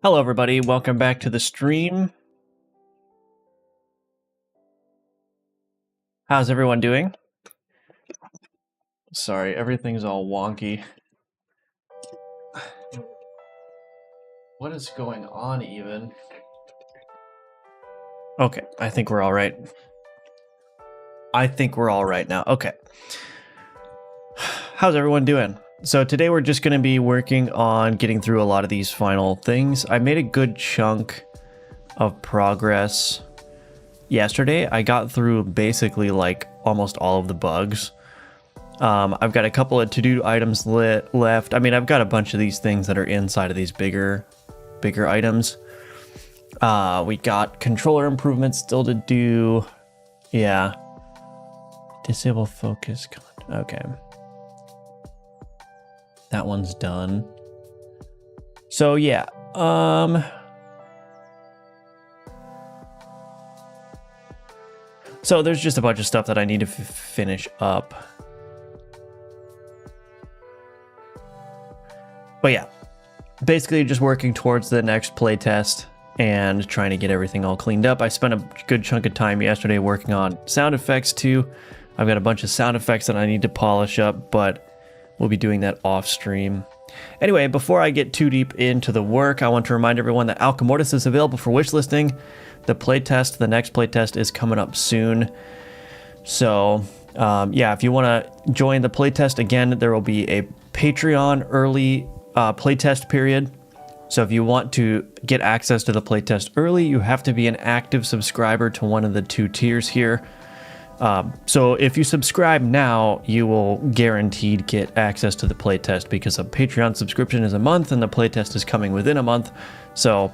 Hello everybody, welcome back to the stream. How's everyone doing? Sorry, everything's all wonky. What is going on even? Okay, I think we're all right. I think we're all right now. Okay. How's everyone doing? So today we're just going to be working on getting through a lot of these final things. I made a good chunk of progress yesterday. I got through basically like almost all of the bugs. I've got a couple of to-do items left. I mean, I've got a bunch of these things that are inside of these bigger items. We got controller improvements still to do. Yeah. Disable focus. Okay. That one's done. So yeah. So there's just a bunch of stuff that I need to finish up. But yeah, basically just working towards the next playtest and trying to get everything all cleaned up. I spent a good chunk of time yesterday working on sound effects too. I've got a bunch of sound effects that I need to polish up, but we'll be doing that off stream. Anyway, before I get too deep into the work, I want to remind everyone that Alchemortis is available for wishlisting. The playtest, the next playtest is coming up soon. So yeah, if you want to join the playtest, again, there will be a Patreon early playtest period. So if you want to get access to the playtest early, you have to be an active subscriber to one of the two tiers here. So if you subscribe now, you will guaranteed get access to the playtest because a Patreon subscription is a month and the playtest is coming within a month. So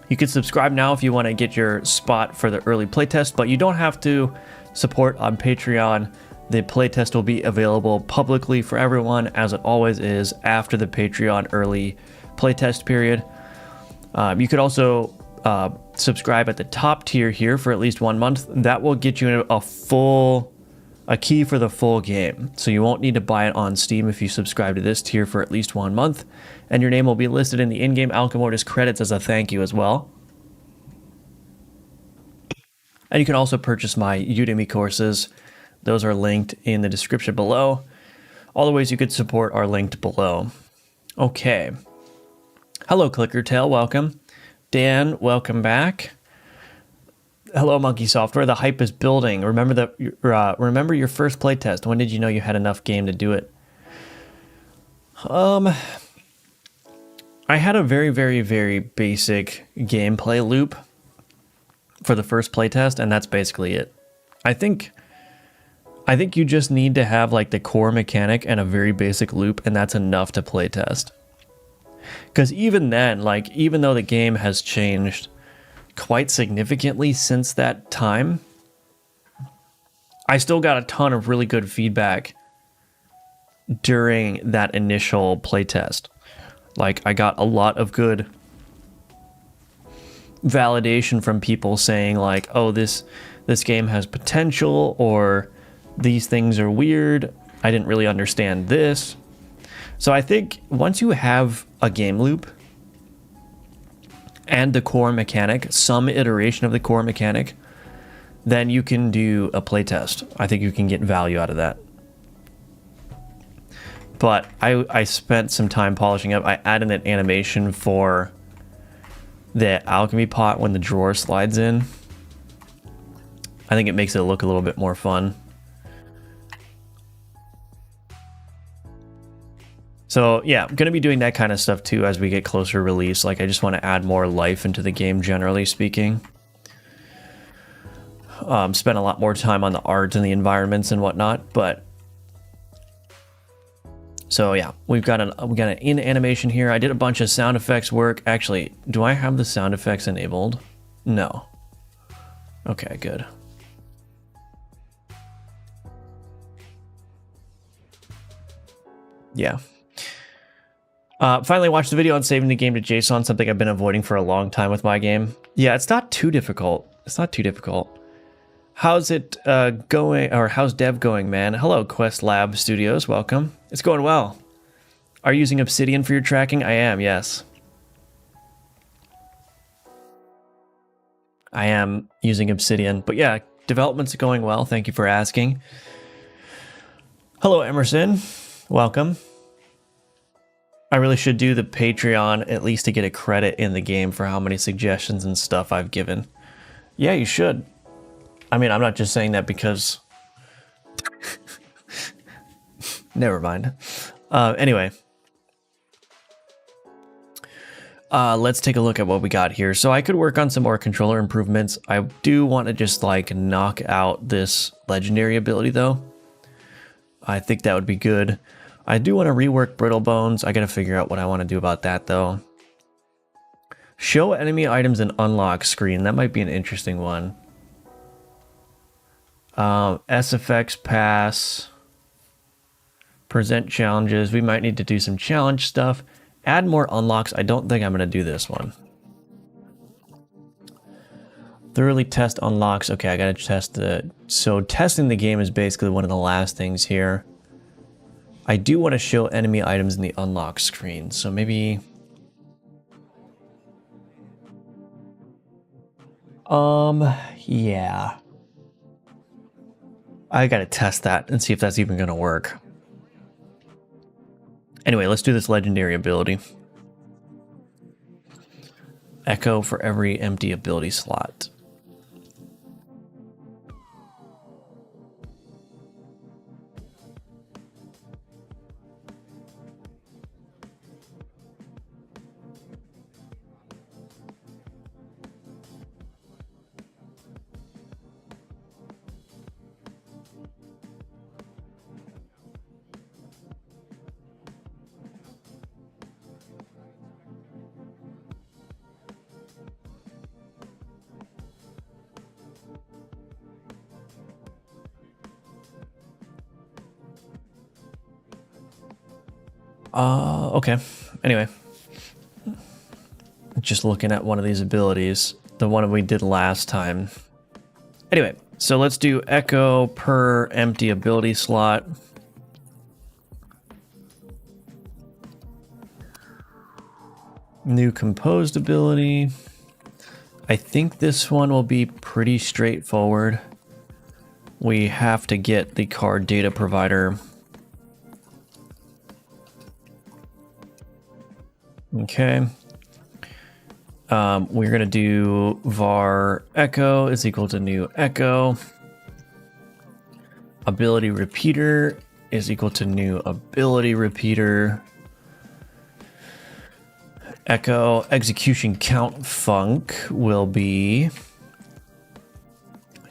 you can subscribe now if you want to get your spot for the early playtest, but you don't have to support on Patreon. The playtest will be available publicly for everyone, as it always is after the Patreon early playtest period. You could also subscribe at the top tier here for at least 1 month. That will get you a key for the full game. So you won't need to buy it on Steam if you subscribe to this tier for at least 1 month. And your name will be listed in the in-game Alchemortis credits as a thank you as well. And you can also purchase my Udemy courses. Those are linked in the description below. All the ways you could support are linked below. Okay. Hello, Clickertail. Welcome. Dan, welcome back. Hello, Monkey Software. The hype is building. Remember your first playtest. When did you know you had enough game to do it? I had a very, very, very basic gameplay loop for the first playtest, and that's basically it. I think you just need to have like the core mechanic and a very basic loop, and that's enough to playtest. Because even then, like, even though the game has changed quite significantly since that time, I still got a ton of really good feedback during that initial playtest. Like, I got a lot of good validation from people saying like, oh, this game has potential, or these things are weird. I didn't really understand this. So I think once you have a game loop and the core mechanic, some iteration of the core mechanic, then you can do a playtest. I think you can get value out of that. But I spent some time polishing up. I added an animation for the alchemy pot when the drawer slides in. I think it makes it look a little bit more fun. So yeah, I'm going to be doing that kind of stuff too as we get closer to release. Like, I just want to add more life into the game, generally speaking. Spend a lot more time on the art and the environments and whatnot, but... So yeah, we got an in animation here. I did a bunch of sound effects work. Actually, do I have the sound effects enabled? No. Okay, good. Yeah. Finally watched the video on saving the game to JSON, something I've been avoiding for a long time with my game. Yeah, it's not too difficult. It's not too difficult. How's it going, or how's dev going, man? Hello, Quest Lab Studios, welcome. It's going well. Are you using Obsidian for your tracking? I am, yes. I am using Obsidian, but yeah, development's going well. Thank you for asking. Hello, Emerson. Welcome. I really should do the Patreon at least to get a credit in the game for how many suggestions and stuff I've given. Yeah, you should. I mean, I'm not just saying that because... Never mind. Anyway. Let's take a look at what we got here. So I could work on some more controller improvements. I do want to just like knock out this legendary ability though. I think that would be good. I do want to rework Brittle Bones. I got to figure out what I want to do about that though. Show enemy items in unlock screen. That might be an interesting one. SFX pass. Present challenges. We might need to do some challenge stuff. Add more unlocks. I don't think I'm going to do this one. Thoroughly test unlocks. Okay, I got to test the... So testing the game is basically one of the last things here. I do want to show enemy items in the unlock screen. So maybe... Yeah. I got to test that and see if that's even going to work. Anyway, let's do this legendary ability. Echo for every empty ability slot. Okay. Anyway. Just looking at one of these abilities. The one we did last time. Anyway, so let's do echo per empty ability slot. New composed ability. I think this one will be pretty straightforward. We have to get the card data provider. Okay. We're going to do var echo is equal to new echo. Ability repeater is equal to new ability repeater. Echo execution count func will be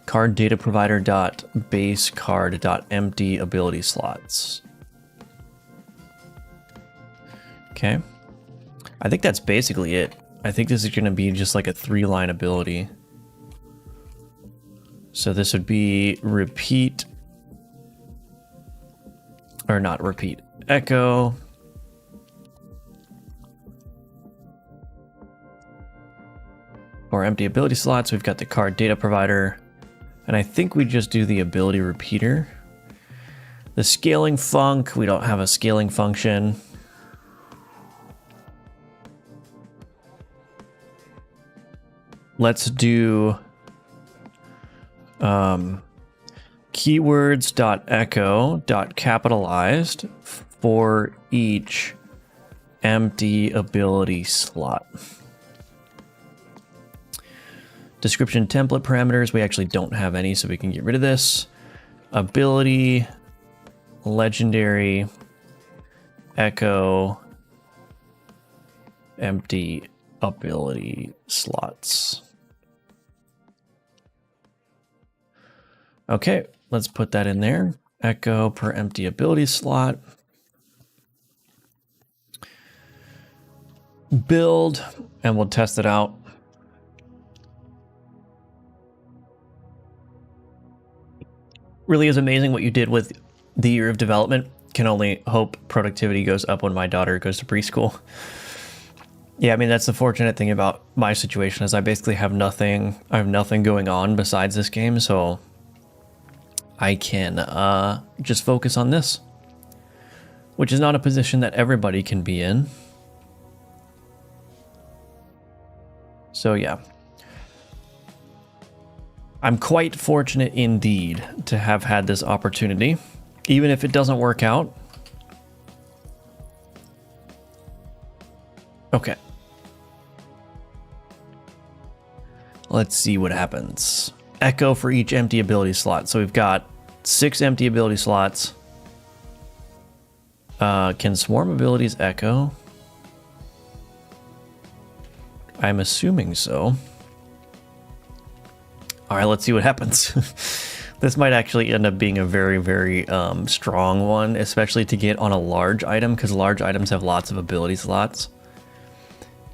card data provider dot base card dot empty ability slots. Okay. I think that's basically it. I think this is going to be just like a 3-line ability. So this would be repeat, or not repeat, echo. For empty ability slots, we've got the card data provider. And I think we just do the ability repeater. The scaling func, we don't have a scaling function. Let's do keywords.echo.capitalized for each empty ability slot. Description template parameters, we actually don't have any, so we can get rid of this. Ability, legendary, echo, empty ability slots. Okay, let's put that in there. Echo per empty ability slot. Build, and we'll test it out. Really is amazing what you did with the year of development. Can only hope productivity goes up when my daughter goes to preschool. Yeah, I mean, that's the fortunate thing about my situation is I basically have nothing. I have nothing going on besides this game, so I can just focus on this, which is not a position that everybody can be in. So yeah. I'm quite fortunate indeed to have had this opportunity, even if it doesn't work out. Okay. Let's see what happens. Echo for each empty ability slot. So we've got 6 empty ability slots. Can swarm abilities echo? I'm assuming so. All right, let's see what happens. This might actually end up being a very, very strong one, especially to get on a large item, because large items have lots of ability slots.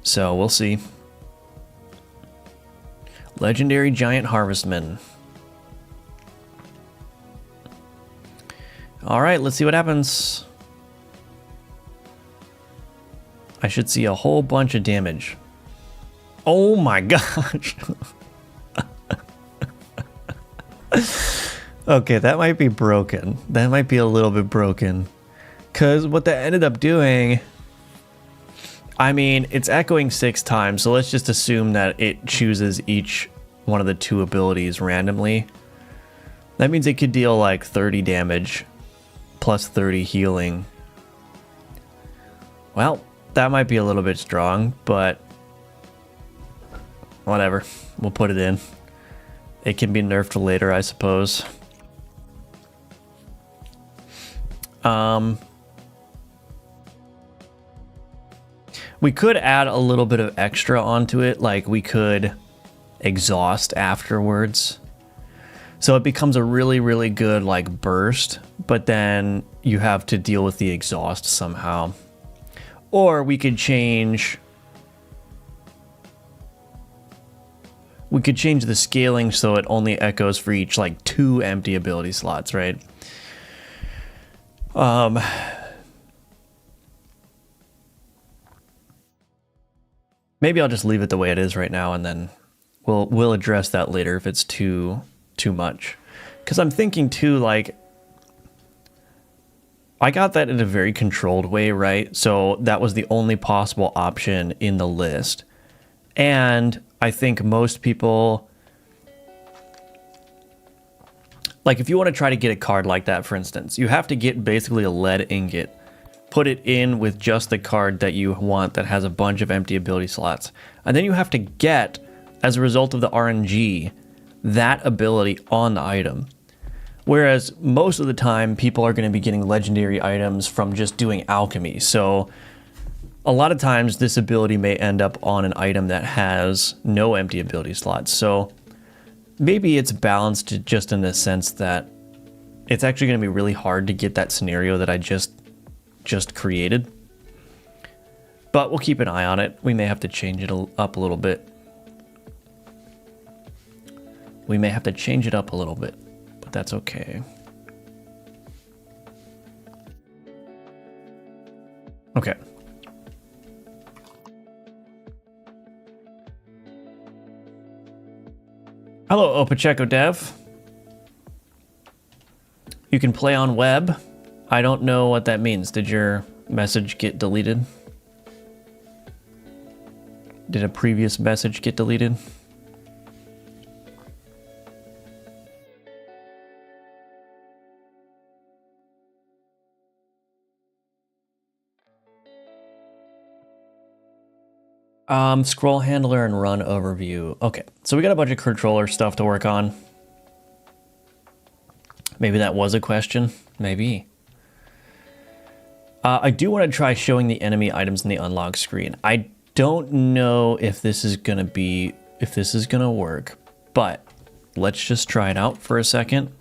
So we'll see. Legendary Giant Harvestman. All right, let's see what happens. I should see a whole bunch of damage. Oh my gosh. Okay, that might be broken. That might be a little bit broken. Because what that ended up doing... I mean, it's echoing 6 times, so let's just assume that it chooses each one of the 2 abilities randomly. That means it could deal like 30 damage plus 30 healing. Well, that might be a little bit strong, but whatever. We'll put it in. It can be nerfed later, I suppose. We could add a little bit of extra onto it, like we could exhaust afterwards. So it becomes a really, really good like burst, but then you have to deal with the exhaust somehow. Or we could change... We could change the scaling so it only echoes for each like 2 empty ability slots, right? Maybe I'll just leave it the way it is right now, and then we'll address that later if it's too much. Because I'm thinking too, like, I got that in a very controlled way, right? So that was the only possible option in the list. And I think most people, like if you want to try to get a card like that, for instance, you have to get basically a lead ingot, put it in with just the card that you want that has a bunch of empty ability slots. And then you have to get, as a result of the RNG, that ability on the item. Whereas most of the time, people are going to be getting legendary items from just doing alchemy. So a lot of times this ability may end up on an item that has no empty ability slots. So maybe it's balanced just in the sense that it's actually going to be really hard to get that scenario that I just created. But we'll keep an eye on it. We may have to change it up a little bit. We may have to change it up a little bit, but that's okay. Okay. Hello, Opacheco Dev. You can play on web. I don't know what that means. Did your message get deleted? Did a previous message get deleted? Scroll handler and run overview. Okay, so we got a bunch of controller stuff to work on. Maybe that was a question. Maybe. I do want to try showing the enemy items in the unlock screen. I don't know if this is gonna work, but let's just try it out for a second.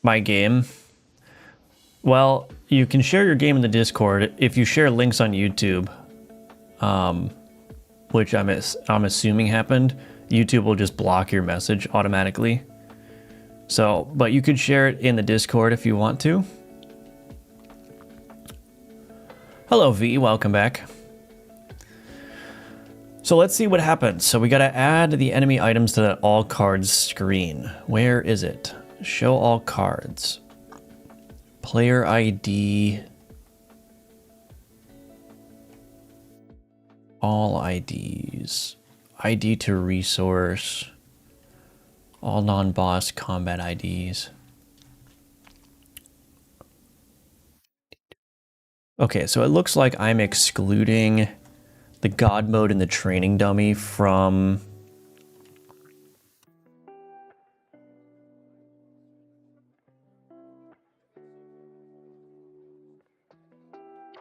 My game. Well, you can share your game in the Discord. If you share links on YouTube, which I'm assuming happened, YouTube will just block your message automatically. So, but you could share it in the Discord if you want to. Hello, V, welcome back. So let's see what happens. So we gotta add the enemy items to that all cards screen. Where is it? Show all cards. Player ID. All IDs. ID to resource. All non-boss combat IDs. Okay, so it looks like I'm excluding the God mode and the training dummy from...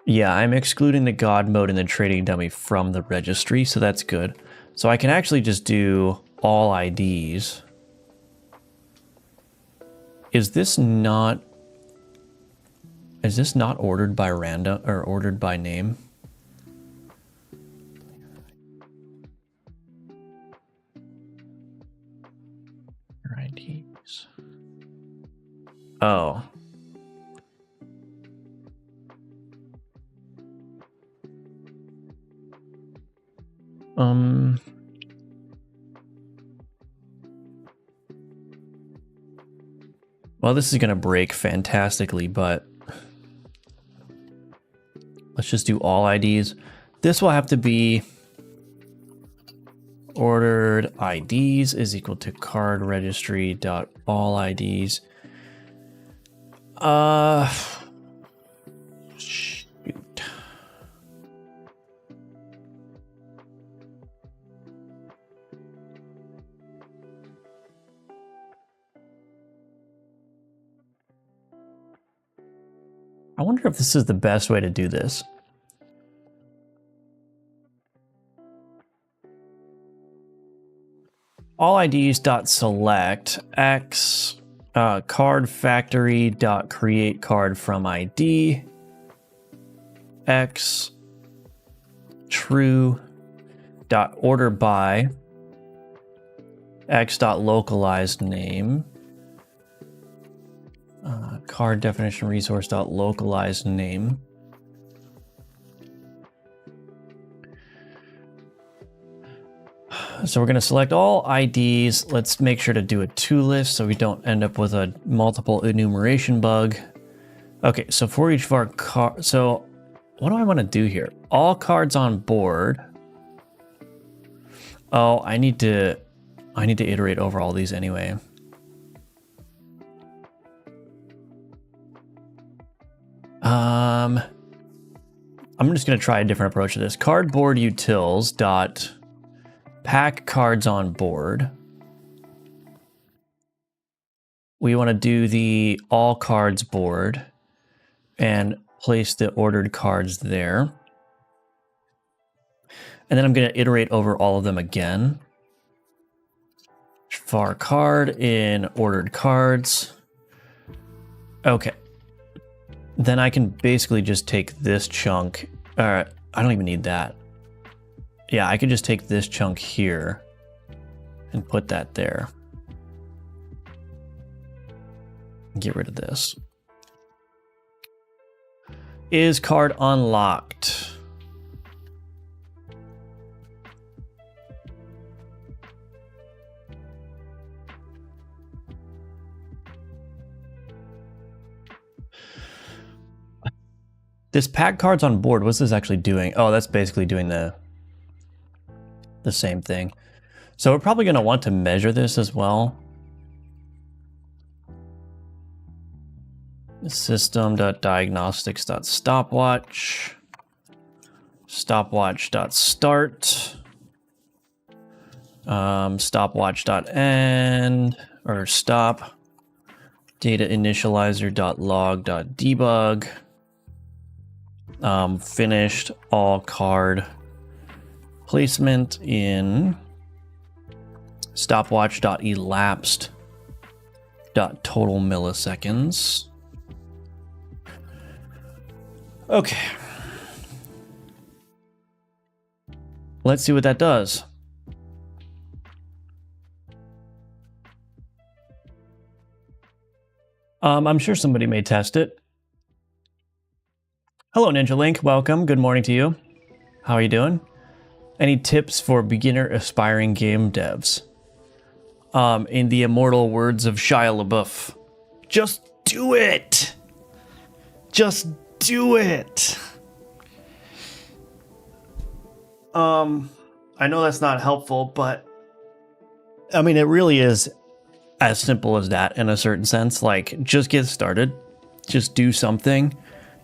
Yeah, I'm excluding the God mode and the training dummy from the registry, so that's good. So I can actually just do all IDs. Is this not ordered by random or ordered by name? IDs. Oh. Well, this is going to break fantastically, but let's just do all IDs. This will have to be ordered IDs is equal to card registry dot all IDs. Shoot. I wonder if this is the best way to do this. All IDs dot select x card factory dot create card from ID x true dot order by x dot localized name card definition resource dot localized name. So we're going to select all IDs. Let's make sure to do a to list so we don't end up with a multiple enumeration bug. Okay, so for each of our cards, so what do I want to do here? All cards on board. Oh, I need to iterate over all these anyway. I'm just going to try a different approach to this. Cardboard utils dot pack cards on board. We want to do the all cards board and place the ordered cards there. And then I'm going to iterate over all of them again. Var card in ordered cards. Okay. Then I can basically just take this chunk. I don't even need that. Yeah, I could just take this chunk here and put that there. Get rid of this. Is card unlocked? This pack cards on board, what's this actually doing? Oh, that's basically doing the same thing. So we're probably going to want to measure this as well. System.diagnostics.stopwatch. Stopwatch.start. Stopwatch.end or stop. Data initializer.log.debug. Finished all card placement in stopwatch.elapsed.total milliseconds. Okay. Let's see what that does. I'm sure somebody may test it. Hello, Ninja Link. Welcome. Good morning to you. How are you doing? Any tips for beginner aspiring game devs? In the immortal words of Shia LaBeouf, just do it. Just do it. I know that's not helpful, but I mean, it really is as simple as that in a certain sense. Like, just get started, just do something.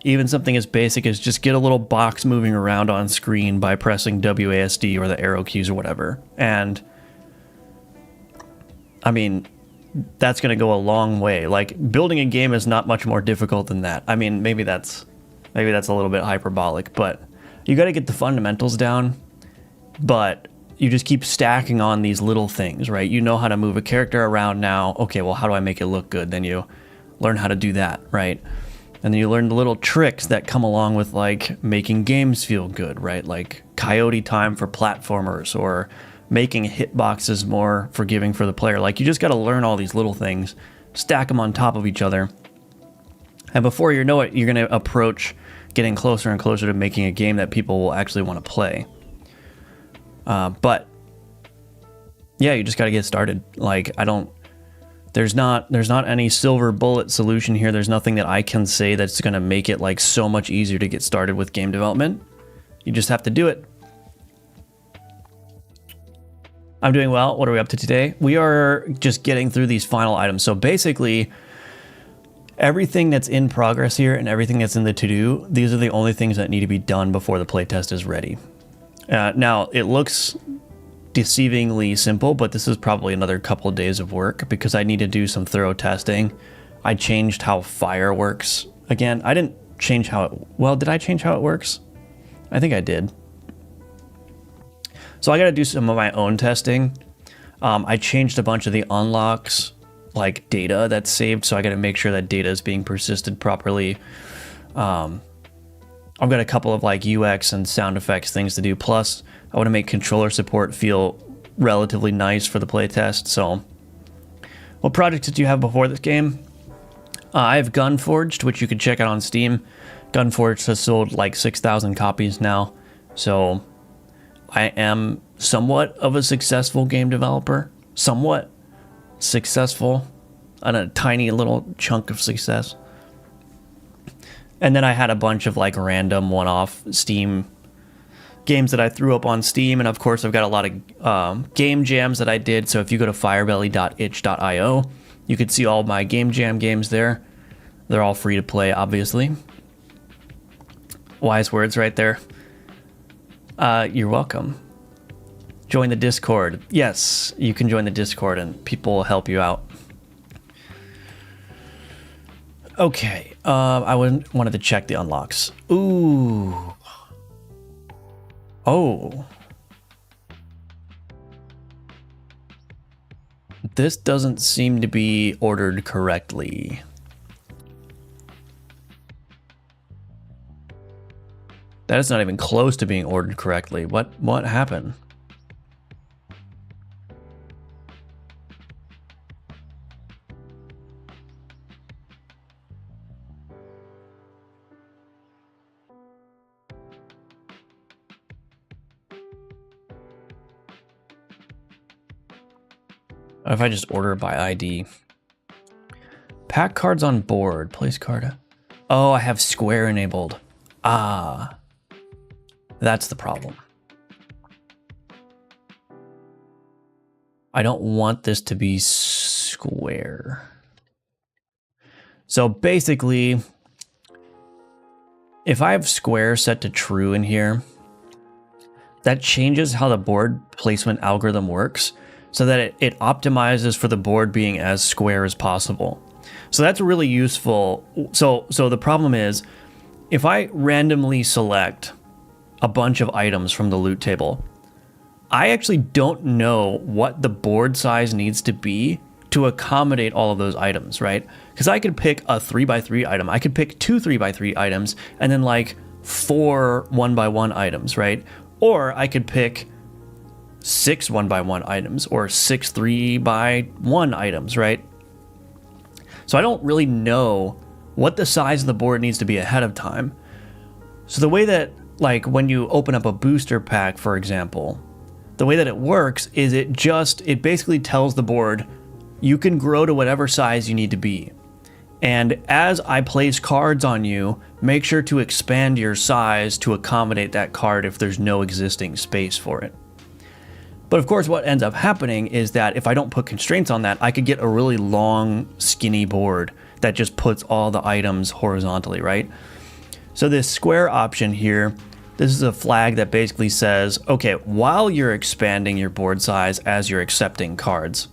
Even something as basic as just get a little box moving around on screen by pressing WASD or the arrow keys or whatever. And I mean, that's going to go a long way. Like, building a game is not much more difficult than that. I mean, maybe that's a little bit hyperbolic, but you got to get the fundamentals down. But you just keep stacking on these little things, right? You know how to move a character around now. Okay, well, how do I make it look good? Then you learn how to do that, right? And then you learn the little tricks that come along with, like, making games feel good, right? Like coyote time for platformers, or making hitboxes more forgiving for the player. Like, you just got to learn all these little things, stack them on top of each other. And before you know it, you're going to approach getting closer and closer to making a game that people will actually want to play. But yeah, you just got to get started. Like, there's not any silver bullet solution here. There's nothing that I can say that's going to make it like so much easier to get started with game development. You just have to do it. I'm doing well. What are we up to today? We are just getting through these final items. So basically, everything that's in progress here and everything that's in the to-do, these are the only things that need to be done before the playtest is ready. Now, it looks deceivingly simple, but this is probably another couple of days of work because I need to do some thorough testing. I changed how fire works. Again, I didn't change how it... Well, did I change how it works? I think I did. So I got to do some of my own testing. I changed a bunch of the unlocks, like data that's saved, so I got to make sure that data is being persisted properly. I've got a couple of like UX and sound effects things to do. Plus, I want to make controller support feel relatively nice for the playtest. So, what projects did you have before this game? I have Gunforged, which you can check out on Steam. Gunforged has sold like 6,000 copies now. So, I am somewhat of a successful game developer. Somewhat successful on a tiny little chunk of success. And then I had a bunch of like random one-off Steam games that I threw up on Steam. And of course, I've got a lot of game jams that I did. So if you go to firebelly.itch.io, you can see all my game jam games there. They're all free to play, obviously. Wise words right there. You're welcome. Join the Discord. Yes, you can join the Discord and people will help you out. Okay, I wanted to check the unlocks. Ooh. Oh. This doesn't seem to be ordered correctly. That is not even close to being ordered correctly. What happened? What if I just order it by ID? Pack cards on board. Place card. Oh, I have Square enabled. Ah. That's the problem. I don't want this to be Square. So basically, if I have Square set to true in here, that changes how the board placement algorithm works so that it optimizes for the board being as square as possible. So that's really useful. So the problem is, if I randomly select a bunch of items from the loot table, I actually don't know what the board size needs to be to accommodate all of those items, right? Because I could pick a 3x3 item, I could pick 2 3x3 items, and then like 4 1x1 items, right? Or I could pick 6 1x1 items or 6 3x1 items, right? So I don't really know what the size of the board needs to be ahead of time. So the way that, like when you open up a booster pack, for example, the way that it works is it basically tells the board, you can grow to whatever size you need to be. And as I place cards on you, make sure to expand your size to accommodate that card if there's no existing space for it. But of course, what ends up happening is that if I don't put constraints on that, I could get a really long, skinny board that just puts all the items horizontally, right? So this square option here, this is a flag that basically says, okay, while you're expanding your board size as you're accepting cards,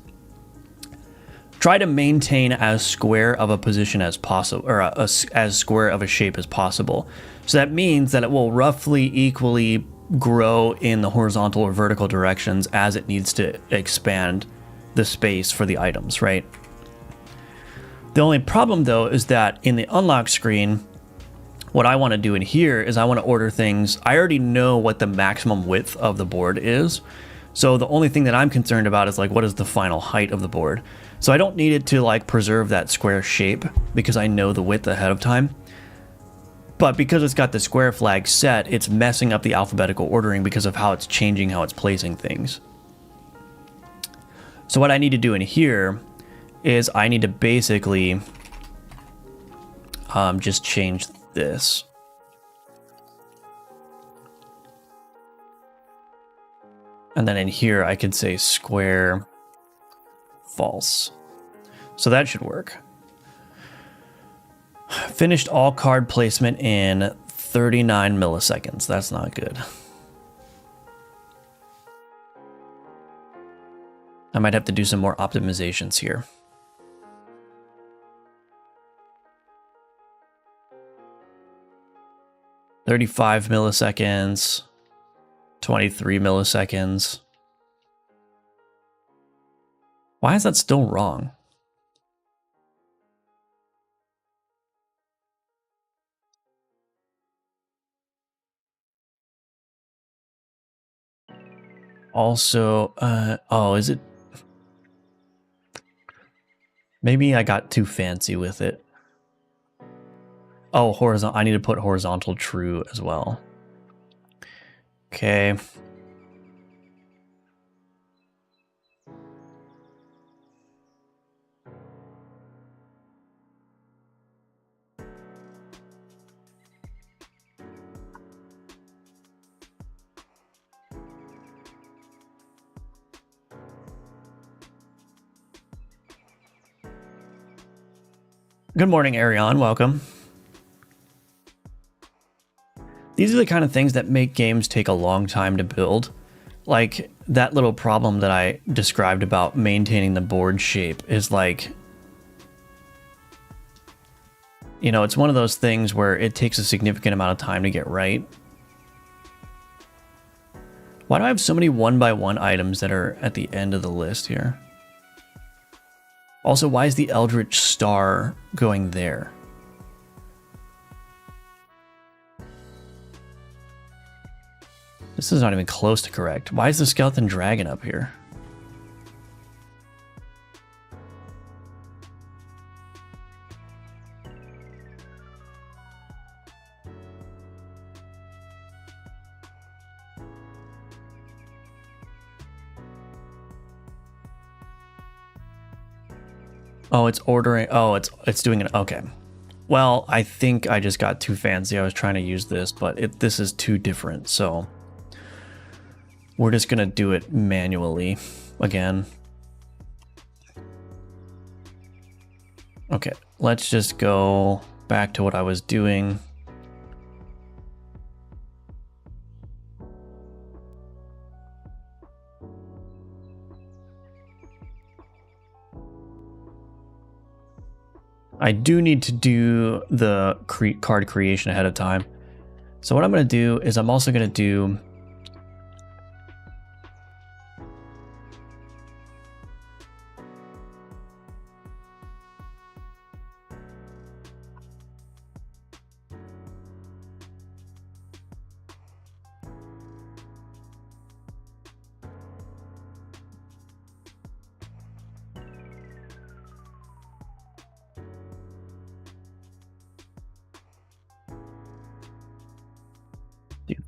try to maintain as square of a position as possible, or as square of a shape as possible. So that means that it will roughly equally grow in the horizontal or vertical directions as it needs to expand the space for the items, right? The only problem though is that in the unlock screen, what I want to do in here is I want to order things. I already know what the maximum width of the board is. So the only thing that I'm concerned about is like, what is the final height of the board? So I don't need it to like preserve that square shape because I know the width ahead of time. But because it's got the square flag set, it's messing up the alphabetical ordering because of how it's changing, how it's placing things. So what I need to do in here is I need to basically just change this. And then in here, I could say square false. So that should work. Finished all card placement in 39 milliseconds. That's not good. I might have to do some more optimizations here. "35 milliseconds, 23 milliseconds. Why is that still wrong? Also, oh, is it? Maybe I got too fancy with it. Oh, horizontal. I need to put horizontal true as well. Okay. Good morning, Ariane. Welcome. These are the kind of things that make games take a long time to build. Like that little problem that I described about maintaining the board shape is like, you know, it's one of those things where it takes a significant amount of time to get right. Why do I have so many 1x1 items that are at the end of the list here? Also, why is the Eldritch Star going there? This is not even close to correct. Why is the Skeleton Dragon up here? Oh, it's ordering. Oh, it's doing it. Okay. Well, I think I just got too fancy. I was trying to use this, but this is too different. So we're just going to do it manually again. Okay, let's just go back to what I was doing. I do need to do the card creation ahead of time. So what I'm going to do is I'm also going to do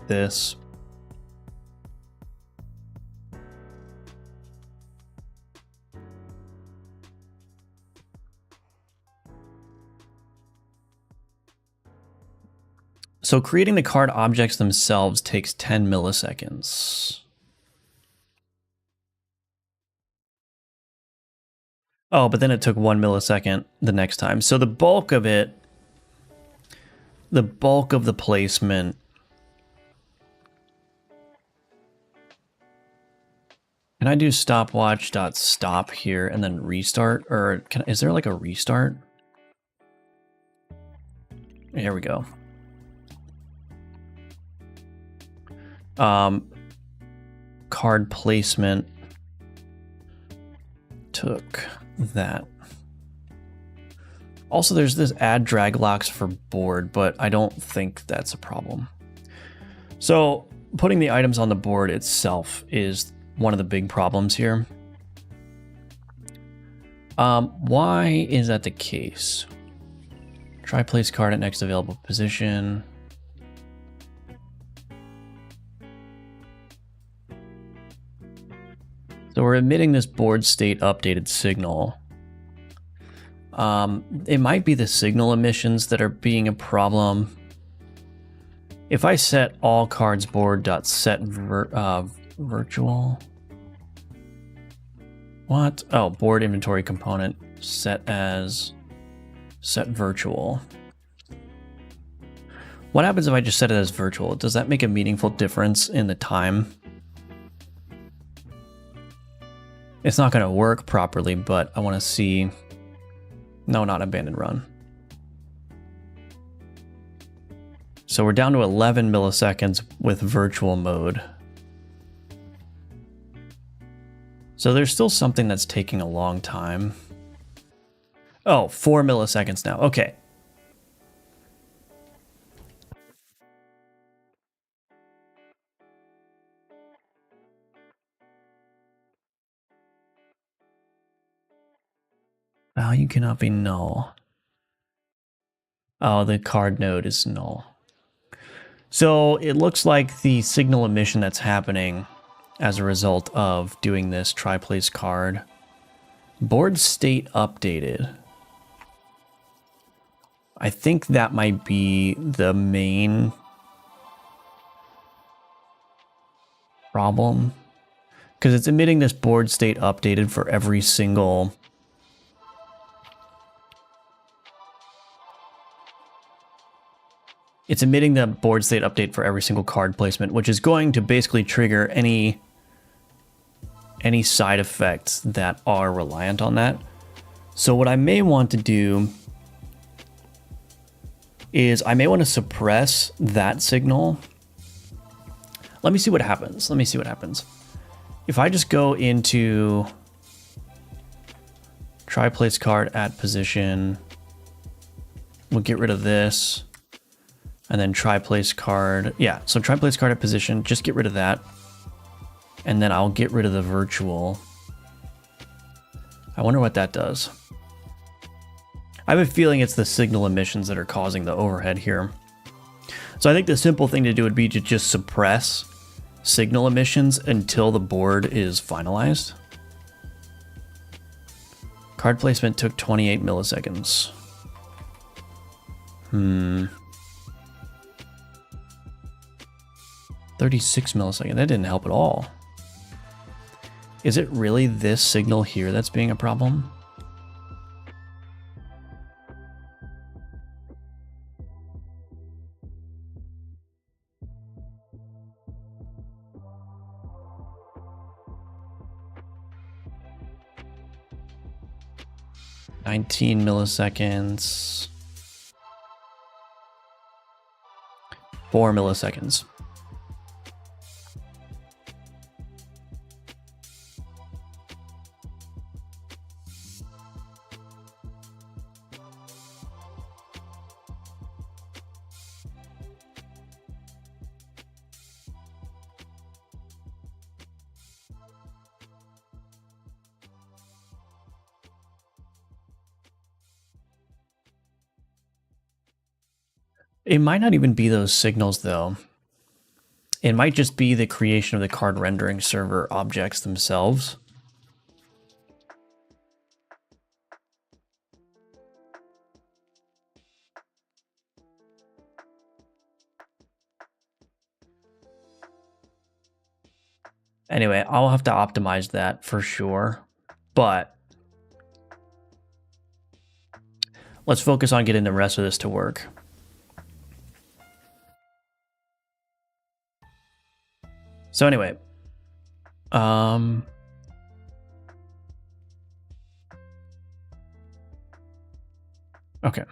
this. So creating the card objects themselves takes 10 milliseconds. Oh, but then it took 1 millisecond the next time. So the bulk of it, the bulk of the placement, can I do stopwatch.stop here and then restart? Or is there like a restart? Here we go. Card placement took that. Also, there's this add drag locks for board, but I don't think that's a problem. So putting the items on the board itself is one of the big problems here. Why is that the case? Try place card at next available position. So we're emitting this board state updated signal. It might be the signal emissions that are being a problem. If I set all cards board.set virtual. What? Oh, board inventory component set as set virtual. What happens if I just set it as virtual? Does that make a meaningful difference in the time? It's not going to work properly, but I want to see. No, not abandoned run. So we're down to 11 milliseconds with virtual mode. So there's still something that's taking a long time. Oh, 4 milliseconds now. Okay. Value cannot be null. Oh, the card node is null. So it looks like the signal emission that's happening as a result of doing this try place card. Board state updated. I think that might be the main problem, because it's emitting this board state updated for every single it's emitting the board state update for every single card placement, which is going to basically trigger any side effects that are reliant on that. So what I may want to do is I may want to suppress that signal. Let me see what happens. Let me see what happens. If I just go into try place card at position, we'll get rid of this. And then try place card. Yeah, so try place card at position. Just get rid of that. And then I'll get rid of the virtual. I wonder what that does. I have a feeling it's the signal emissions that are causing the overhead here. So I think the simple thing to do would be to just suppress signal emissions until the board is finalized. Card placement took 28 milliseconds. 36 milliseconds. That didn't help at all. Is it really this signal here that's being a problem? $19 milliseconds. 4 milliseconds. It might not even be those signals, though. It might just be the creation of the card rendering server objects themselves. Anyway, I'll have to optimize that for sure. But let's focus on getting the rest of this to work. So anyway, okay.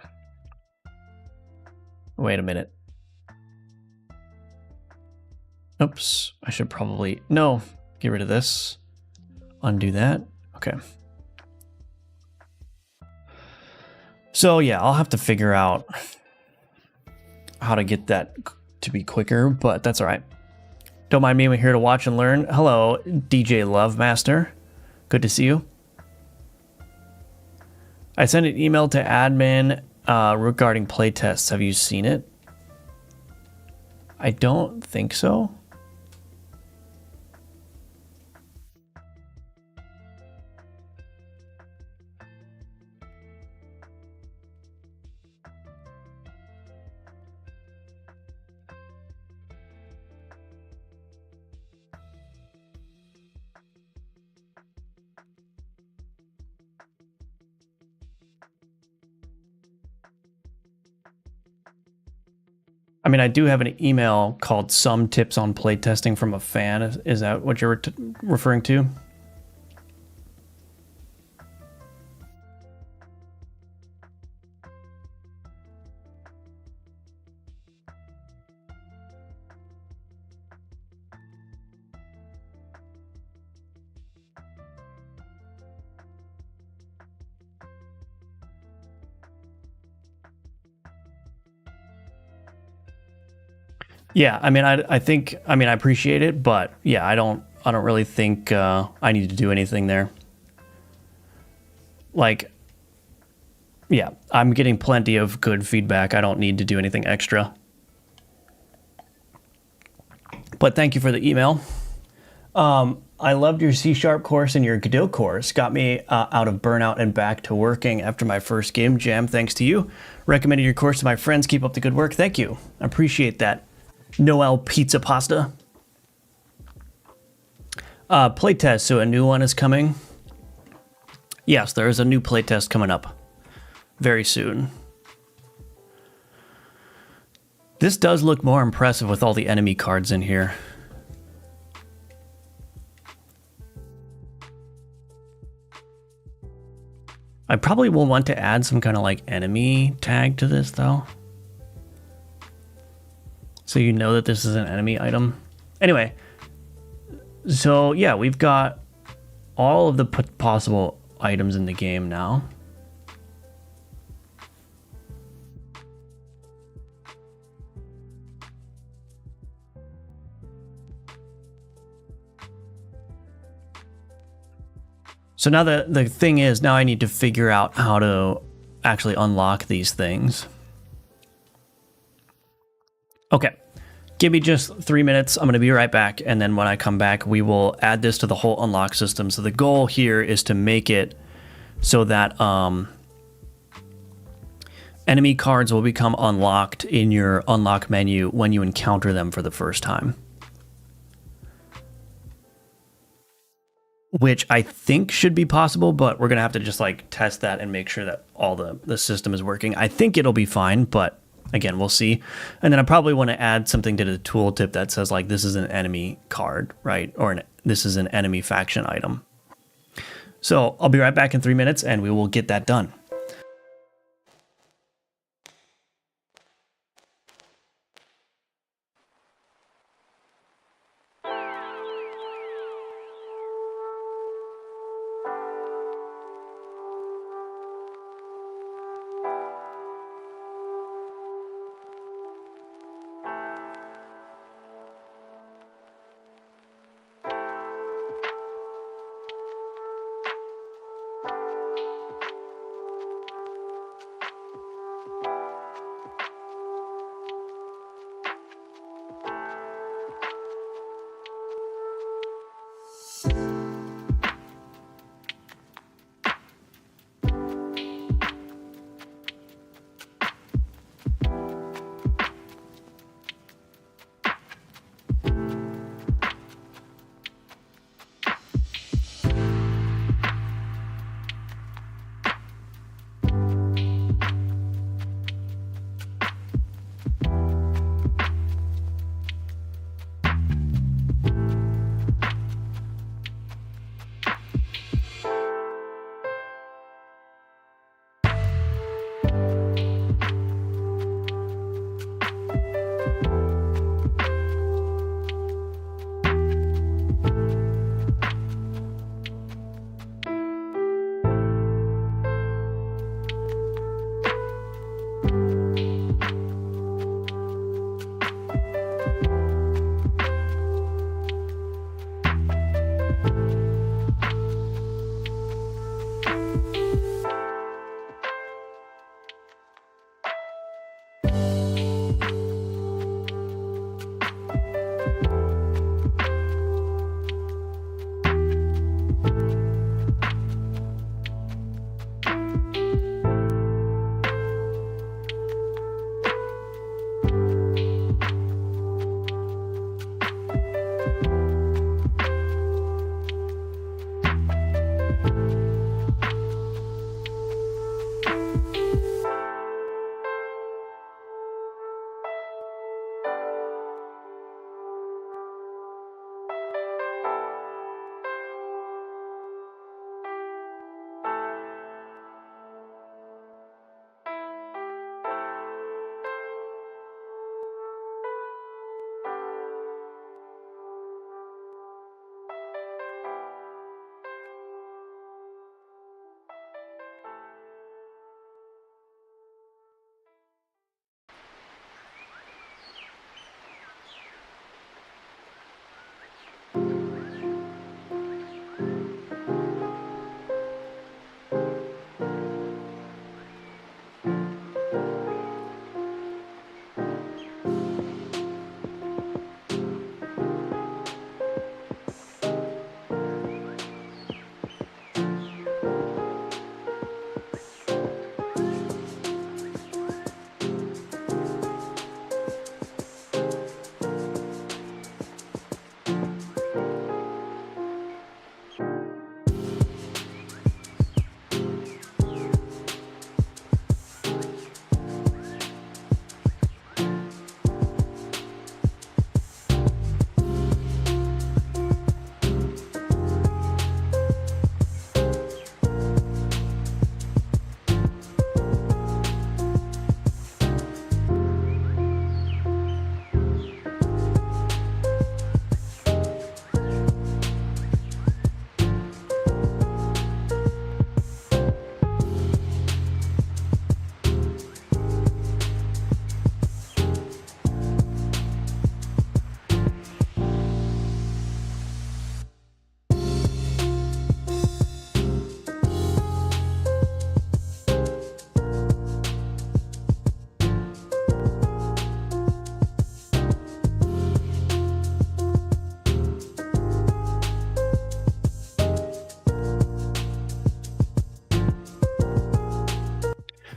Wait a minute. Oops, I should probably, no, get rid of this. Undo that. Okay. So yeah, I'll have to figure out how to get that to be quicker, but that's all right. Don't mind me, I'm here to watch and learn. Hello, DJ Love Master. Good to see you. I sent an email to admin regarding playtests. Have you seen it? I don't think so. I mean, I do have an email called Some Tips on Playtesting from a fan. Is that what you're referring to? Yeah, I mean, I think, I mean, I appreciate it, but yeah, I don't really think I need to do anything there. Like, yeah, I'm getting plenty of good feedback. I don't need to do anything extra. But thank you for the email. I loved your C# course and your Godot course. Got me out of burnout and back to working after my first game jam. Thanks to you. Recommended your course to my friends. Keep up the good work. Thank you. I appreciate that. Noel Pizza Pasta. Playtest, so a new one is coming. Yes, there is a new playtest coming up very soon. This does look more impressive with all the enemy cards in here. I probably will want to add some kind of like enemy tag to this though. So you know that this is an enemy item. Anyway, so yeah, we've got all of the possible items in the game now. So now the thing is, now I need to figure out how to actually unlock these things. Okay, give me just 3 minutes. I'm going to be right back. And then when I come back, we will add this to the whole unlock system. So the goal here is to make it so that enemy cards will become unlocked in your unlock menu when you encounter them for the first time. Which I think should be possible, but we're going to have to just like test that and make sure that all the system is working. I think it'll be fine, but again, we'll see. And then I probably want to add something to the tooltip that says like, this is an enemy card, right? Or this is an enemy faction item. So I'll be right back in 3 minutes and we will get that done.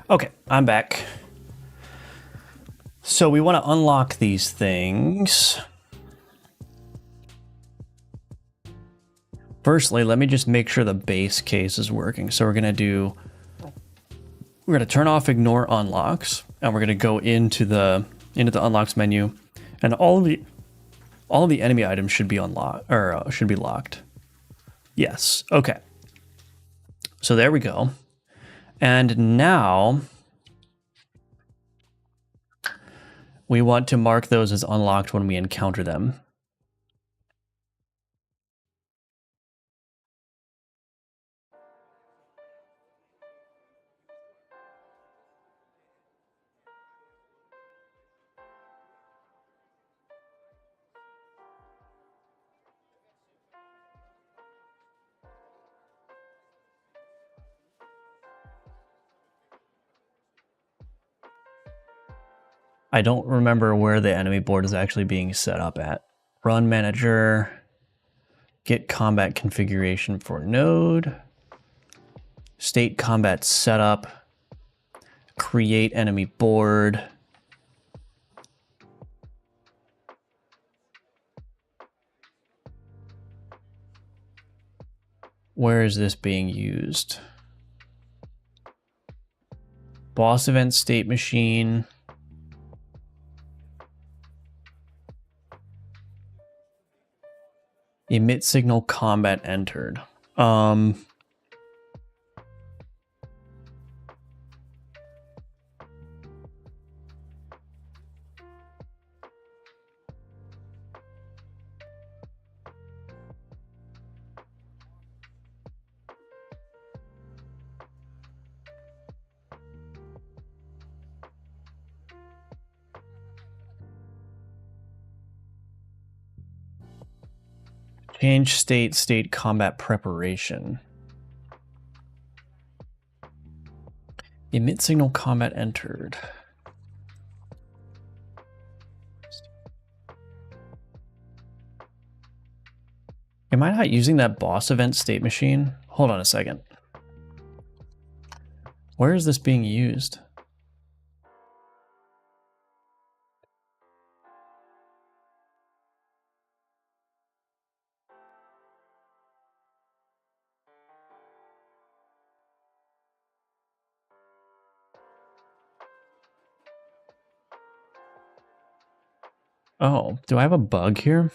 Okay, I'm back. So we want to unlock these things. Firstly, let me just make sure the base case is working. So we're going to turn off ignore unlocks, and we're going to go into the unlocks menu, and all the enemy items should be unlocked or should be locked. Yes. Okay. So there we go. And now we want to mark those as unlocked when we encounter them. I don't remember where the enemy board is actually being set up at. Run manager, get combat configuration for node, state combat setup, create enemy board. Where is this being used? Boss event state machine. Emit signal combat entered. Change state combat preparation. Emit signal combat entered. Am I not using that boss event state machine? Hold on a second. Where is this being used? Oh, do I have a bug here?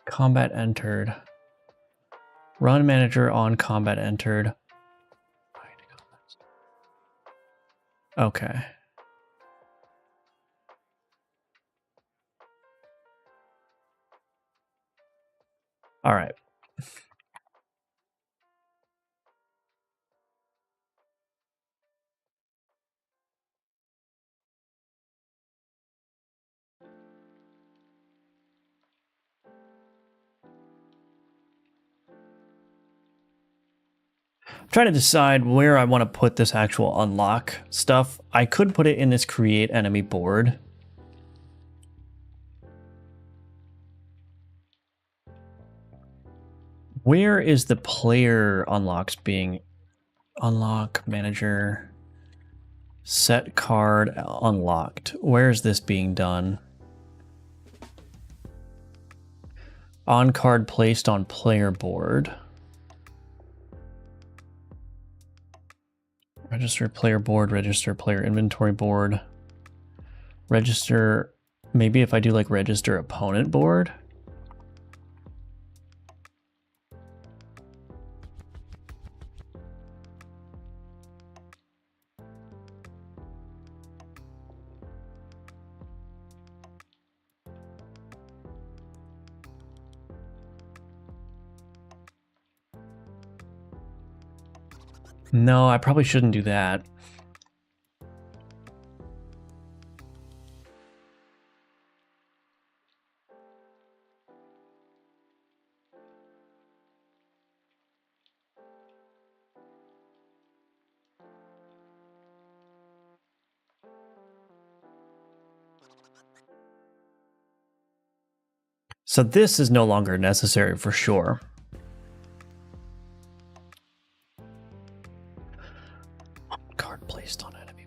Combat entered. Run manager on combat entered. Okay. All right. I'm trying to decide where I want to put this actual unlock stuff. I could put it in this create enemy board. Where is the player unlocks being unlock manager set card unlocked? Where is this being done? On card placed on player board. Register player board, register player inventory board. Register, maybe if I do like register opponent board. No, I probably shouldn't do that. So this is no longer necessary for sure. Card placed on enemy.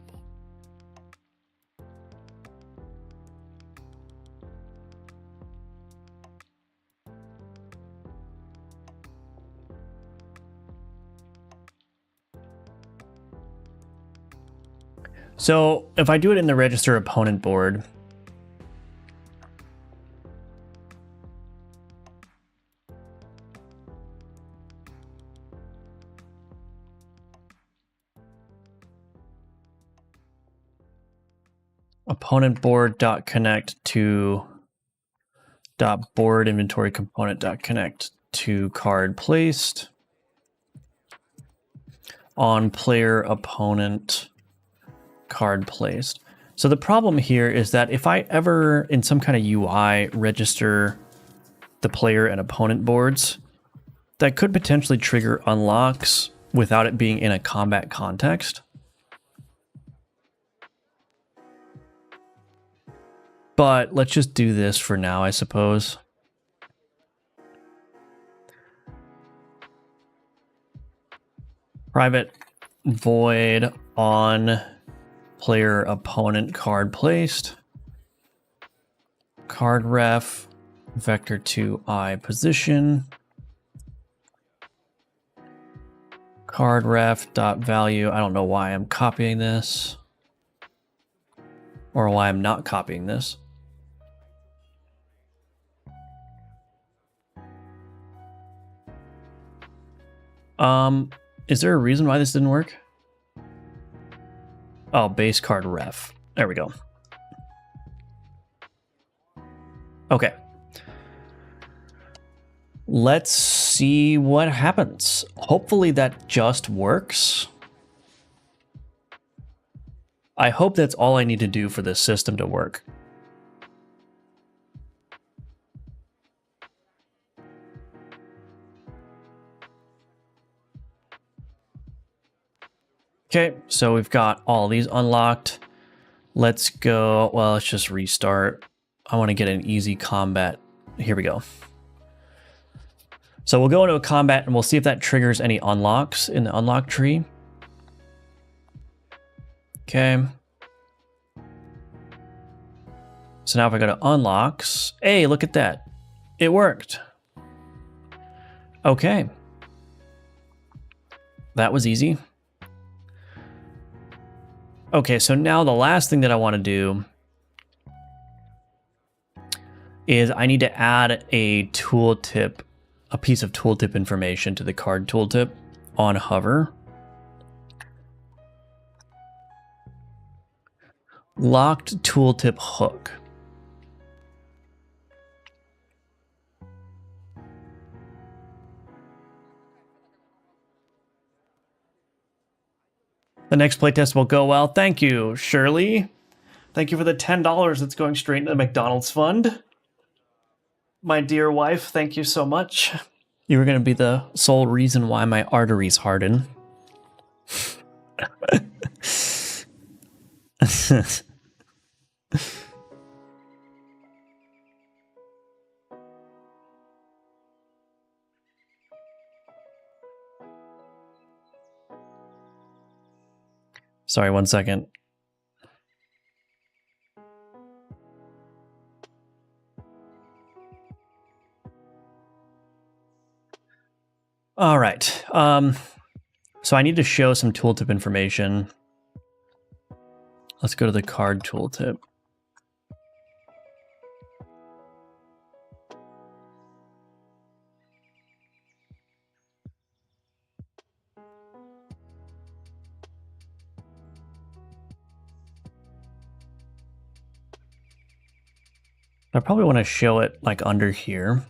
So if I do it in the register opponent board, opponent board dot connect to dot board inventory component dot connect to card placed on player opponent card placed. So the problem here is that if I ever in some kind of UI register the player and opponent boards, that could potentially trigger unlocks without it being in a combat context. But let's just do this for now, I suppose. Private void on player opponent card placed. Card ref vector to I position. Card ref dot value. I don't know why I'm copying this or why I'm not copying this. Is there a reason why this didn't work? Oh, base card ref. There we go. Okay. Let's see what happens. Hopefully that just works. I hope that's all I need to do for this system to work. Okay, so we've got all these unlocked. Let's go, well, let's just restart. I want to get an easy combat. Here we go. So we'll go into a combat and we'll see if that triggers any unlocks in the unlock tree. Okay. So now if I go to unlocks, hey, look at that. It worked. Okay. That was easy. Okay, so now the last thing that I want to do is I need to add a tooltip, a piece of tooltip information to the card tooltip on hover. Locked tooltip hook. The next playtest will go well. Thank you, Shirley. Thank you for the $10 that's going straight into the McDonald's fund. My dear wife, thank you so much. You were going to be the sole reason why my arteries harden. Sorry, 1 second. All right. So I need to show some tooltip information. Let's go to the card tooltip. I probably want to show it like under here.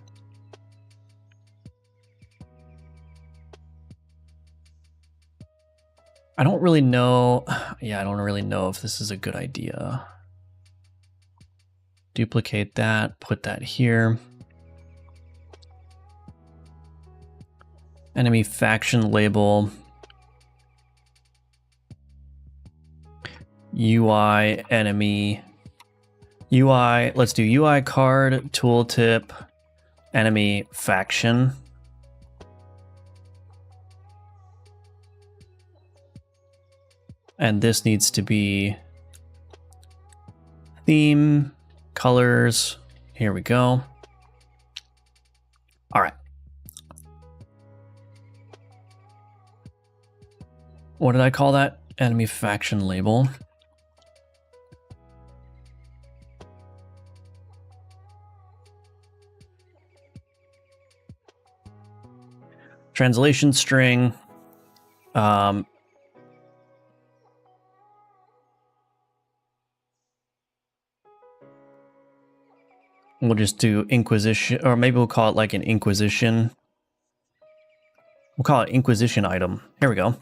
I don't really know. Yeah, I don't really know if this is a good idea. Duplicate that, put that here. Enemy faction label. UI enemy. UI, let's do UI card, tooltip, enemy faction. And this needs to be theme, colors. Here we go. All right. What did I call that? Enemy faction label. Translation string. We'll just do Inquisition, or maybe we'll call it like an Inquisition. We'll call it Inquisition item. Here we go.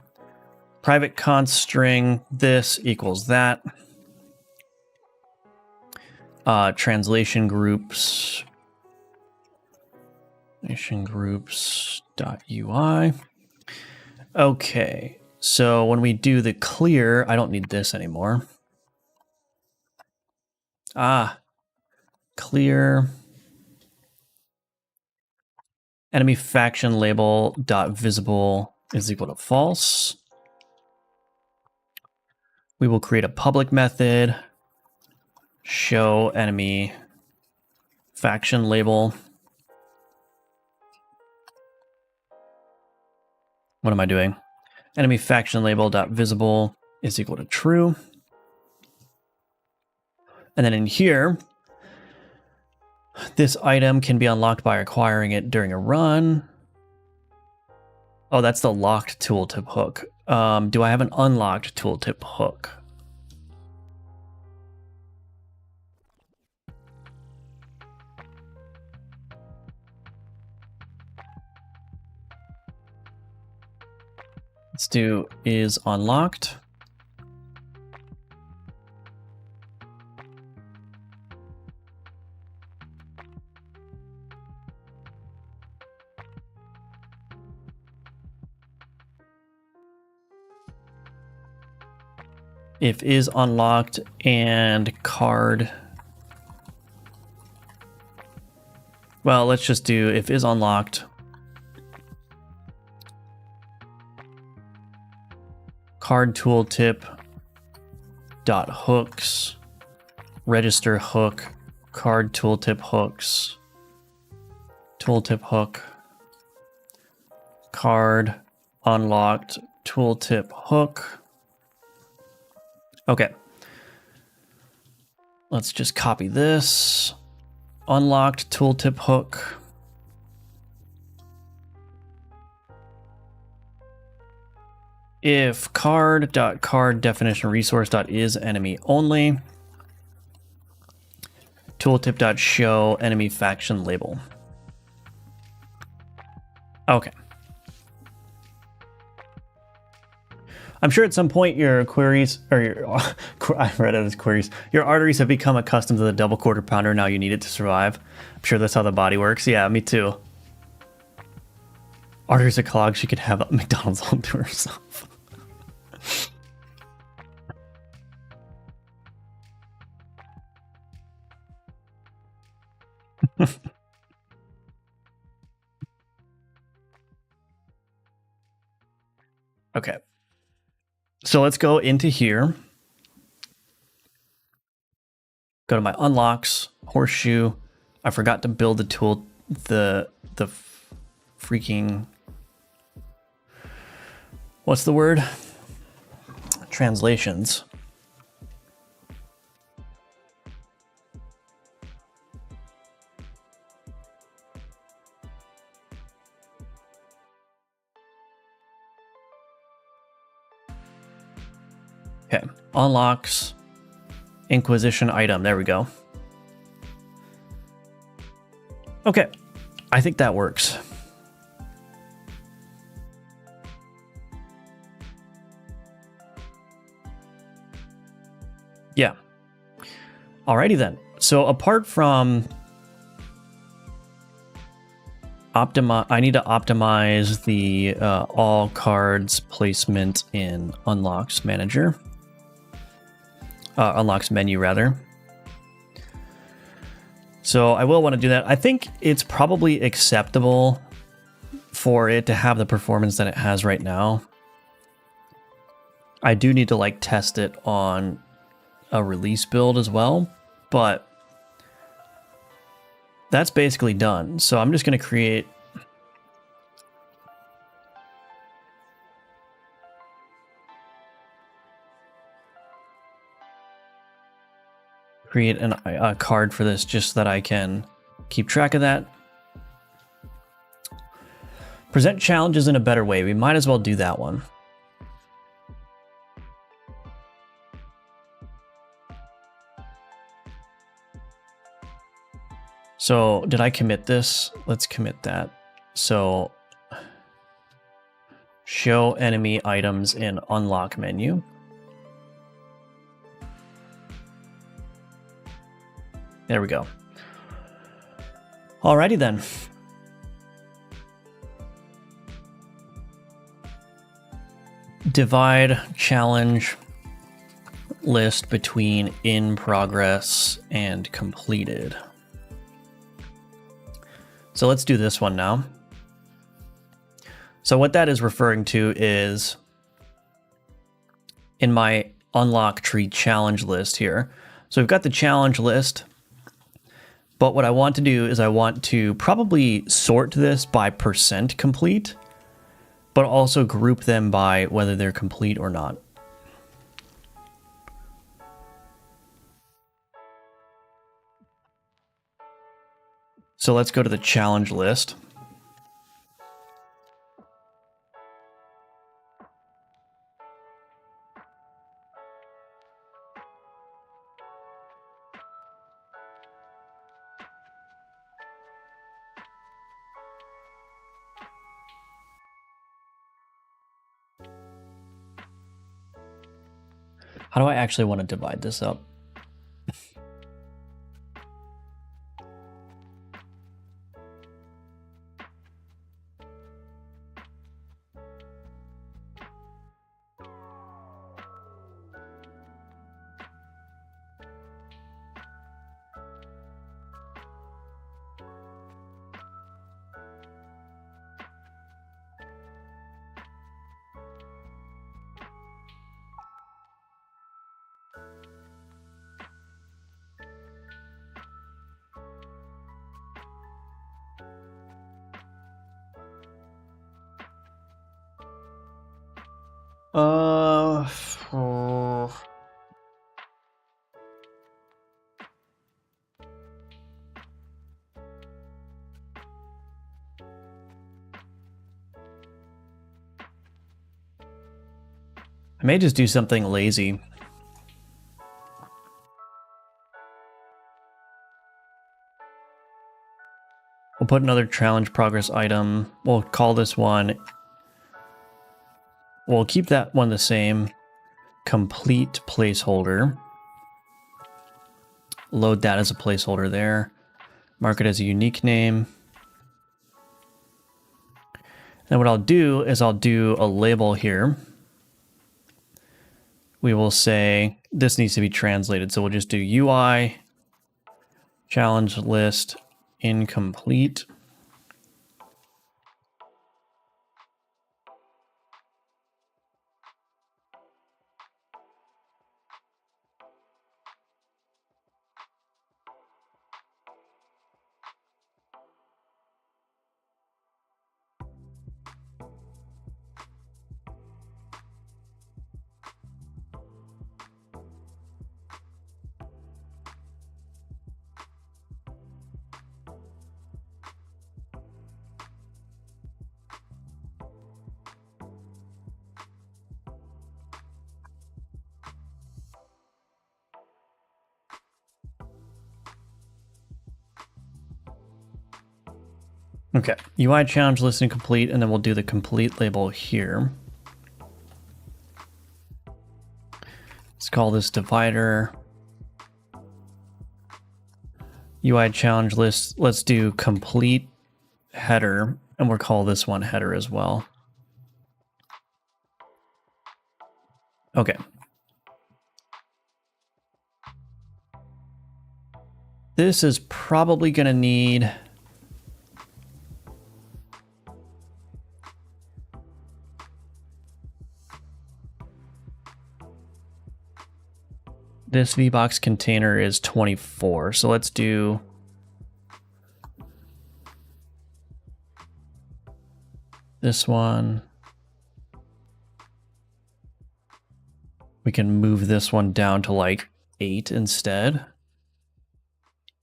Private const string, this equals that. Translation groups. Translation groups.ui. Okay, so when we do the clear, I don't need this anymore. Clear enemy faction label dot visible is equal to false. We will create a public method, show enemy faction label. What am I doing? Enemy faction label dot visible is equal to true. And then in here, this item can be unlocked by acquiring it during a run. Oh, that's the locked tooltip hook. Do I have an unlocked tooltip hook? Let's do is unlocked. If is unlocked and card. Well, let's just do if is unlocked. Card tooltip dot hooks register hook card tooltip hooks tooltip hook card unlocked tooltip hook. Okay, let's just copy this. Unlocked tooltip hook. If card definition resource.is enemy only. Tooltip.show enemy faction label. Okay. I'm sure at some point your queries, or your, I read it as queries, your arteries have become accustomed to the double quarter pounder, now you need it to survive. I'm sure that's how the body works. Yeah, me too. Arteries are clogged, she could have a McDonald's all to herself. Okay. So let's go into here. Go to my unlocks, horseshoe. I forgot to build the tool, the freaking, what's the word? Translations. Okay, unlocks, Inquisition item, there we go. Okay, I think that works. Yeah. Alrighty then. So apart from I need to optimize the all cards placement in unlocks manager. Unlocks menu rather. So I will want to do that. I think it's probably acceptable for it to have the performance that it has right now. I do need to like test it on a release build as well, but that's basically done. So I'm just going to create a card for this just so that I can keep track of that. Present challenges in a better way. We might as well do that one. So did I commit this? Let's commit that. So show enemy items in unlock menu. There we go. Alrighty then. Divide challenge list between in progress and completed. So let's do this one now. So what that is referring to is in my unlock tree challenge list here. So we've got the challenge list, but what I want to do is I want to probably sort this by percent complete, but also group them by whether they're complete or not. So let's go to the challenge list. How do I actually want to divide this up? I may just do something lazy. We'll put another challenge progress item. We'll call this one. We'll keep that one the same. Complete placeholder. Load that as a placeholder there. Mark it as a unique name. And what I'll do is I'll do a label here. We will say this needs to be translated. So we'll just do UI challenge list incomplete. Okay, UI challenge list incomplete, and then we'll do the complete label here. Let's call this divider. UI challenge list, let's do complete header, and we'll call this one header as well. Okay. this is probably going to need this VBox container is 24. So let's do this one. We can move this one down to like 8 instead.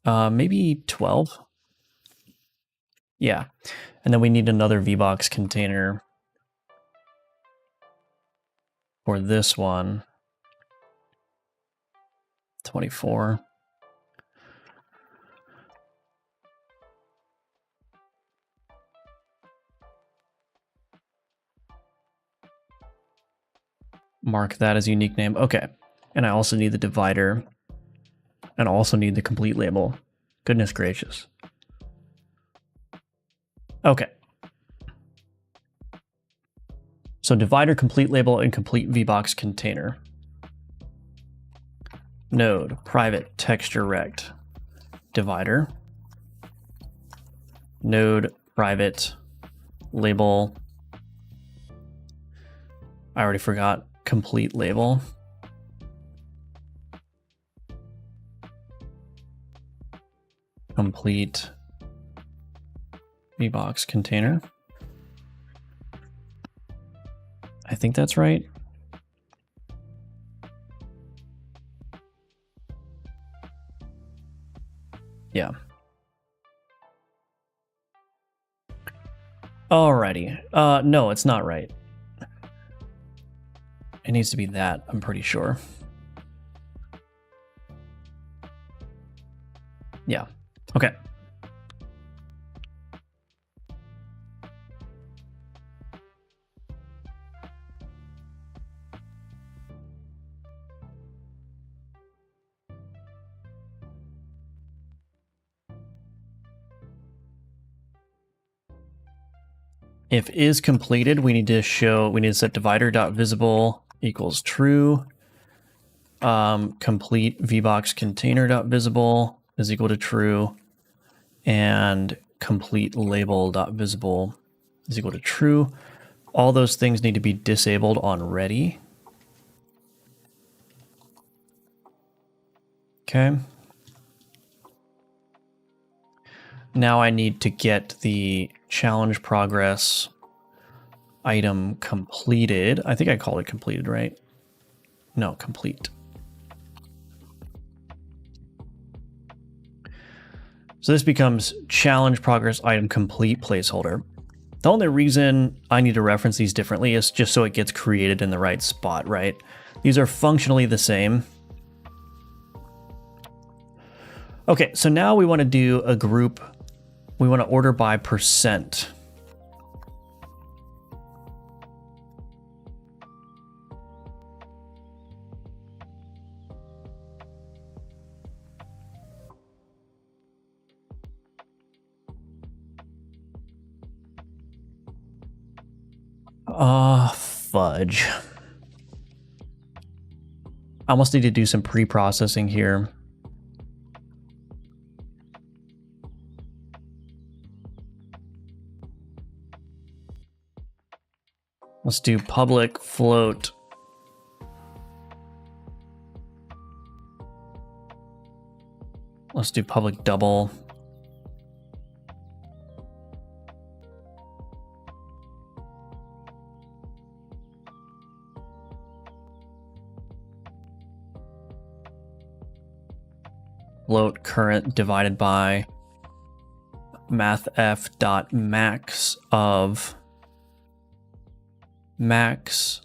Maybe 12. Yeah. And then we need another VBox container for this one. 24. Mark that as a unique name. Okay. And I also need the divider and also need the complete label. Goodness gracious. Okay. So divider, complete label, and complete VBox container. Node, private, texture rect, divider. Node, private, label. I already forgot complete label. Complete VBox container. I think that's right. Yeah. Alrighty. No, it's not right. It needs to be that, I'm pretty sure. Yeah. Okay. If is completed, we need to set divider.visible equals true. Complete VBox container.visible is equal to true. And complete label.visible is equal to true. All those things need to be disabled on ready. Okay. Now I need to get the challenge progress item completed. I think I called it completed, right? No, complete. So this becomes challenge progress item complete placeholder. The only reason I need to reference these differently is just so it gets created in the right spot, right? These are functionally the same. Okay, so now we want to do a group. We want to order by percent. Fudge. I almost need to do some pre-processing here. Let's do public float. Let's do public double. Float current divided by mathf dot max of max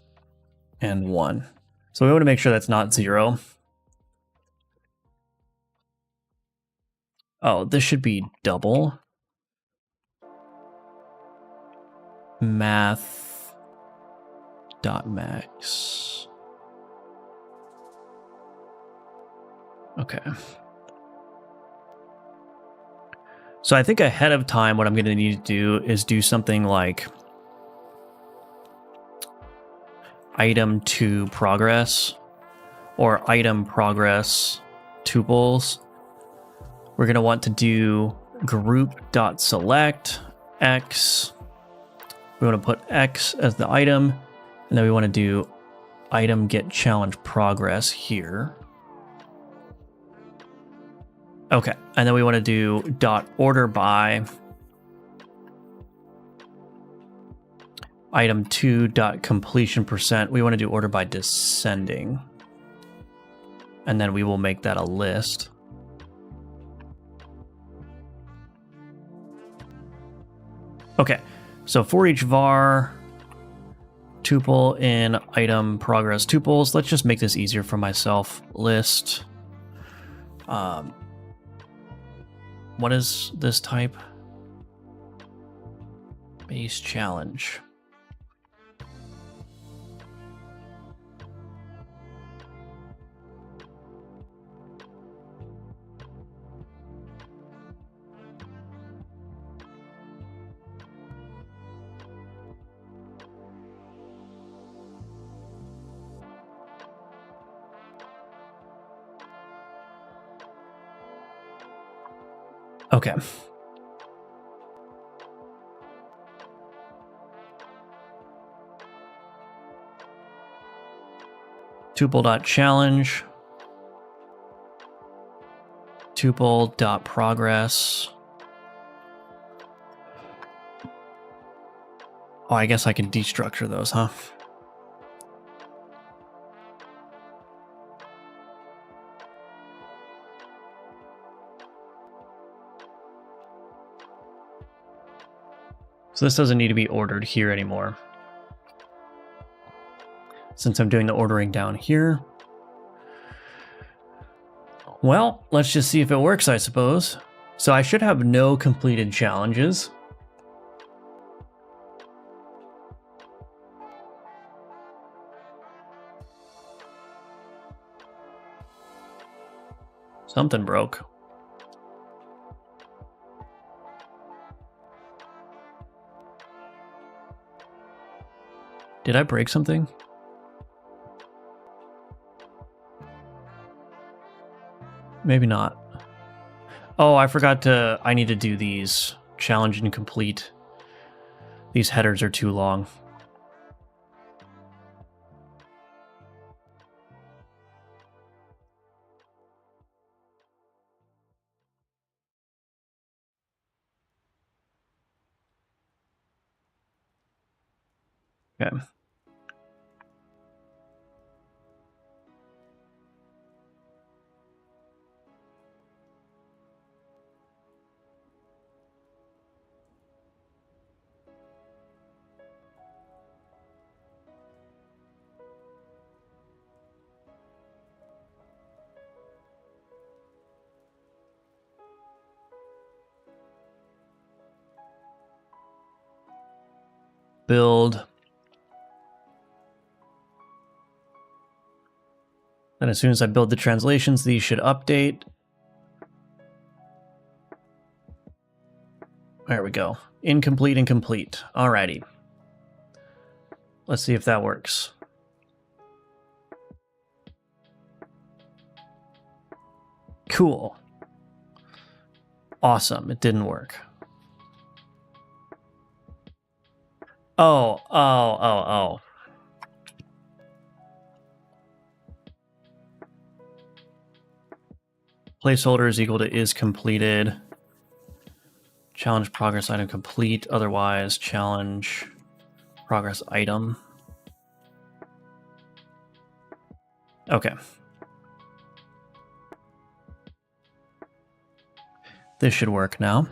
and 1. So we want to make sure that's not 0. Oh, this should be double. Math dot max. Okay. So I think ahead of time, what I'm going to need to do is do something like item to progress or item progress tuples We're going to want to do group.select X. We want to put X as the item, and then we want to do item get challenge progress here. Okay, and then we want to do dot order by item 2 dot completion percent. We want to do order by descending, and then we will make that a list. Okay, so for each var tuple in item progress tuples, let's just make this easier for myself. List. What is this type? Base challenge. Okay. Tuple.challenge. Tuple.progress. Oh, I guess I can destructure those, huh? So this doesn't need to be ordered here anymore, since I'm doing the ordering down here. Well, let's just see if it works, I suppose. So I should have no completed challenges. Something broke. Did I break something? Maybe not. Oh, I forgot to... I need to do these. Challenge and complete. These headers are too long. Okay. Build. And as soon as I build the translations, these should update. There we go. Incomplete and complete. Alrighty. Let's see if that works. Cool. Awesome. It didn't work. Oh. Placeholder is equal to is completed. Challenge progress item complete. Otherwise, challenge progress item. Okay. This should work now.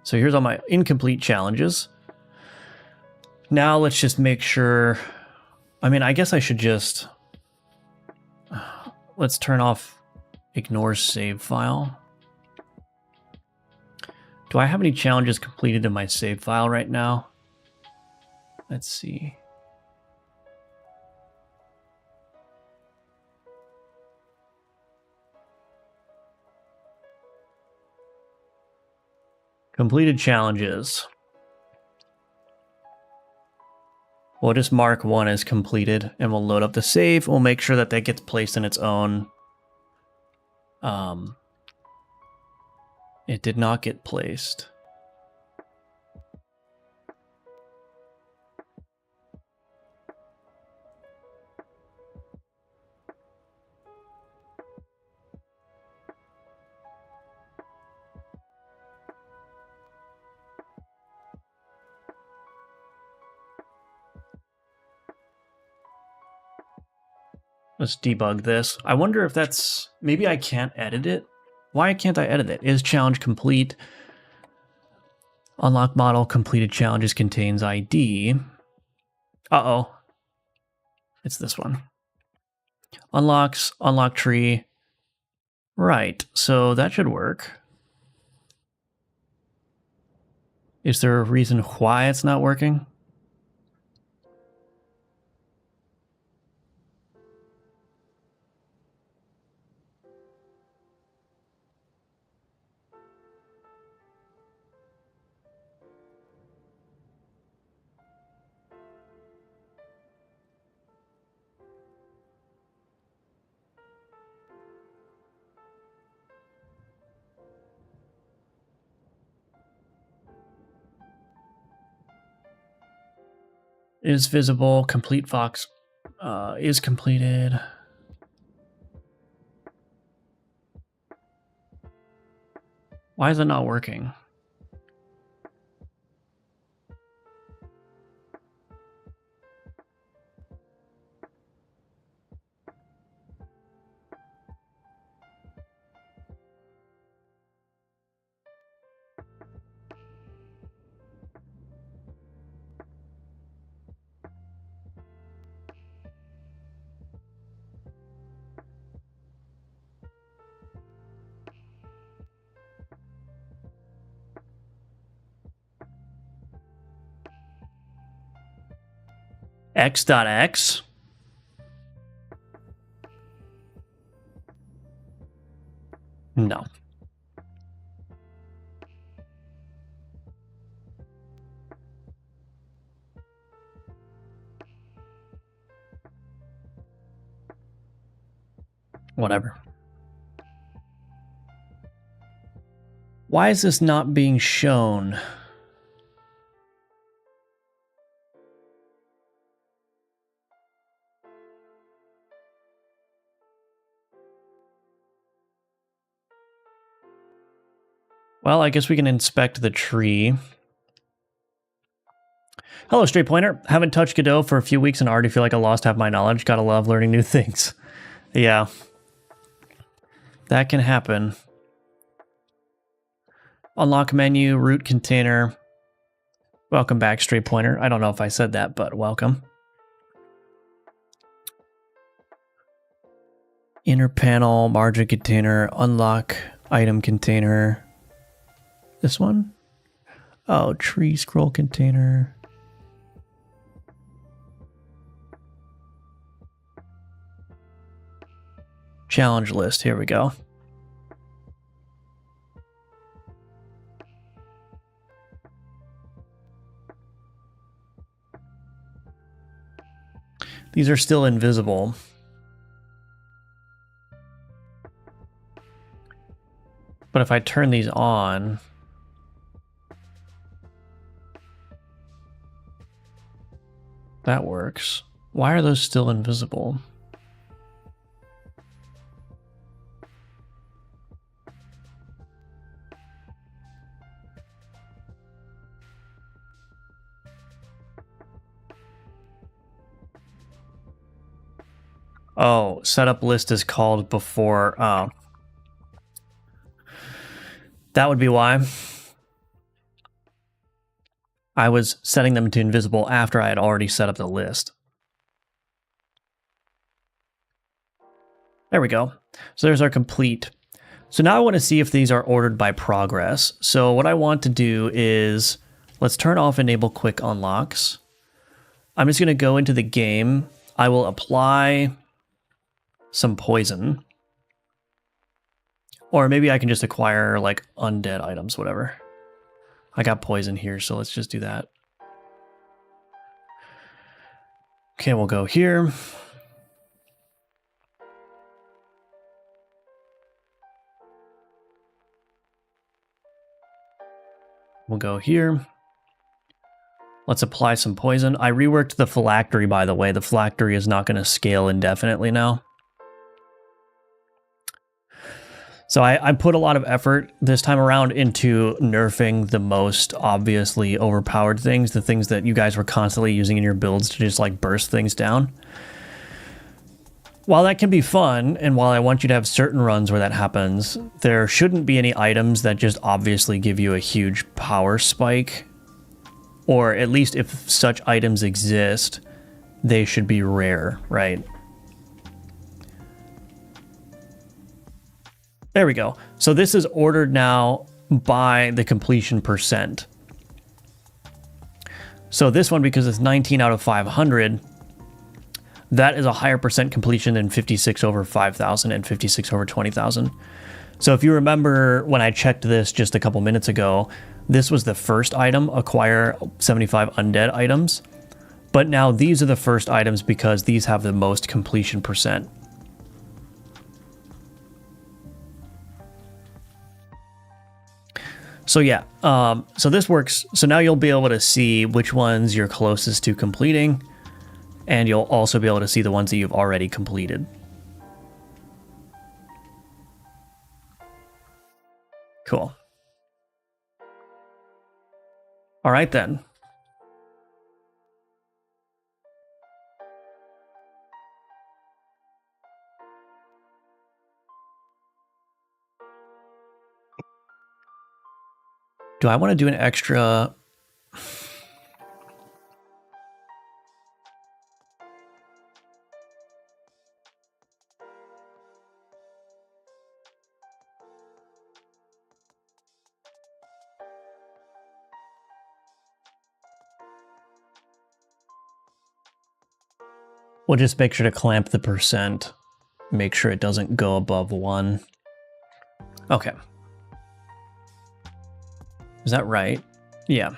So here's all my incomplete challenges. Now let's just make sure... I mean, I guess I should just... Let's turn off ignore save file. Do I have any challenges completed in my save file right now? Let's see. Completed challenges. We'll just mark one as completed, and we'll load up the save. We'll make sure that that gets placed in its own. It did not get placed. Let's debug this. I wonder if that's... Maybe I can't edit it? Why can't I edit it? Is challenge complete? Unlock model completed challenges contains ID. Uh-oh. It's this one. Unlocks, unlock tree. Right, so that should work. Is there a reason why it's not working? Is visible, complete Fox is completed. Why is it not working? X.X? No. Whatever. Why is this not being shown? Well, I guess we can inspect the tree. Hello, Straight Pointer. Haven't touched Godot for a few weeks and already feel like I lost half my knowledge. Gotta love learning new things. Yeah. That can happen. Unlock menu, root container. Welcome back, Straight Pointer. I don't know if I said that, but welcome. Inner panel, margin container, unlock item container. This one? Oh, tree scroll container. Challenge list, here we go. These are still invisible. But if I turn these on, that works. Why are those still invisible? Oh, setup list is called before. Oh. That would be why. I was setting them to invisible after I had already set up the list. There we go. So there's our complete. So now I want to see if these are ordered by progress. So what I want to do is, let's turn off enable quick unlocks. I'm just going to go into the game. I will apply some poison. Or maybe I can just acquire like undead items, whatever. I got poison here, so let's just do that. Okay, we'll go here. We'll go here. Let's apply some poison. I reworked the phylactery, by the way. The phylactery is not going to scale indefinitely now. So I put a lot of effort this time around into nerfing the most obviously overpowered things, the things that you guys were constantly using in your builds to just like burst things down. While that can be fun, and while I want you to have certain runs where that happens, there shouldn't be any items that just obviously give you a huge power spike. Or at least if such items exist, they should be rare, right? There we go. So this is ordered now by the completion percent. So this one, because it's 19 out of 500, that is a higher percent completion than 56 over 5,000 and 56 over 20,000. So if you remember when I checked this just a couple minutes ago, this was the first item, acquire 75 undead items. But now these are the first items because these have the most completion percent. So yeah, so this works. So now you'll be able to see which ones you're closest to completing, and you'll also be able to see the ones that you've already completed. Cool. All right then. Do I want to do an extra? We'll just make sure to clamp the percent. Make sure it doesn't go above 1. Okay. Is that right? Yeah.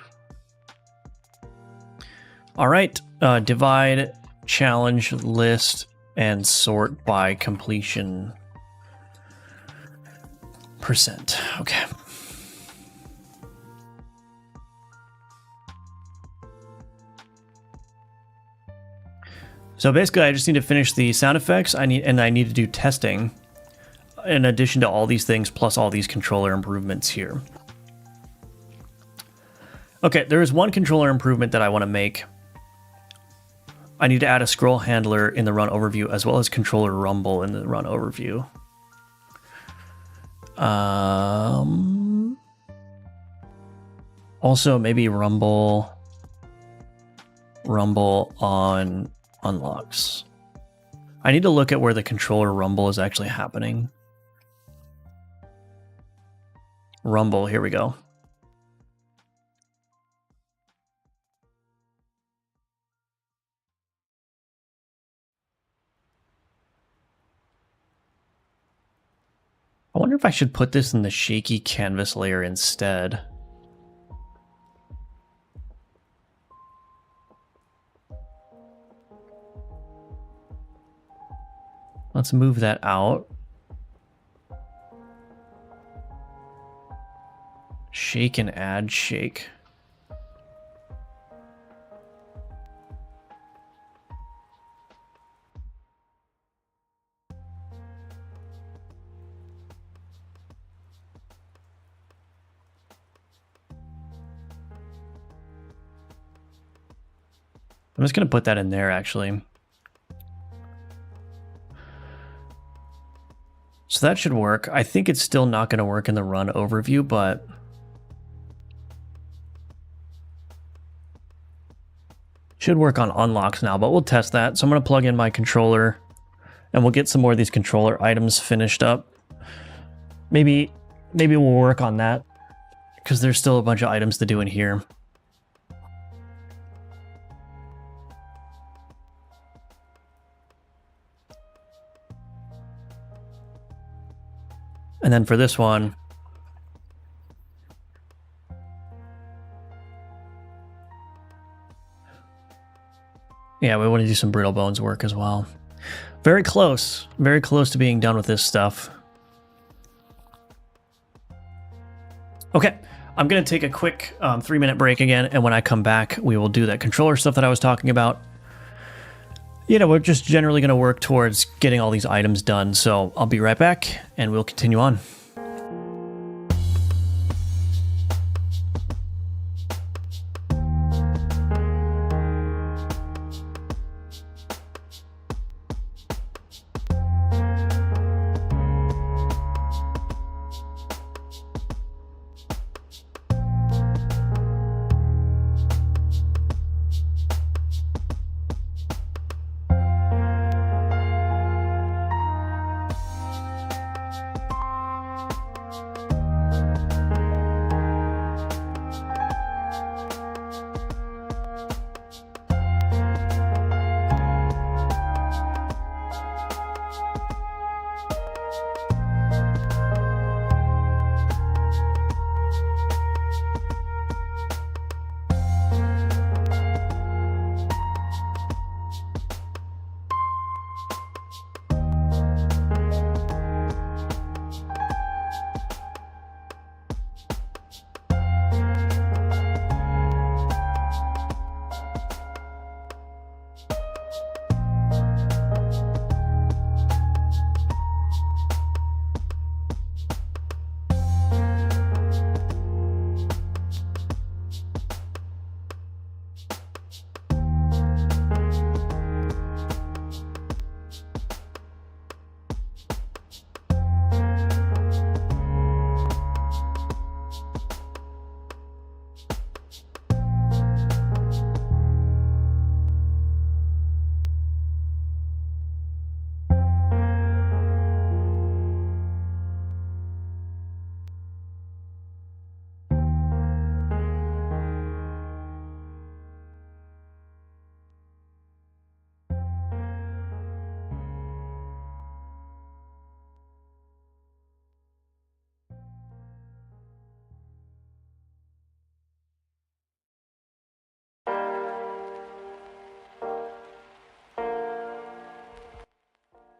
All right. Divide, challenge, list, and sort by completion percent. Okay. So basically, I just need to finish the sound effects. I need to do testing in addition to all these things, plus all these controller improvements here. Okay, there is one controller improvement that I want to make. I need to add a scroll handler in the run overview as well as controller rumble in the run overview. Also maybe rumble on unlocks. I need to look at where the controller rumble is actually happening. Rumble, here we go. I wonder if I should put this in the shaky canvas layer instead. Let's move that out. Shake and add shake. I'm just going to put that in there, actually. So that should work. I think it's still not going to work in the run overview, but should work on unlocks now, but we'll test that. So I'm going to plug in my controller and we'll get some more of these controller items finished up. Maybe we'll work on that because there's still a bunch of items to do in here. And then for this one, Yeah, we want to do some brittle bones work as well. Very close to being done with this stuff. Okay, I'm going to take a quick 3-minute break again, and when I come back, we will do that controller stuff that I was talking about. You know, we're just generally going to work towards getting all these items done, so I'll be right back, and we'll continue on.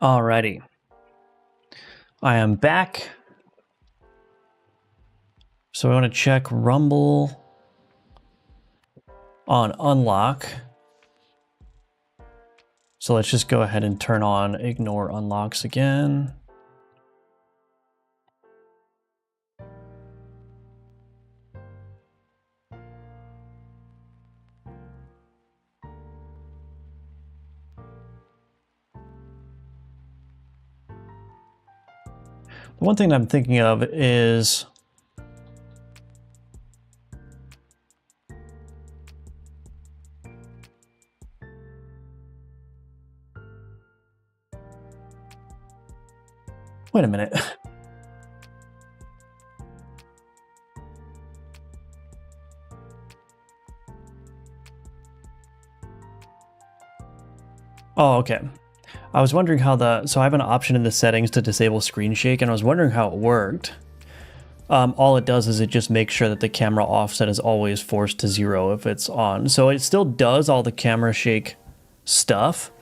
Alrighty. I am back. So I want to check Rumble on unlock. So let's just go ahead and turn on ignore unlocks again. One thing I'm thinking of is wait a minute. Oh, okay. I was wondering how so I have an option in the settings to disable screen shake, and I was wondering how it worked. All it does is it just makes sure that the camera offset is always forced to 0 if it's on. So it still does all the camera shake stuff,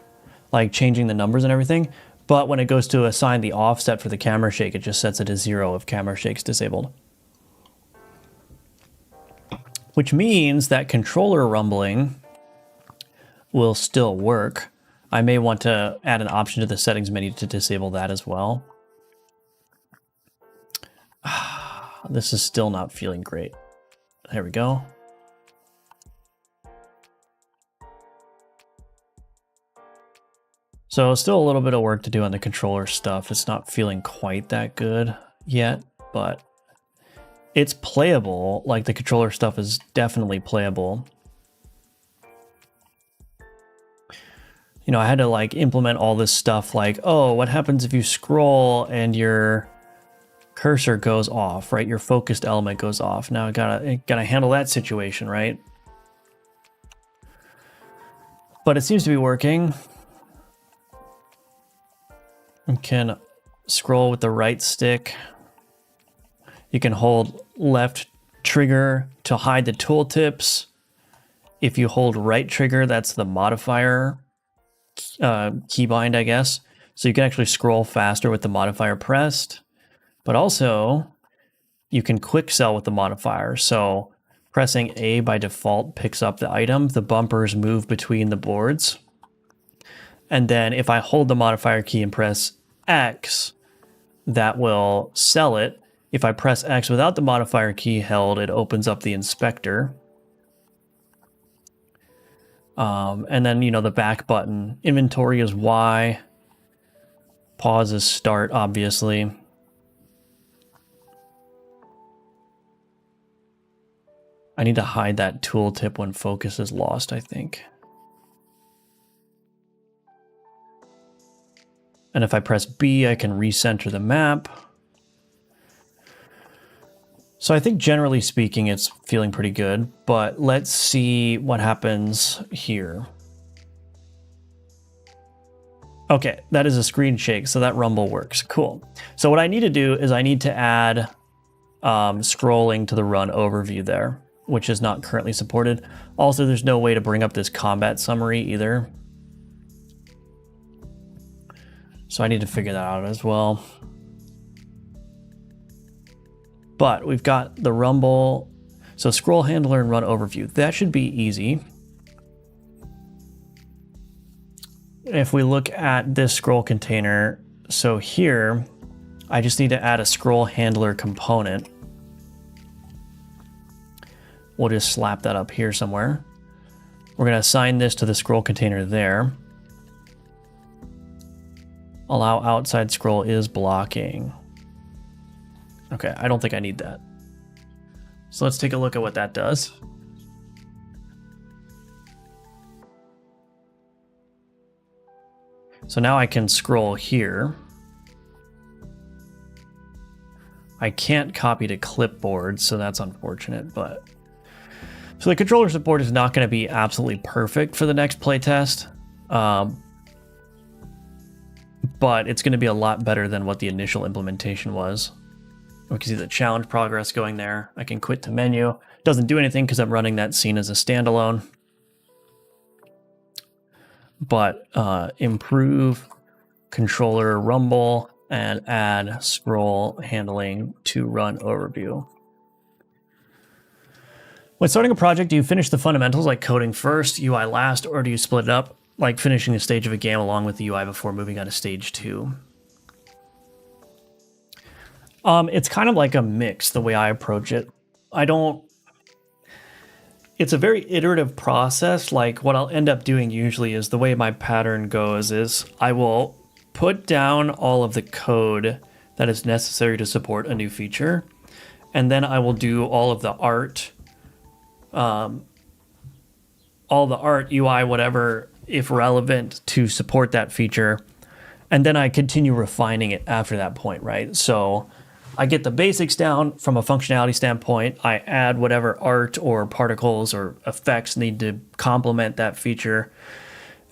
like changing the numbers and everything, but when it goes to assign the offset for the camera shake, it just sets it to 0 if camera shake's disabled. Which means that controller rumbling will still work. I may want to add an option to the settings menu to disable that as well. This is still not feeling great. There we go. So still a little bit of work to do on the controller stuff. It's not feeling quite that good yet, but it's playable. Like the controller stuff is definitely playable. You know, I had to like implement all this stuff like, oh, what happens if you scroll and your cursor goes off, right? Your focused element goes off. Now I gotta handle that situation, right? But it seems to be working. You can scroll with the right stick. You can hold left trigger to hide the tooltips. if you hold right trigger, that's the modifier keybind, I guess. So you can actually scroll faster with the modifier pressed, but also you can quick sell with the modifier. So pressing A by default picks up the item. The bumpers move between the boards. And then if I hold the modifier key and press X, that will sell it. If I press X without the modifier key held, it opens up the inspector. And then, you know, the back button. Inventory is Y. Pause is start, obviously. I need to hide that tooltip when focus is lost, I think. And if I press B, I can recenter the map. So I think generally speaking, it's feeling pretty good, but let's see what happens here. Okay, that is a screen shake, so that rumble works. Cool. So what I need to do is I need to add scrolling to the run overview there, which is not currently supported. Also, there's no way to bring up this combat summary either. So I need to figure that out as well. But we've got the rumble. So scroll handler and run overview. That should be easy. If we look at this scroll container, so here, I just need to add a scroll handler component. We'll just slap that up here somewhere. We're going to assign this to the scroll container there. Allow outside scroll is blocking. Okay, I don't think I need that. So let's take a look at what that does. So now I can scroll here. I can't copy to clipboard, so that's unfortunate, but... So the controller support is not going to be absolutely perfect for the next playtest, but it's going to be a lot better than what the initial implementation was. We can see the challenge progress going there. I can quit to menu. Doesn't do anything because I'm running that scene as a standalone. But improve controller rumble and add scroll handling to run overview. When starting a project, do you finish the fundamentals like coding first, UI last, or do you split it up like finishing a stage of a game along with the UI before moving on to stage 2? It's kind of like a mix the way I approach it. It's a very iterative process. Like what I'll end up doing usually is the way my pattern goes is I will put down all of the code that is necessary to support a new feature. And then I will do all of the art, UI, whatever, if relevant to support that feature. And then I continue refining it after that point, right? So I get the basics down from a functionality standpoint. I add whatever art or particles or effects need to complement that feature.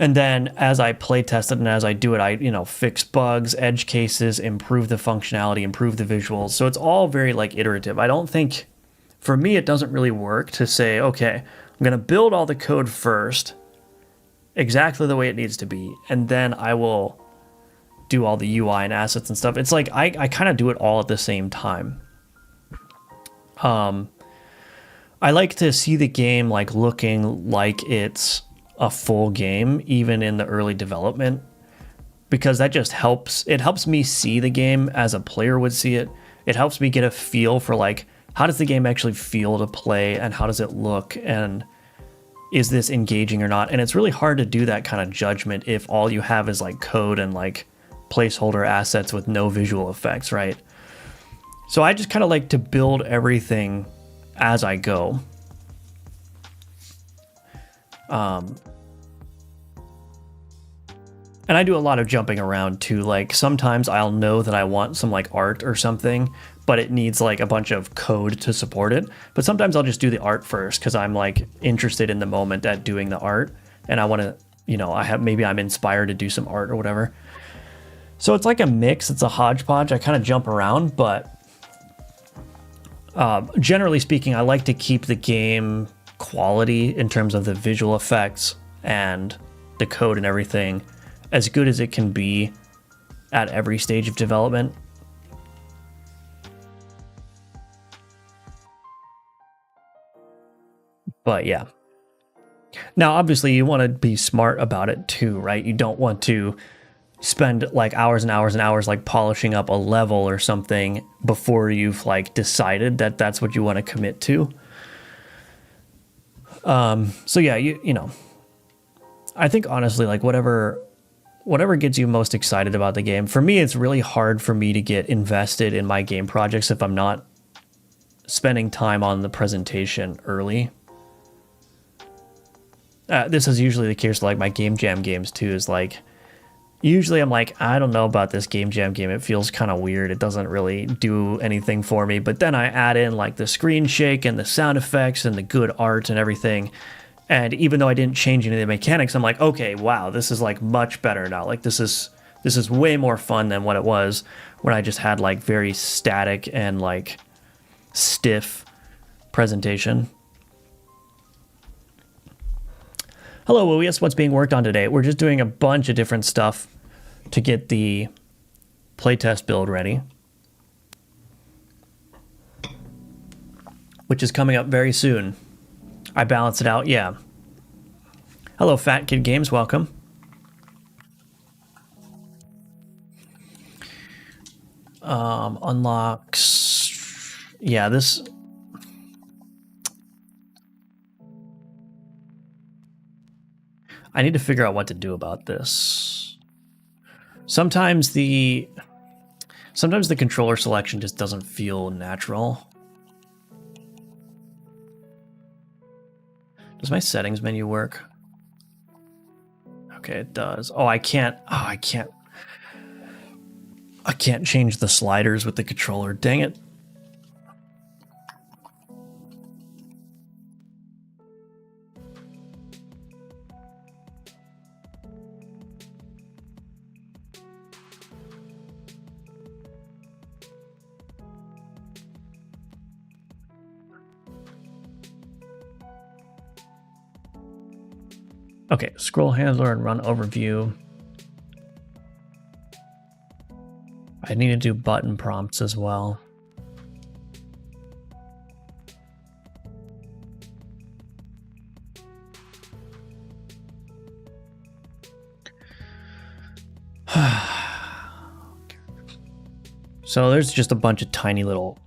And then as I play test it and as I do it, I fix bugs, edge cases, improve the functionality, improve the visuals. So it's all very like iterative. I don't think, for me, it doesn't really work to say, okay, I'm going to build all the code first, exactly the way it needs to be, and then I will do all the UI and assets and stuff. It's like I kind of do it all at the same time. I like to see the game like looking like it's a full game, even in the early development, because that just helps. It helps me see the game as a player would see it. It helps me get a feel for like, how does the game actually feel to play and how does it look and is this engaging or not? And it's really hard to do that kind of judgment if all you have is like code and like placeholder assets with no visual effects, right? So I just kind of like to build everything as I go. And I do a lot of jumping around too. Like sometimes I'll know that I want some like art or something, but it needs like a bunch of code to support it. But sometimes I'll just do the art first because I'm like interested in the moment at doing the art, and I want to, maybe I'm inspired to do some art or whatever. So it's like a mix. It's a hodgepodge. I kind of jump around, but generally speaking, I like to keep the game quality in terms of the visual effects and the code and everything as good as it can be at every stage of development. But yeah. Now, obviously, you want to be smart about it too, right? You don't want to spend like hours and hours and hours like polishing up a level or something before you've like decided that that's what you want to commit to. So yeah, you know, I think honestly, like whatever gets you most excited about the game. For me, it's really hard for me to get invested in my game projects if I'm not spending time on the presentation early. This is usually the case, like my game jam games too, is like, usually I'm like, I don't know about this game jam game. It feels kind of weird. It doesn't really do anything for me. But then I add in like the screen shake and the sound effects and the good art and everything. And even though I didn't change any of the mechanics, I'm like, okay, wow, this is like much better now. Like this is way more fun than what it was when I just had like very static and like stiff presentation. Hello, Will. Yes, what's being worked on today? We're just doing a bunch of different stuff to get the playtest build ready, which is coming up very soon. I balance it out, yeah. Hello, Fat Kid Games, welcome. Unlocks, yeah, this. I need to figure out what to do about this. Sometimes the controller selection just doesn't feel natural. Does my settings menu work? Okay, it does. Oh, I can't change the sliders with the controller. Dang it. Okay, scroll handler and run overview. I need to do button prompts as well. So there's just a bunch of tiny little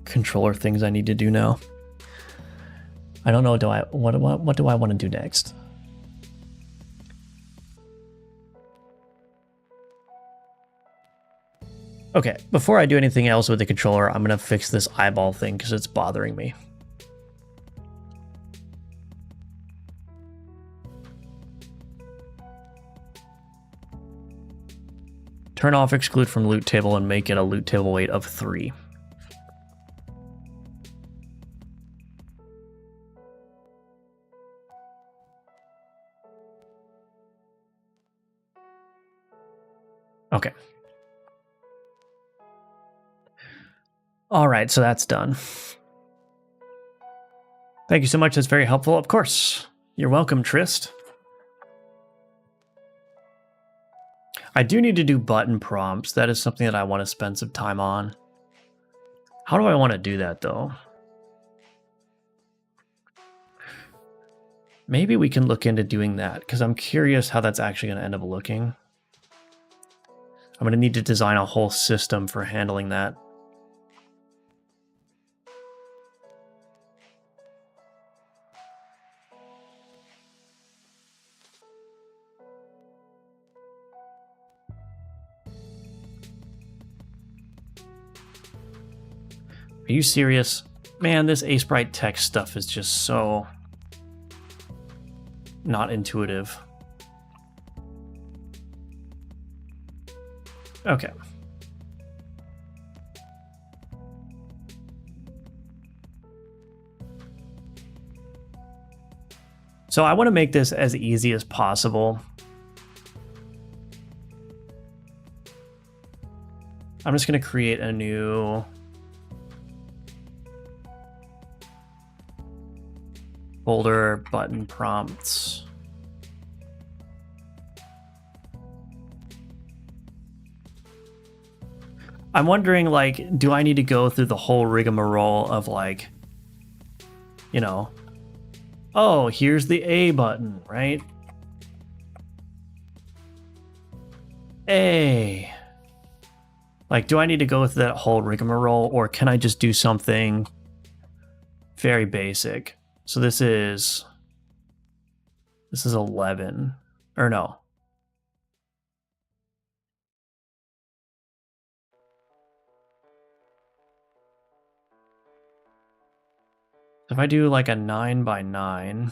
controller things I need to do now. I don't know, what do I want to do next? Okay, before I do anything else with the controller, I'm going to fix this eyeball thing because it's bothering me. Turn off exclude from loot table and make it a loot table weight of 3. Okay. All right, so that's done. Thank you so much. That's very helpful. Of course. You're welcome, Trist. I do need to do button prompts. That is something that I want to spend some time on. How do I want to do that, though? Maybe we can look into doing that, because I'm curious how that's actually going to end up looking. I'm going to need to design a whole system for handling that. Are you serious? Man, this Sprite text stuff is just so not intuitive. Okay. So I want to make this as easy as possible. I'm just going to create a new Folder button prompts. I'm wondering, like, do I need to go through the whole rigmarole of, like, you know, oh, here's the A button, right? A. Like, do I need to go through that whole rigmarole, or can I just do something very basic? So this is 11, or no. If I do like a 9 by 9,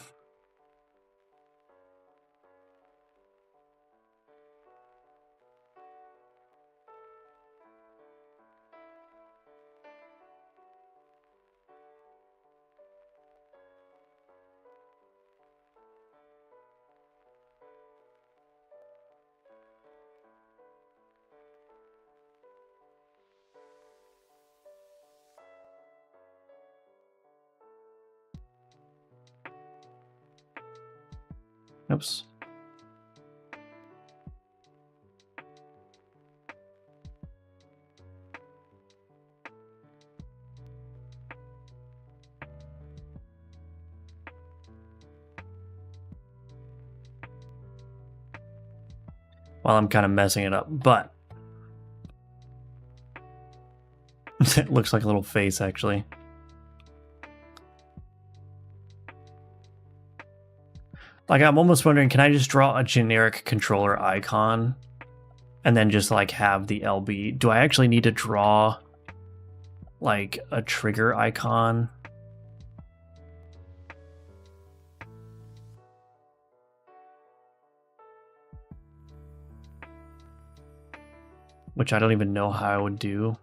oops. Well, I'm kind of messing it up, but it looks like a little face, actually. Like, I'm almost wondering, can I just draw a generic controller icon and then just, like, have the LB? Do I actually need to draw, like, a trigger icon? Which I don't even know how I would do.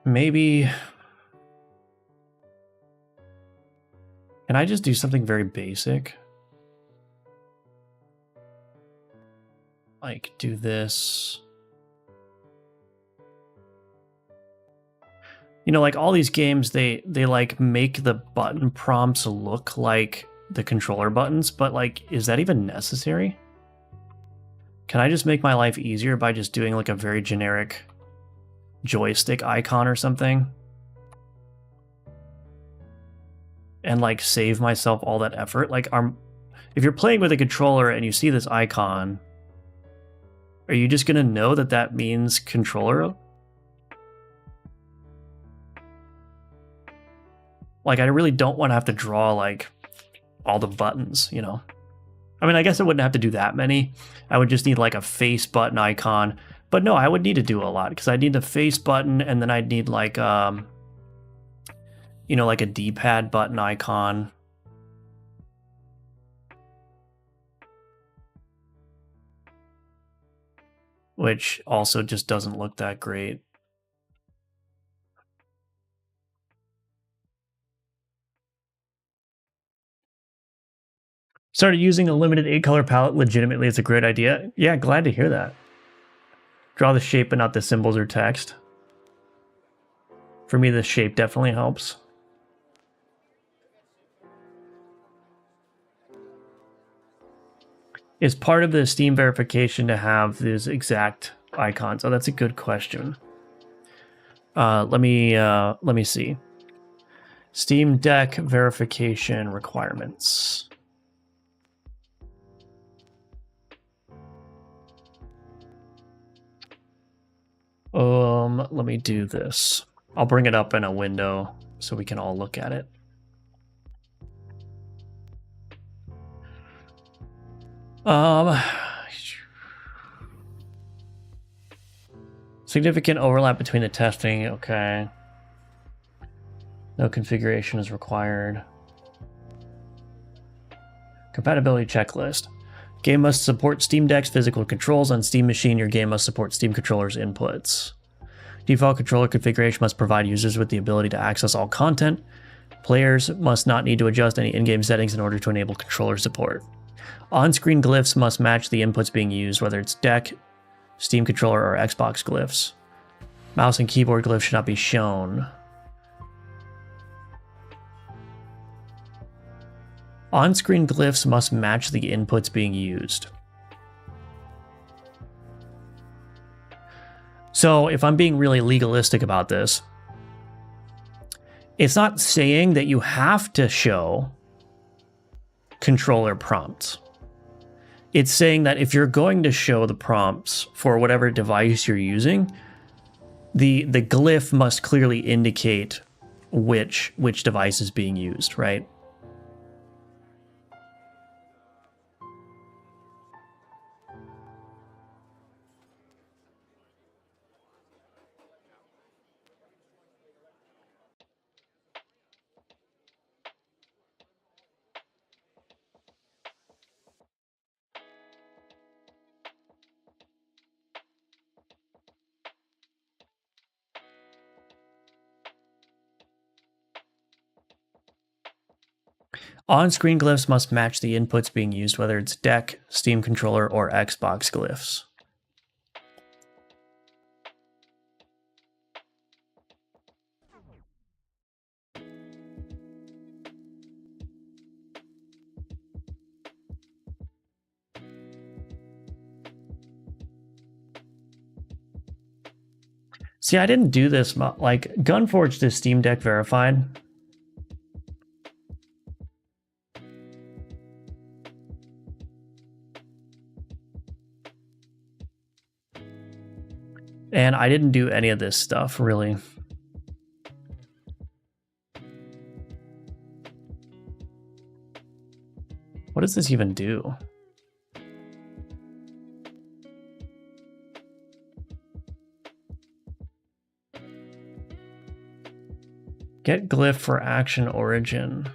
Maybe... Can I just do something very basic? Like, do this. You know, like all these games, they like make the button prompts look like the controller buttons, but like, is that even necessary? Can I just make my life easier by just doing like a very generic joystick icon or something? And like save myself all that effort? Like, if you're playing with a controller and you see this icon, are you just gonna know that that means controller? Like, I really don't want to have to draw like all the buttons, you know? I mean, I guess I wouldn't have to do that many. I would just need like a face button icon. But no, I would need to do a lot because I'd need the face button, and then I'd need like, you know, like a D-pad button icon. Which also just doesn't look that great. Started using a limited 8-color palette legitimately. It's a great idea. Yeah, glad to hear that. Draw the shape but not the symbols or text. For me, the shape definitely helps. Is part of the Steam verification to have these exact icons? Oh, that's a good question. Let me see. Steam Deck verification requirements. Let me do this. I'll bring it up in a window so we can all look at it. Significant overlap between the testing. Okay. No configuration is required. Compatibility checklist. Game must support Steam Deck's physical controls. On Steam machine, your game must support Steam controller's inputs. Default controller configuration must provide users with the ability to access all content. Players must not need to adjust any in-game settings in order to enable controller support. On-screen glyphs must match the inputs being used, whether it's deck, Steam controller, or Xbox glyphs. Mouse and keyboard glyphs should not be shown. On-screen glyphs must match the inputs being used. So if I'm being really legalistic about this, it's not saying that you have to show controller prompts. It's saying that if you're going to show the prompts for whatever device you're using, the glyph must clearly indicate which device is being used, right? On-screen glyphs must match the inputs being used, whether it's deck, Steam controller, or Xbox glyphs. See, I didn't do this, like, Gunforged is Steam Deck verified. And I didn't do any of this stuff, really. What does this even do? Get glyph for action origin.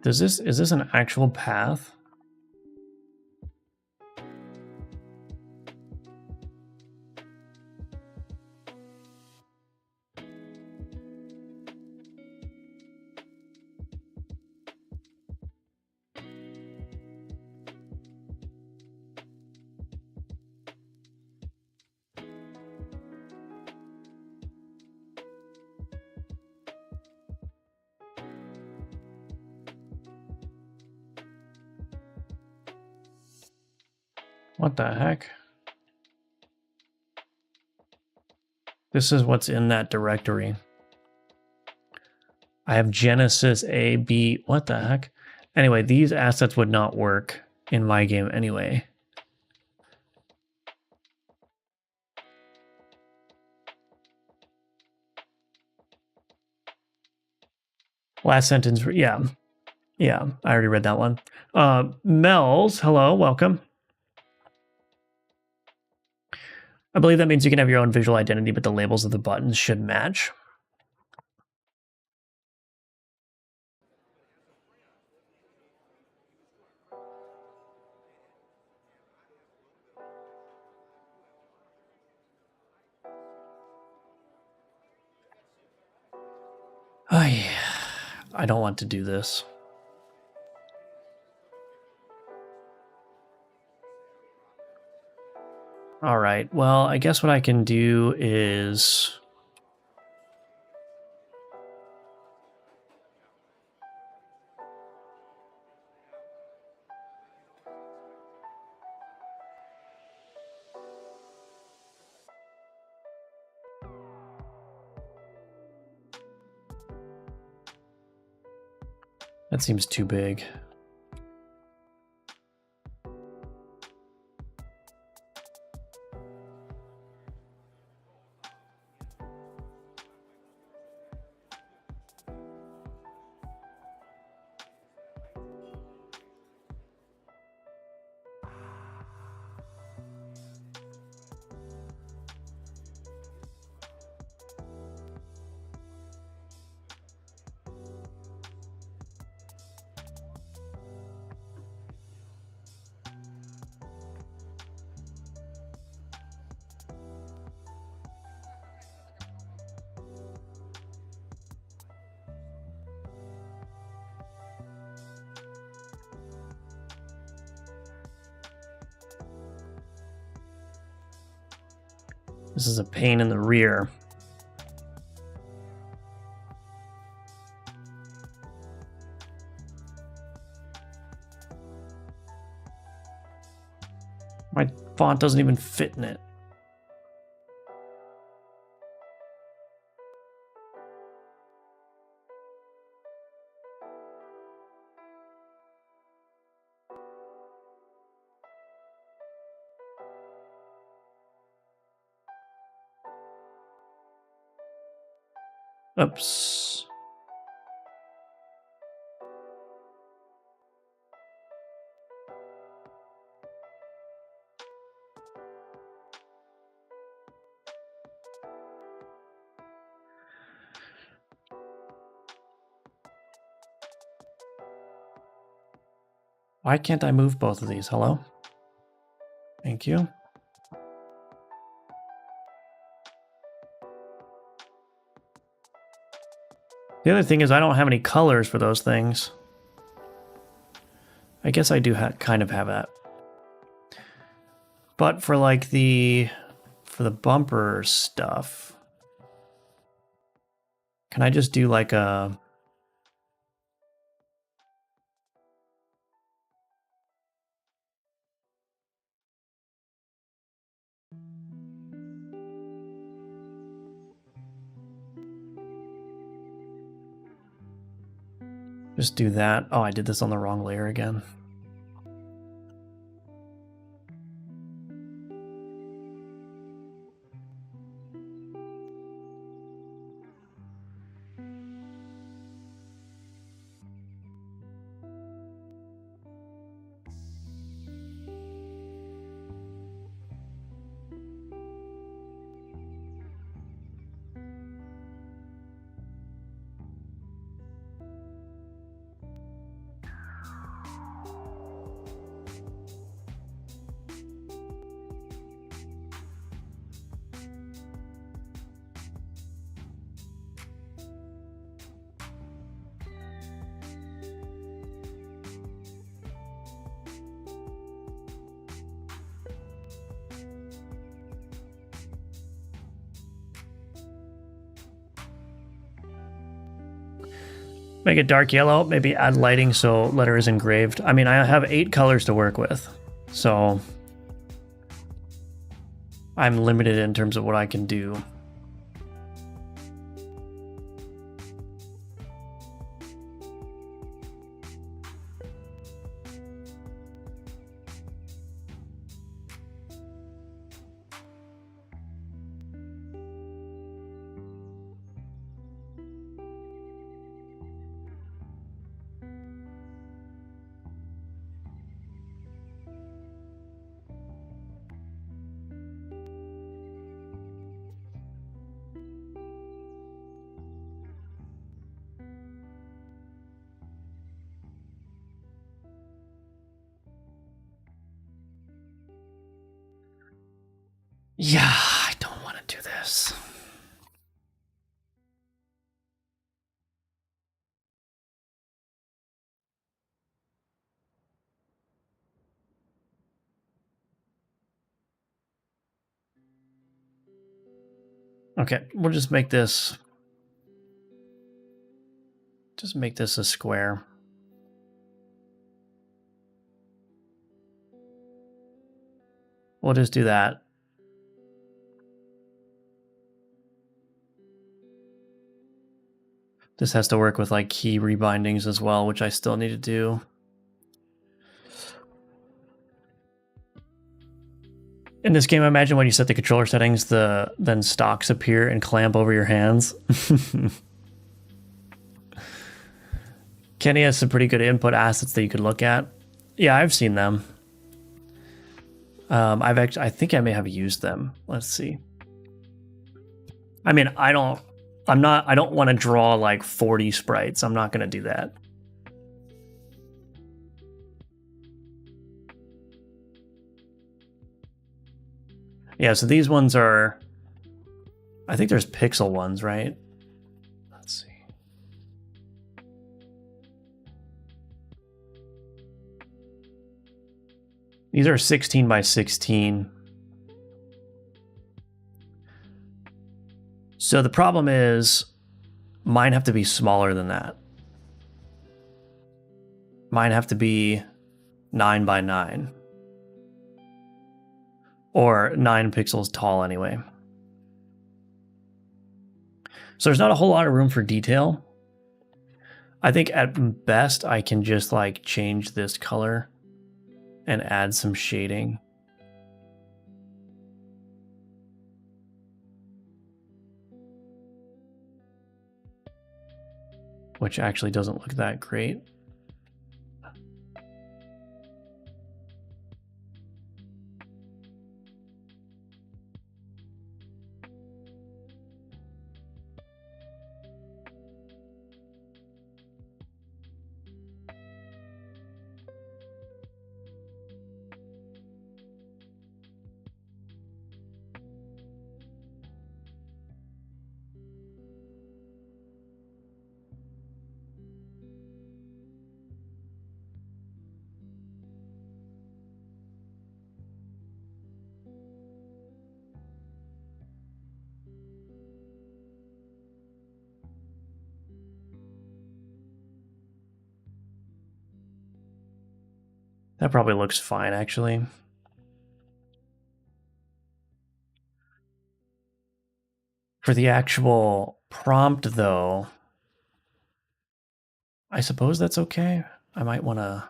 Is this an actual path? What the heck? This is what's in that directory. I have Genesis A, B, what the heck? Anyway, these assets would not work in my game anyway. Last sentence, yeah. Yeah, I already read that one. Mel's, hello, welcome. I believe that means you can have your own visual identity, but the labels of the buttons should match. I don't want to do this. All right, well, I guess what I can do is... That seems too big. This is a pain in the rear. My font doesn't even fit in it. Oops. Why can't I move both of these? Hello? Thank you. The other thing is I don't have any colors for those things. I guess I do kind of have that. But for like for the bumper stuff, can I just do like a... Just do that. Oh, I did this on the wrong layer again. Make it dark yellow, maybe add lighting so letter is engraved. I mean, I have 8 colors to work with, so I'm limited in terms of what I can do. Yeah, I don't want to do this. Okay, we'll just make this... Just make this a square. We'll just do that. This has to work with like key rebindings as well, which I still need to do. In this game, I imagine when you set the controller settings, then stocks appear and clamp over your hands. Kenny has some pretty good input assets that you could look at. Yeah, I've seen them. I think I may have used them. Let's see. I mean, I don't want to draw like 40 sprites. I'm not going to do that. Yeah, so these ones are, I think there's pixel ones, right? Let's see. These are 16 by 16. So the problem is mine have to be smaller than that. Mine have to be 9 by 9. Or 9 pixels tall anyway. So there's not a whole lot of room for detail. I think at best I can just like change this color and add some shading. Which actually doesn't look that great. That probably looks fine, actually. For the actual prompt, though, I suppose that's okay. I might want to...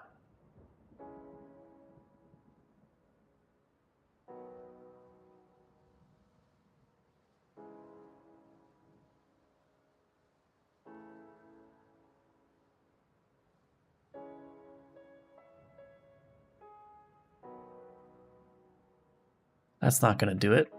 That's not going to do it.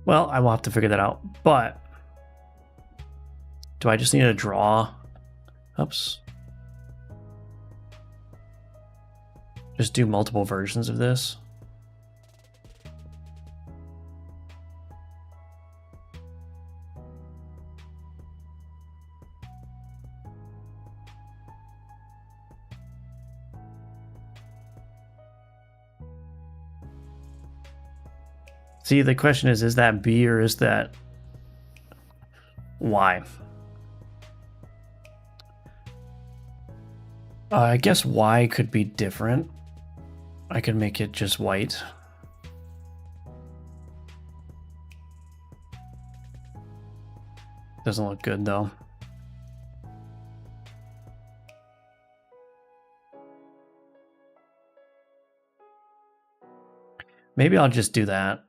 Well, I will have to figure that out, but do I just need to draw? Oops. Just do multiple versions of this? See, the question is that B or is that Y? I guess Y could be different. I could make it just white. Doesn't look good though. Maybe I'll just do that.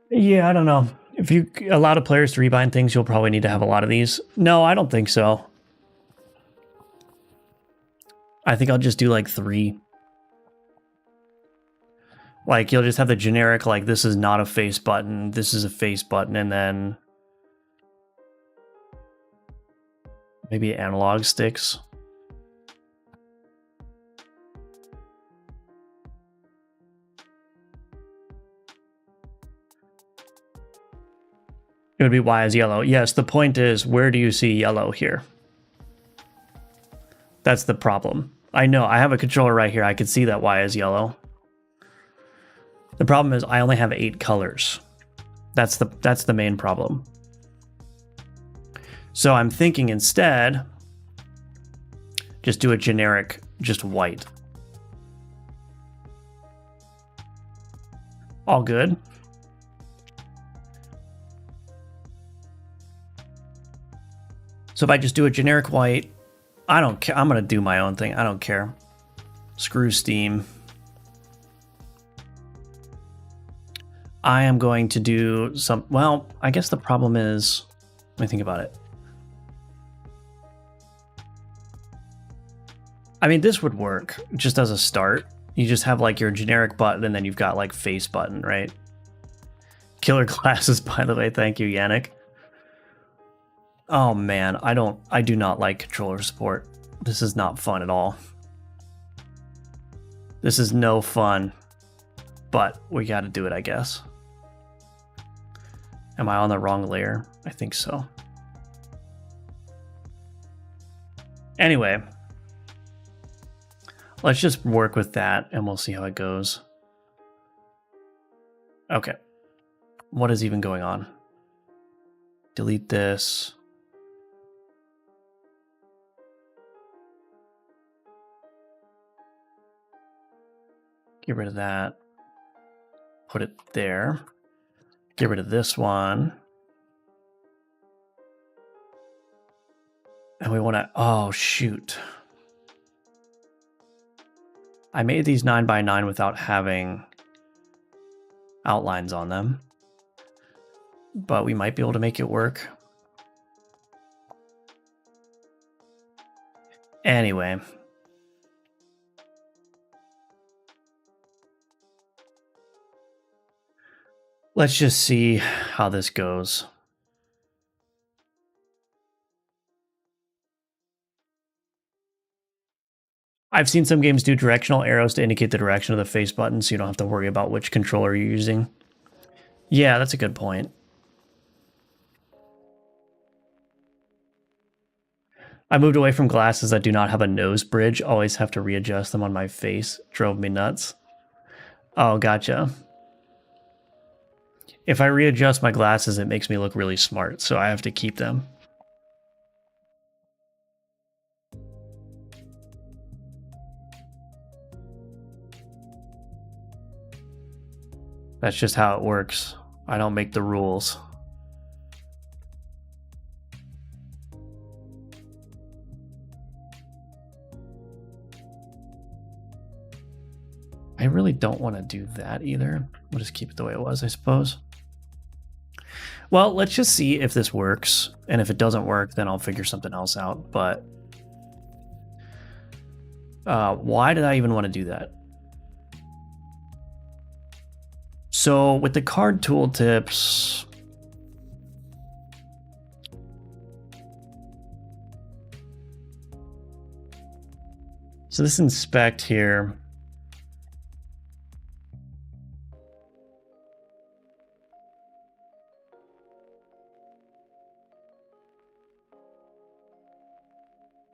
Yeah, I don't know. If you allow the players to rebind things, you'll probably need to have a lot of these. No, I don't think so. I think I'll just do like 3. Like you'll just have the generic, like this is not a face button, this is a face button, and then maybe analog sticks. It would be Y is yellow. Yes, the point is, where do you see yellow here? That's the problem. I know, I have a controller right here. I can see that Y is yellow. The problem is I only have 8 colors. That's the main problem. So I'm thinking instead, just do a generic, just white. All good. So if I just do a generic white, I don't care. I'm going to do my own thing. I don't care. Screw Steam. I am going to do some, well, I guess the problem is, let me think about it. I mean, this would work just as a start. You just have like your generic button and then you've got like face button, right? Killer glasses, by the way. Thank you, Yannick. Oh man, I do not like controller support. This is not fun at all. This is no fun, but we got to do it, I guess. Am I on the wrong layer? I think so. Anyway, let's just work with that and we'll see how it goes. Okay. What is even going on? Delete this. Get rid of that. Put it there. Get rid of this one. And we want to, oh shoot. I made these 9x9 without having outlines on them, but we might be able to make it work. Anyway. Let's just see how this goes. I've seen some games do directional arrows to indicate the direction of the face button, so you don't have to worry about which controller you're using. Yeah, that's a good point. I moved away from glasses that do not have a nose bridge. Always have to readjust them on my face. Drove me nuts. Oh, gotcha. If I readjust my glasses, it makes me look really smart, so I have to keep them. That's just how it works. I don't make the rules. I really don't want to do that either. We'll just keep it the way it was, I suppose. Well, let's just see if this works. And if it doesn't work, then I'll figure something else out. But why did I even want to do that? So with the card tooltips, so this inspect here,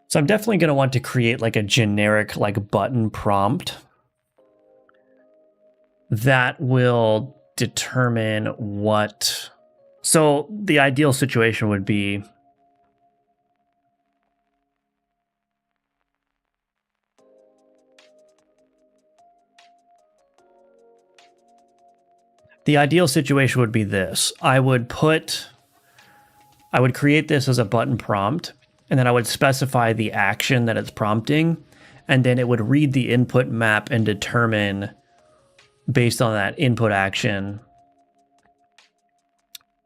so I'm definitely going to want to create like a generic like button prompt that will determine what. So the ideal situation would be this. I would create this as a button prompt, and then I would specify the action that it's prompting, and then it would read the input map and determine, based on that input action,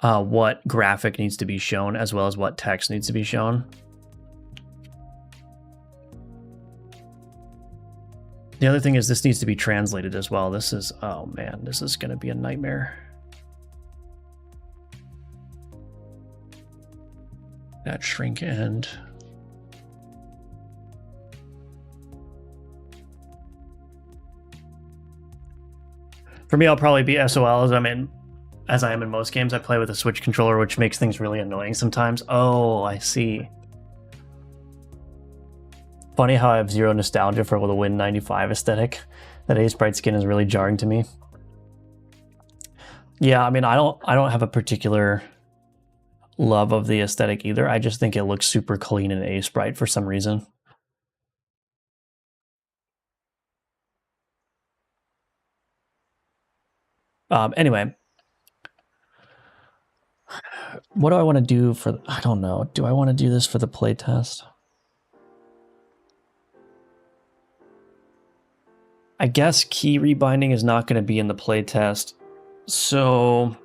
what graphic needs to be shown as well as what text needs to be shown. The other thing is this needs to be translated as well. This is, oh man, this is going to be a nightmare. That shrink end. For me, I'll probably be SOL as I am in most games. I play with a Switch controller, which makes things really annoying sometimes. Oh, I see. Funny how I have zero nostalgia for the Win 95 aesthetic. That A-Sprite skin is really jarring to me. Yeah, I mean, I don't have a particular love of the aesthetic either. I just think it looks super clean in A-Sprite for some reason. Anyway, what do I want to do for, I don't know. Do I want to do this for the playtest? I guess key rebinding is not going to be in the playtest. So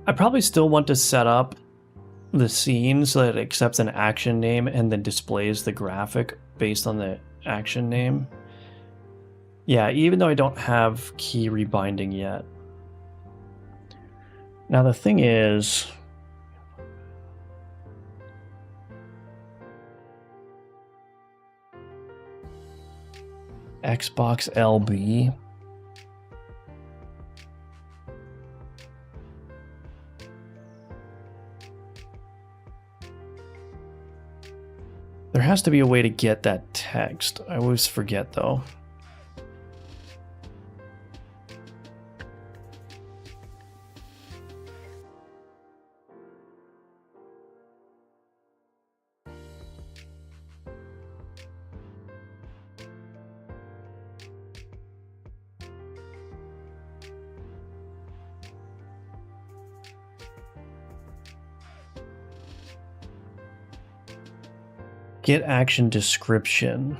I probably still want to set up the scene so that it accepts an action name and then displays the graphic based on the action name. Yeah, even though I don't have key rebinding yet. Now the thing is, Xbox LB. There has to be a way to get that text. I always forget though. Get action description.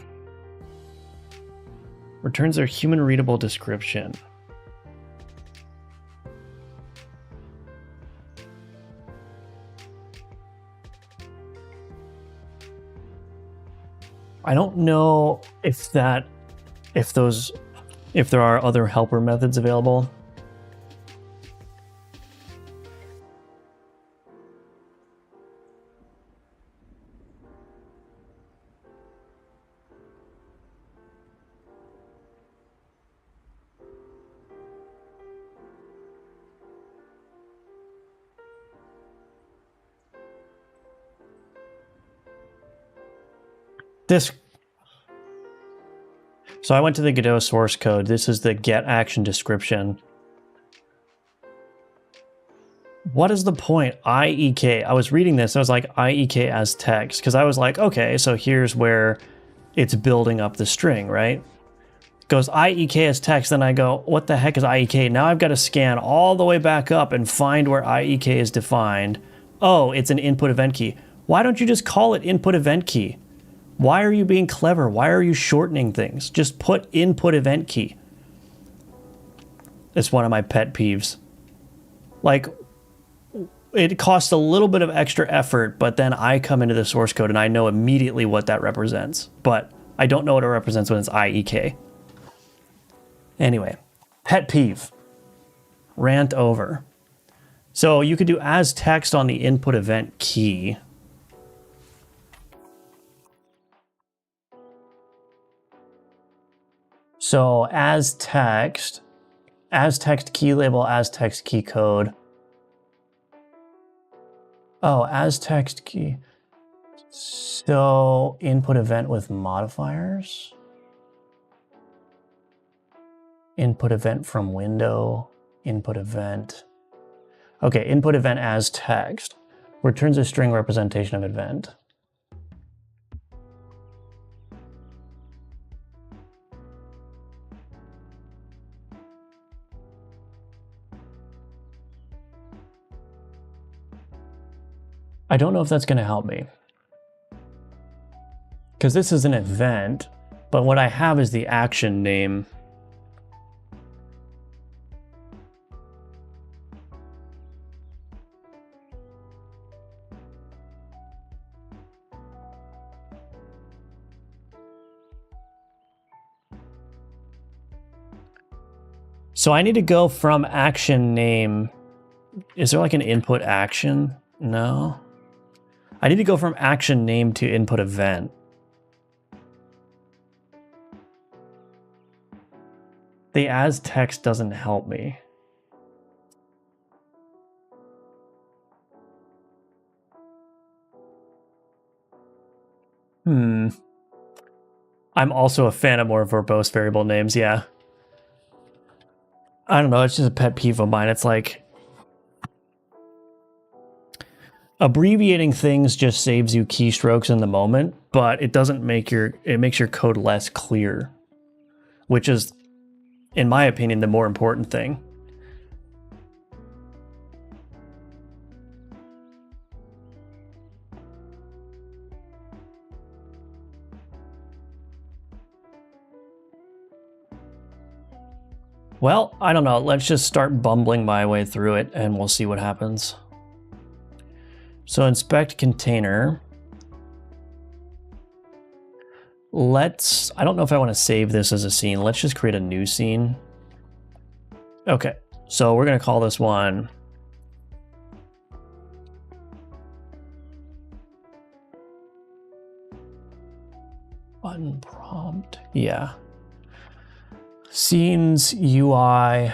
Returns their human readable description. I don't know if there are other helper methods available. So I went to the Godot source code. This is the get action description. What is the point? IEK. I was reading this. I was like, IEK as text. Because I was like, okay, so here's where it's building up the string, right? It goes IEK as text. Then I go, what the heck is IEK? Now I've got to scan all the way back up and find where IEK is defined. Oh, it's an input event key. Why don't you just call it input event key? Why are you being clever? Why are you shortening things? Just put input event key. It's one of my pet peeves. Like, it costs a little bit of extra effort, but then I come into the source code and I know immediately what that represents. But I don't know what it represents when it's IEK. Anyway, pet peeve. Rant over. So you could do as text on the input event key. So as text key label, as text key code. Oh, as text key. So input event with modifiers. Input event from window, input event. Okay, input event as text. Returns a string representation of event. I don't know if that's going to help me. Because this is an event, but what I have is the action name. So I need to go from action name. Is there like an input action? No. I need to go from action name to input event. The as text doesn't help me. I'm also a fan of more verbose variable names, yeah. I don't know, it's just a pet peeve of mine. It's like abbreviating things just saves you keystrokes in the moment, but it doesn't make it makes your code less clear, which is, in my opinion, the more important thing. Well, I don't know. Let's just start bumbling my way through it and we'll see what happens. So inspect container. I don't know if I want to save this as a scene. Let's just create a new scene. Okay, so we're going to call this one button prompt. Yeah. Scenes UI.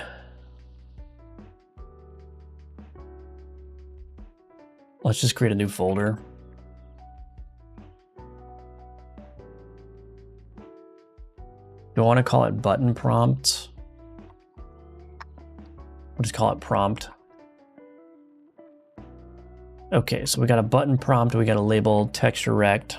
Let's just create a new folder. Do I want to call it button prompt? We'll just call it prompt. Okay, so we got a button prompt, we got a label text direct.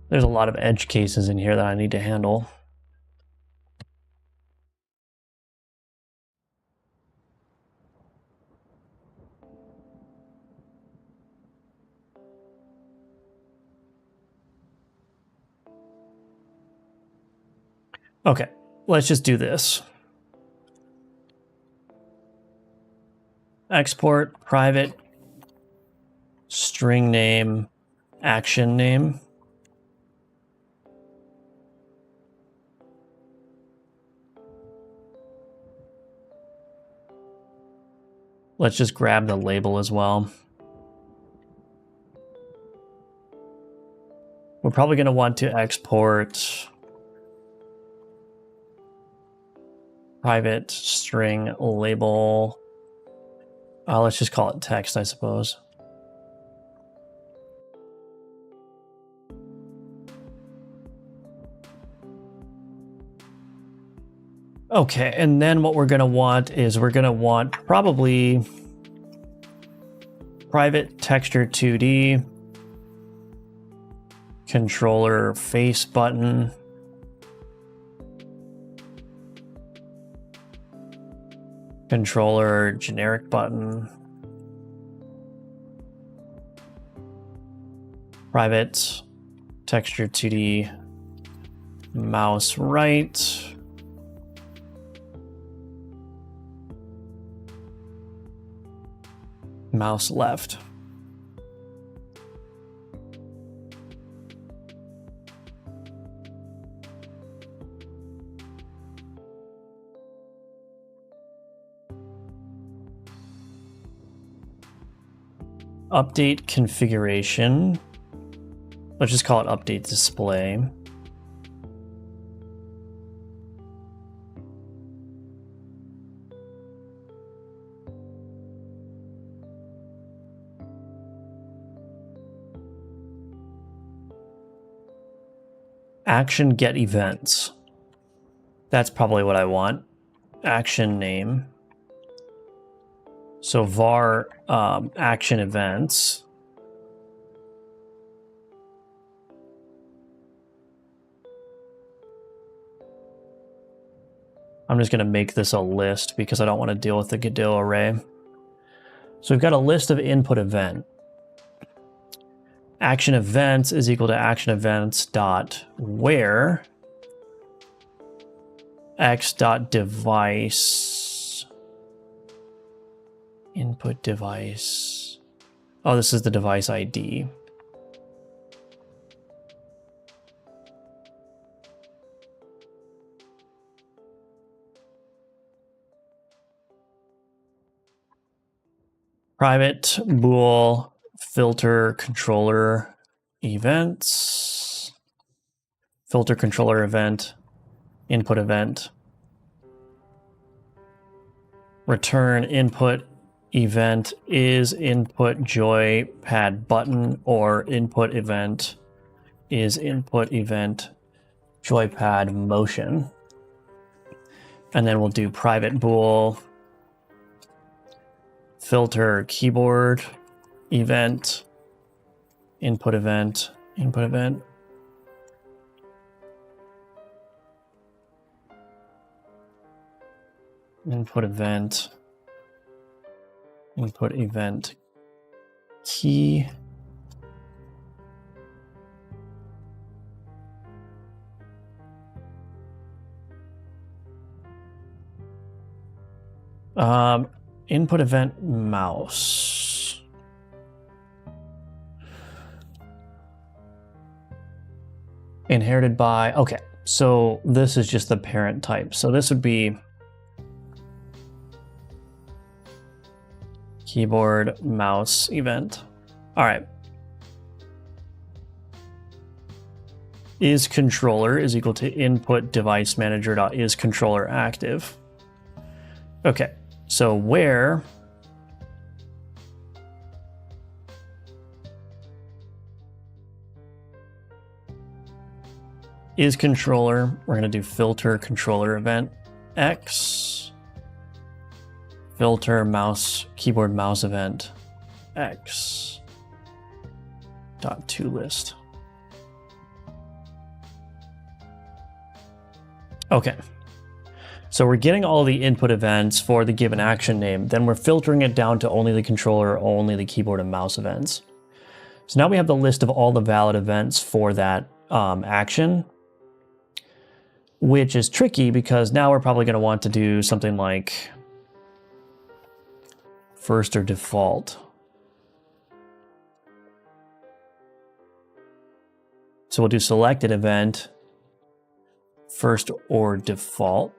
There's a lot of edge cases in here that I need to handle. Okay, let's just do this. Export private string name action name. Let's just grab the label as well. We're probably going to want to export private string label. Let's just call it text, I suppose. Okay, and then what we're going to want is we're going to want probably private texture 2D, controller face button, controller generic button, private texture 2D, mouse right, mouse left. Update configuration. Let's just call it update display. Action get events. That's probably what I want. Action name. So var action events. I'm just going to make this a list because I don't want to deal with the Godot array. So we've got a list of input event. Action events is equal to action events dot where x dot device input device. Oh, this is the device ID. Private bool filter controller events. Filter controller event. Input event. Return input event is input joypad button, or input event is input event joypad motion. And then we'll do private bool filter keyboard event, input event, input event. Input event, input event key. Input event mouse. Inherited by, okay, so this is just the parent type. So this would be keyboard mouse event. All right. Is controller is equal to input device manager dot is controller active. Okay, so where is controller, we're going to do filter controller event X, filter mouse keyboard mouse event X dot to list. Okay, so we're getting all the input events for the given action name, then we're filtering it down to only the controller, only the keyboard and mouse events. So now we have the list of all the valid events for that action, which is tricky because now we're probably going to want to do something like first or default. So we'll do selected event, first or default.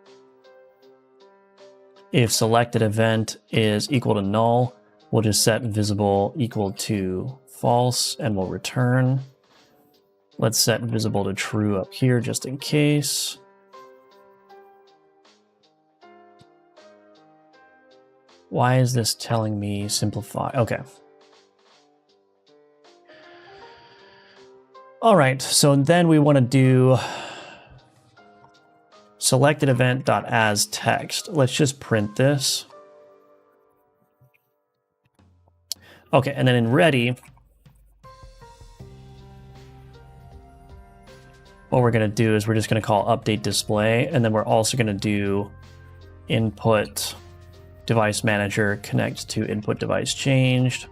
If selected event is equal to null, we'll just set visible equal to false and we'll return. Let's set visible to true up here just in case. Why is this telling me simplify? Okay. All right, so then we want to do selected event dot as text. Let's just print this. Okay, and then in ready, what we're going to do is we're just going to call update display, and then we're also going to do input device manager connect to input device changed.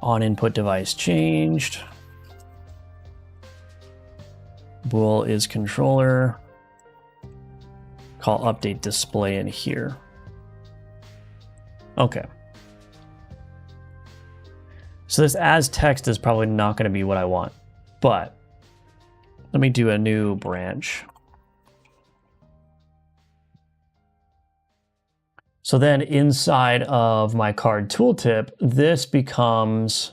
On input device changed. Bool is controller. Call update display in here. Okay. So this as text is probably not going to be what I want, but let me do a new branch. So then inside of my card tooltip, this becomes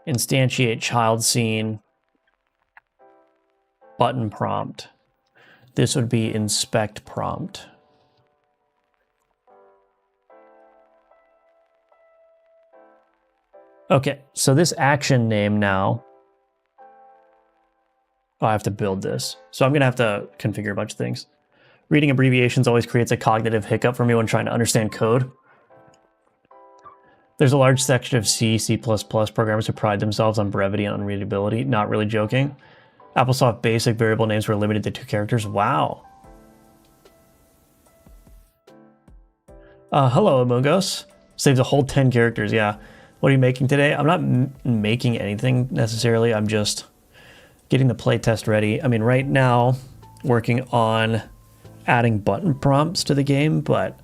instantiate child scene button prompt. This would be inspect prompt. Okay, so this action name now, oh, I have to build this. So I'm gonna have to configure a bunch of things. Reading abbreviations always creates a cognitive hiccup for me when trying to understand code. There's a large section of C++ programmers who pride themselves on brevity and unreadability. Not really joking. AppleSoft basic variable names were limited to 2 characters. Wow. Hello, Amogos. Saves a whole 10 characters, yeah. What are you making today? I'm not making anything necessarily. I'm just getting the playtest ready. I mean, right now, working on adding button prompts to the game, but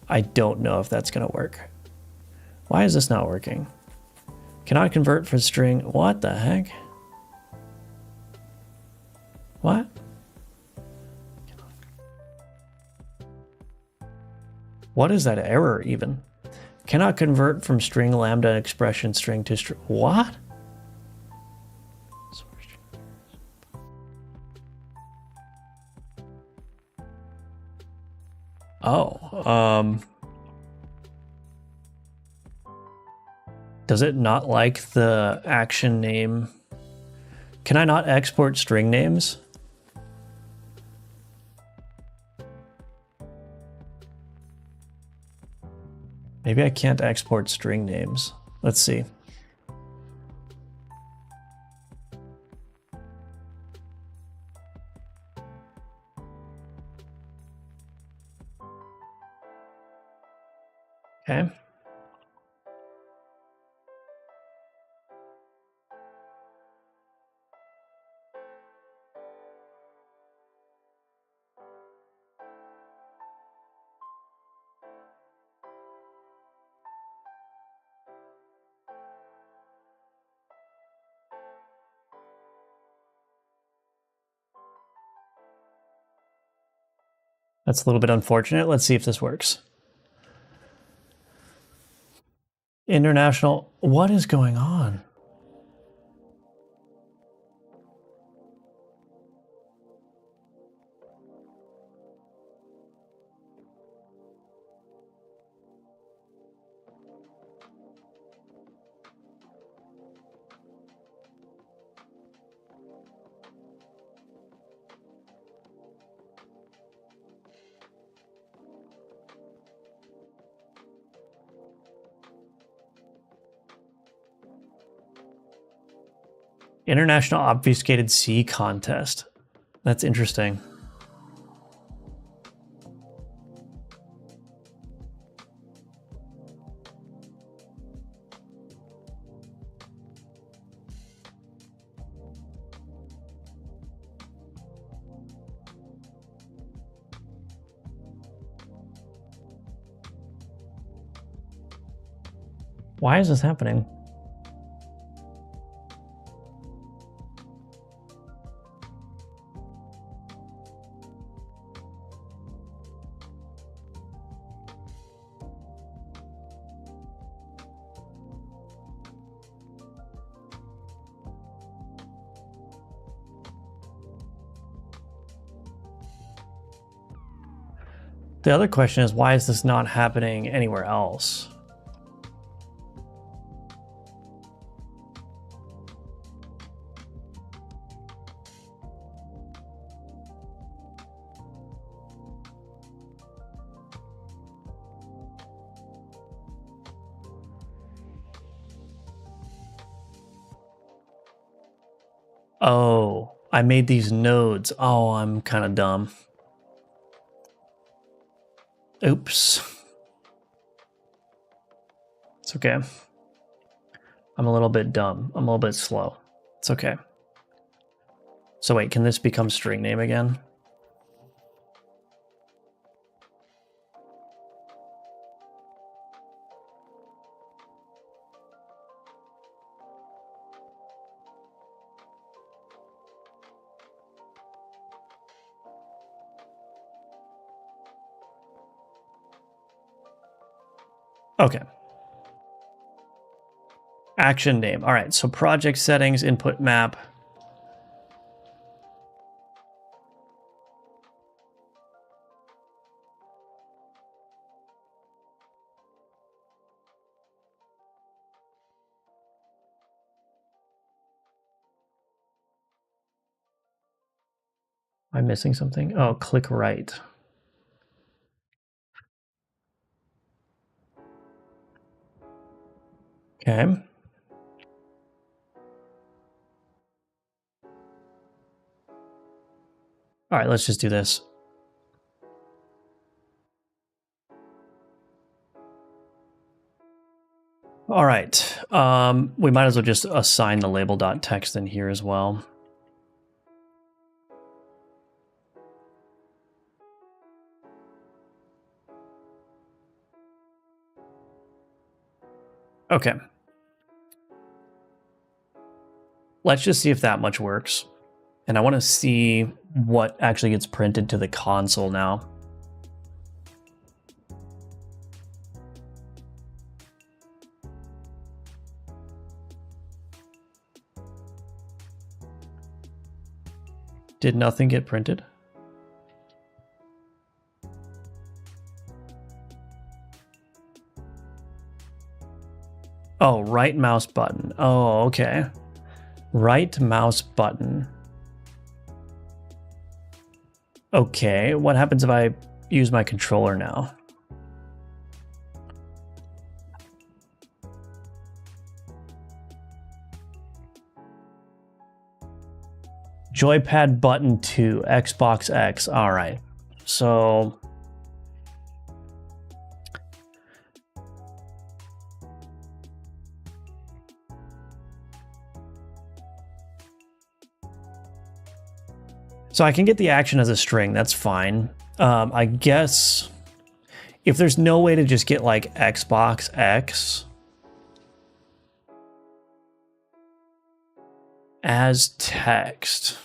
I don't know if that's going to work. Why is this not working? Cannot convert for string. What the heck? What? What is that error even? Cannot convert from string lambda expression string to string. What? Oh, does it not like the action name? Can I not export string names? Maybe I can't export string names. Let's see. Okay. That's a little bit unfortunate. Let's see if this works. International, what is going on? International Obfuscated C Contest. That's interesting. Why is this happening? The other question is, why is this not happening anywhere else? Oh, I made these nodes. Oh, I'm kind of dumb. Oops. It's okay. I'm a little bit dumb. I'm a little bit slow. It's okay. So wait, can this become string name again? Okay. Action name. All right, so project settings, input map. I'm missing something. Oh, click right. Okay. All right, let's just do this. All right. We might as well just assign the label.text in here as well. Okay. Let's just see if that much works. And I want to see what actually gets printed to the console now. Did nothing get printed? Oh, right mouse button. Oh, okay. Right mouse button. Okay, what happens if I use my controller now? Joypad button 2, Xbox X. All right. So I can get the action as a string. That's fine. I guess if there's no way to just get like Xbox X as text.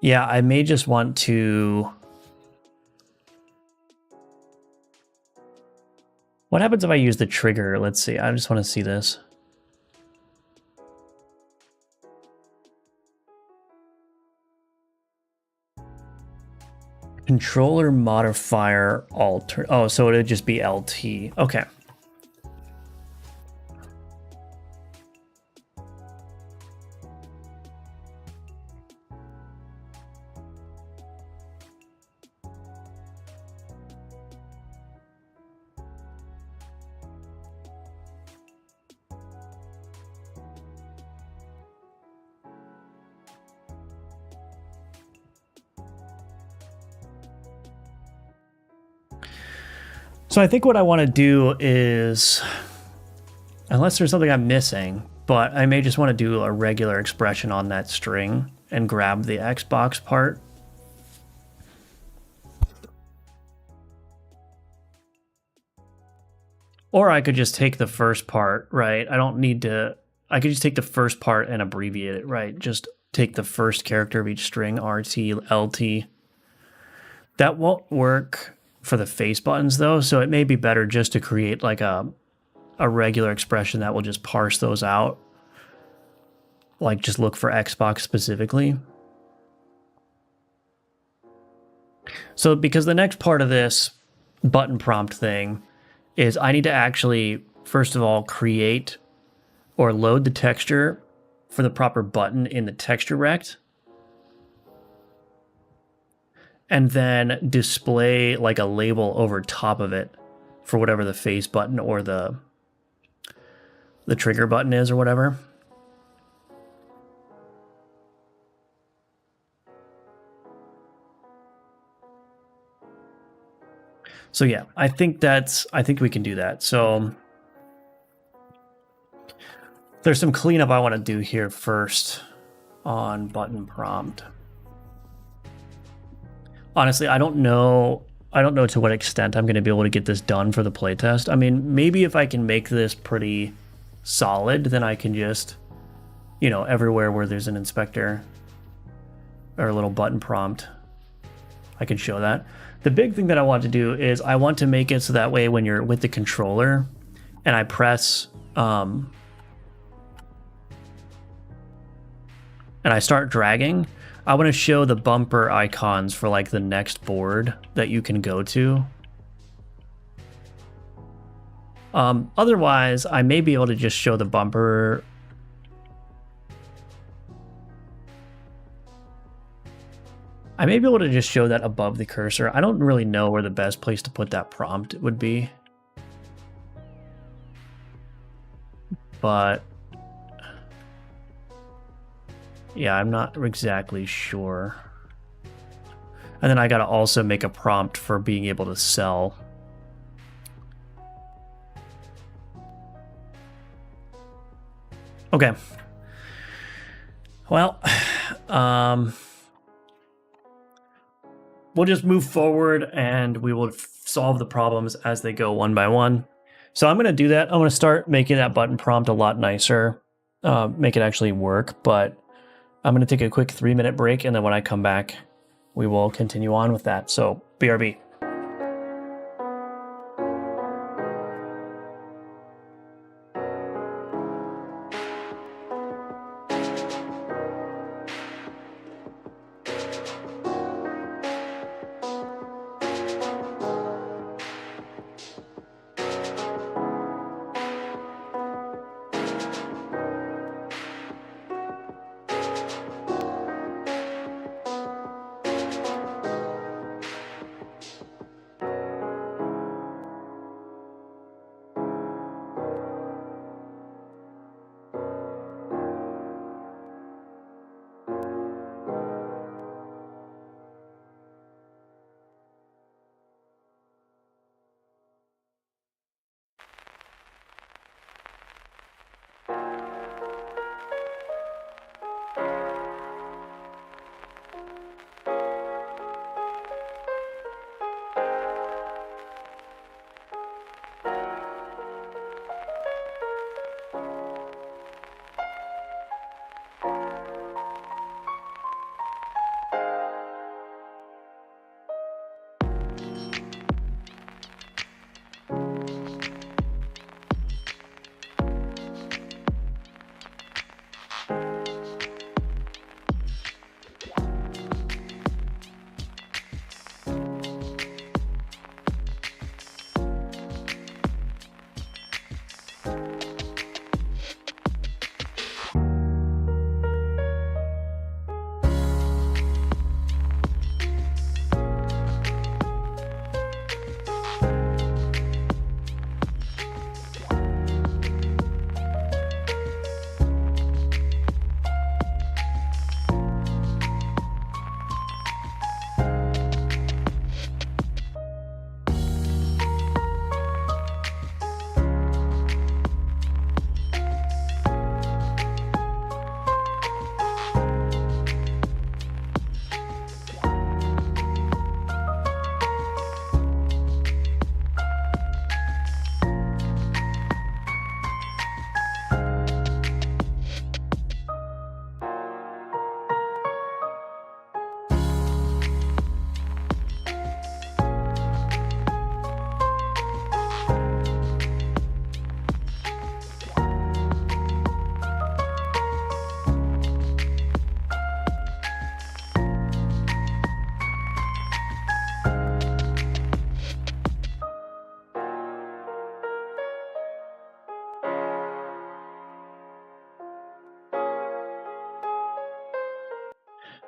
Yeah, I may just want to... What happens if I use the trigger? Let's see. I just want to see this. Controller modifier alter. Oh, so it would just be LT. Okay. So I think what I want to do is, unless there's something I'm missing, but I may just want to do a regular expression on that string and grab the Xbox part. Or I could just take the first part, right? I don't need to, I could just take the first part and abbreviate it, right? Just take the first character of each string, RT, LT. That won't work for the face buttons though, so it may be better just to create like a regular expression that will just parse those out. Like just look for Xbox specifically. So because the next part of this button prompt thing is I need to actually, first of all, create or load the texture for the proper button in the texture rect. And then display like a label over top of it for whatever the face button or the trigger button is or whatever. So yeah, I think we can do that. So there's some cleanup I want to do here first on button prompt. Honestly, I don't know to what extent I'm going to be able to get this done for the playtest. I mean, maybe if I can make this pretty solid, then I can just, you know, everywhere where there's an inspector or a little button prompt, I can show that. The big thing that I want to do is I want to make it so that way when you're with the controller and I press and I start dragging, I want to show the bumper icons for like the next board that you can go to. Otherwise, I may be able to just show the bumper. I may be able to just show that above the cursor. I don't really know where the best place to put that prompt would be. But yeah, I'm not exactly sure. And then I gotta also make a prompt for being able to sell. Okay. Well, we'll just move forward and we will solve the problems as they go one by one. So I'm going to do that. I'm going to start making that button prompt a lot nicer, make it actually work. But I'm going to take a quick 3-minute break. And then when I come back, we will continue on with that. So BRB.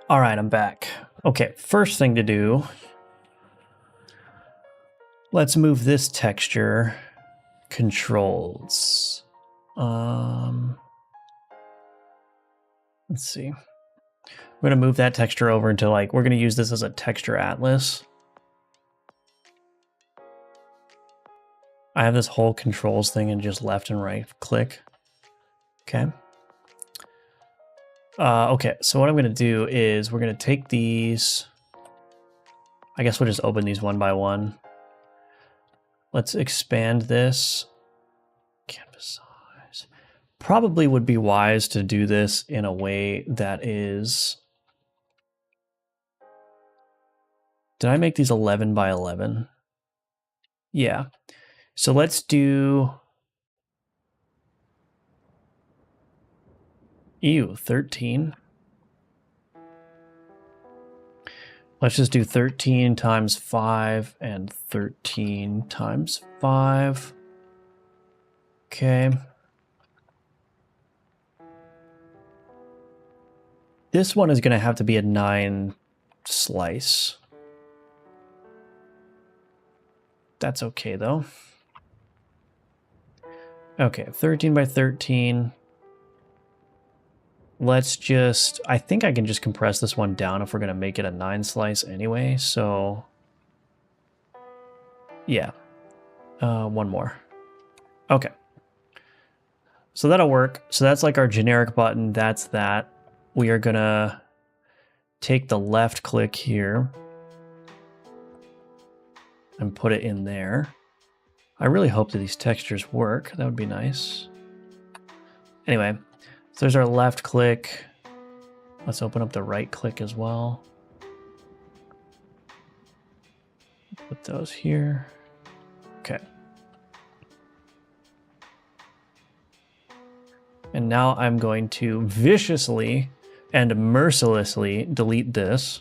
All right, I'm back. Okay, first thing to do, let's move this texture controls. Let's see. We're gonna move that texture over into we're gonna use this as a texture atlas. I have this whole controls thing and just left and right click. Okay. Okay, so what I'm going to do is we're going to take these. I guess we'll just open these one by one. Let's expand this. Canvas size. Probably would be wise to do this in a way that is... Did I make these 11 by 11? Yeah. So let's do... 13. Let's just do 13 times 5 and 13 times 5. Okay. This one is going to have to be a 9 slice. That's okay, though. Okay, 13 by 13. Let's just... I think I can just compress this one down if we're going to make it a 9 slice anyway, so... Yeah. One more. Okay. So that'll work. So that's like our generic button. That's that. We are going to take the left click here and put it in there. I really hope that these textures work. That would be nice. Anyway, so there's our left click. Let's open up the right click as well. Put those here. Okay. And now I'm going to viciously and mercilessly delete this.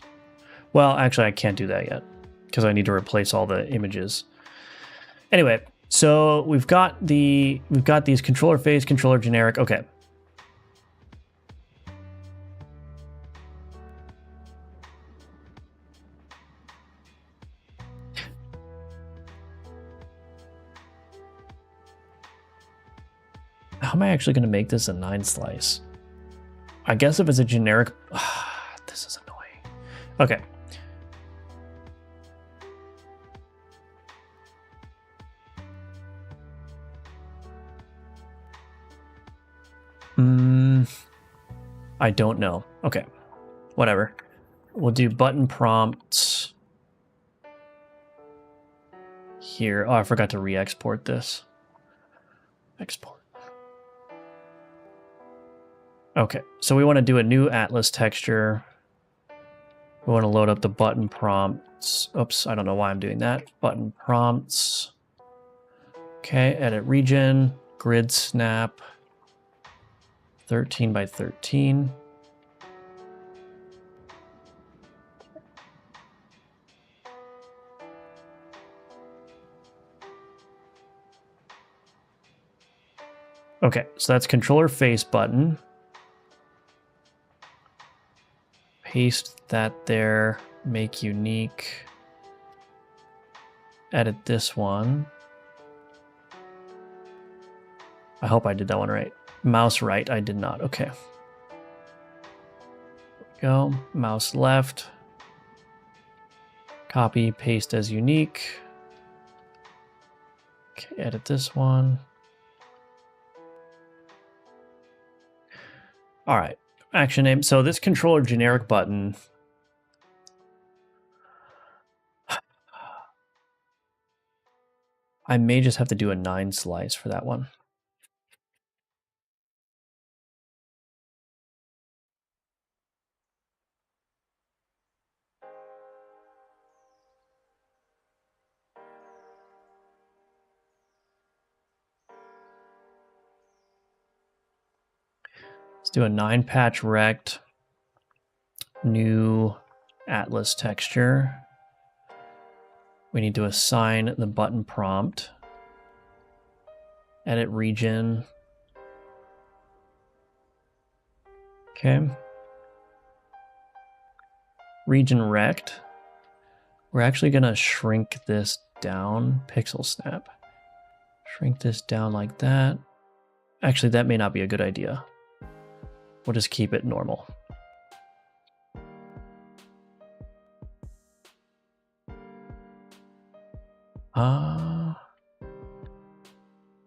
Well, actually, I can't do that yet because I need to replace all the images. Anyway, so we've got these controller face, controller generic. Okay. How am I actually going to make this a 9 slice? I guess if it's a generic... this is annoying. Okay. I don't know. Okay. Whatever. We'll do button prompts here. Oh, I forgot to re-export this. Export. Okay, so we want to do a new Atlas texture. We want to load up the button prompts. Oops, I don't know why I'm doing that. Button prompts. Okay, edit region, grid snap, 13 by 13. Okay, so that's controller face button. Paste that there, make unique. Edit this one. I hope I did that one right. Mouse right, I did not. Okay. Go. Mouse left. Copy, paste as unique. Okay, edit this one. All right. Action name. So this controller generic button. I may just have to do a 9 slice for that one. Let's do a 9 patch rect, new Atlas texture. We need to assign the button prompt, edit region. Okay. Region rect. We're actually going to shrink this down, pixel snap. Shrink this down like that. Actually, that may not be a good idea. We'll just keep it normal.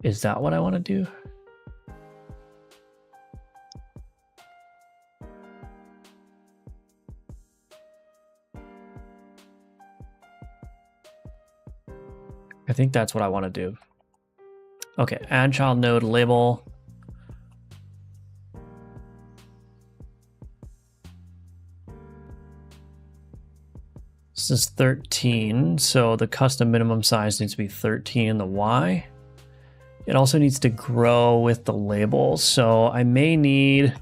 Is that what I want to do? I think that's what I want to do. Okay, add child node label. This is 13, so the custom minimum size needs to be 13 in the Y. It also needs to grow with the label, so I may need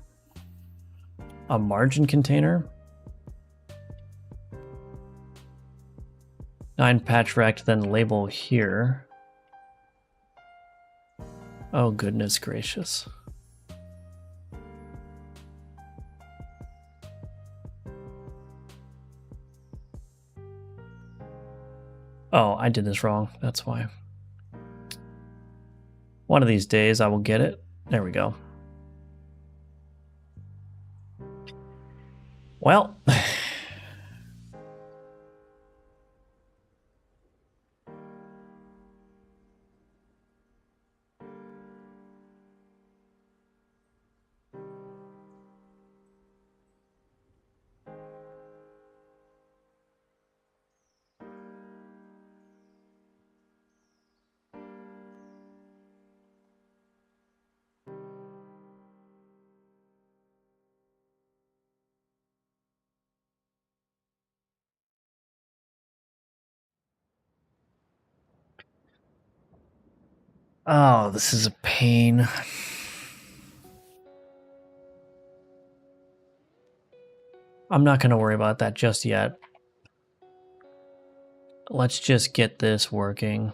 a margin container. 9 patch rect, then label here. Oh, goodness gracious. Oh, I did this wrong. That's why. One of these days I will get it. There we go. Well, oh, this is a pain. I'm not going to worry about that just yet. Let's just get this working.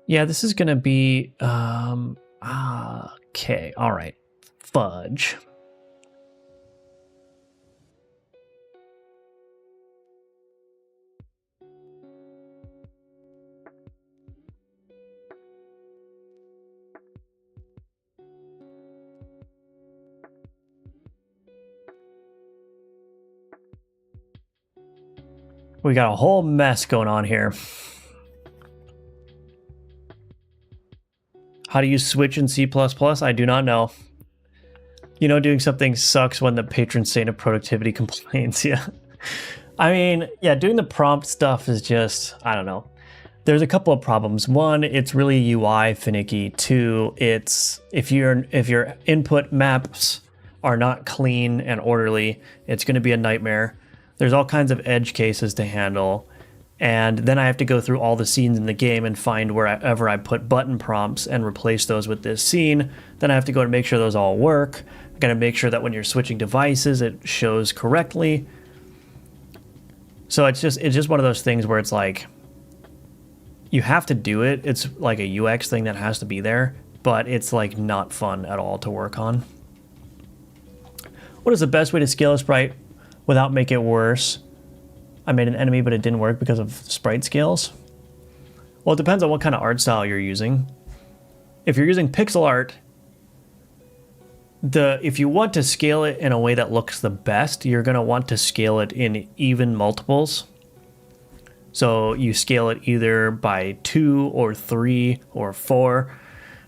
Yeah, this is going to be, okay, all right. Fudge. We got a whole mess going on here. How do you switch in C++? I do not know. You know, doing something sucks when the patron saint of productivity complains. Yeah. I mean, yeah, doing the prompt stuff is just, I don't know. There's a couple of problems. One, it's really UI finicky. Two, it's if your input maps are not clean and orderly, it's going to be a nightmare. There's all kinds of edge cases to handle. And then I have to go through all the scenes in the game and find wherever I put button prompts and replace those with this scene. Then I have to go and make sure those all work. I got to make sure that when you're switching devices, it shows correctly. So it's just one of those things where it's like, you have to do it. It's like a UX thing that has to be there, but it's like not fun at all to work on. What is the best way to scale a sprite without making it worse? I made an enemy, but it didn't work because of sprite scales. Well, it depends on what kind of art style you're using. If you're using pixel art, if you want to scale it in a way that looks the best, you're going to want to scale it in even multiples. So you scale it either by 2 or 3 or 4.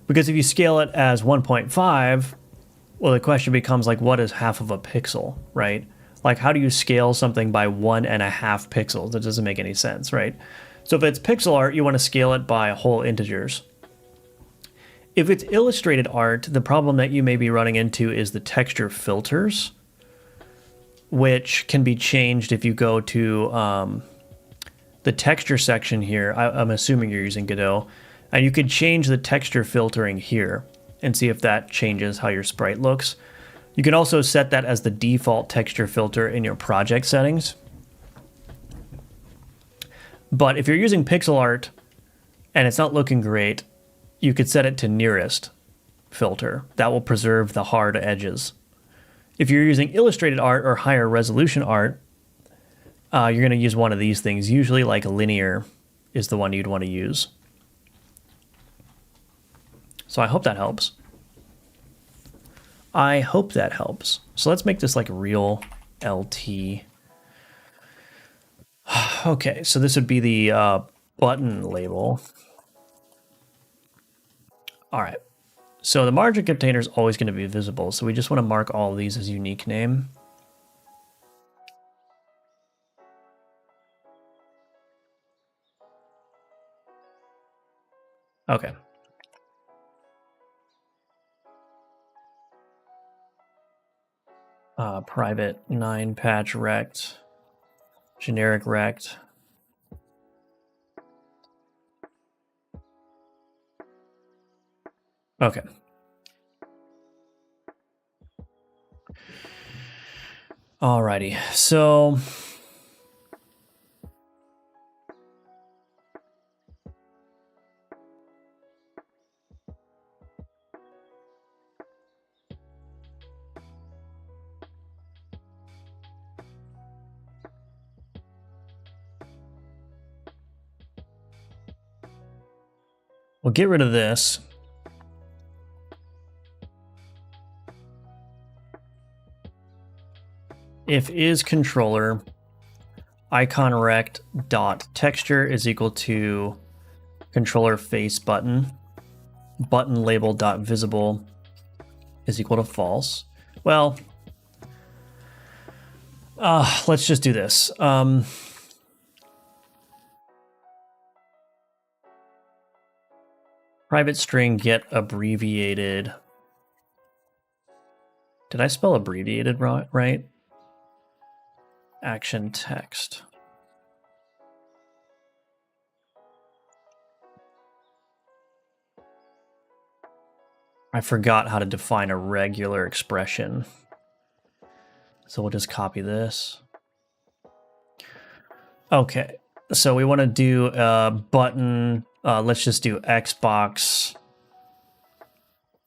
Because if you scale it as 1.5, well, the question becomes like, what is half of a pixel, right? Like, how do you scale something by 1.5 pixels? That doesn't make any sense, right? So if it's pixel art, you want to scale it by whole integers. If it's illustrated art, the problem that you may be running into is the texture filters, which can be changed if you go to the texture section here. I'm assuming you're using Godot, and you could change the texture filtering here and see if that changes how your sprite looks. You can also set that as the default texture filter in your project settings. But if you're using pixel art and it's not looking great, you could set it to nearest filter. That will preserve the hard edges. If you're using illustrated art or higher resolution art, you're going to use one of these things. Usually like linear is the one you'd want to use. So I hope that helps. I hope that helps. So let's make this like real LT. Okay, so this would be the button label. All right. So the margin container is always going to be visible. So we just want to mark all of these as unique name. Okay. Private 9 patch rect, generic rect. Okay. Alrighty, so We'll get rid of this. If is controller icon rect dot texture is equal to controller face button label dot visible is equal to false. Well, let's just do this. Private string get abbreviated. Did I spell abbreviated right? Action text. I forgot how to define a regular expression. So we'll just copy this. Okay, so we want to do a button. Let's just do Xbox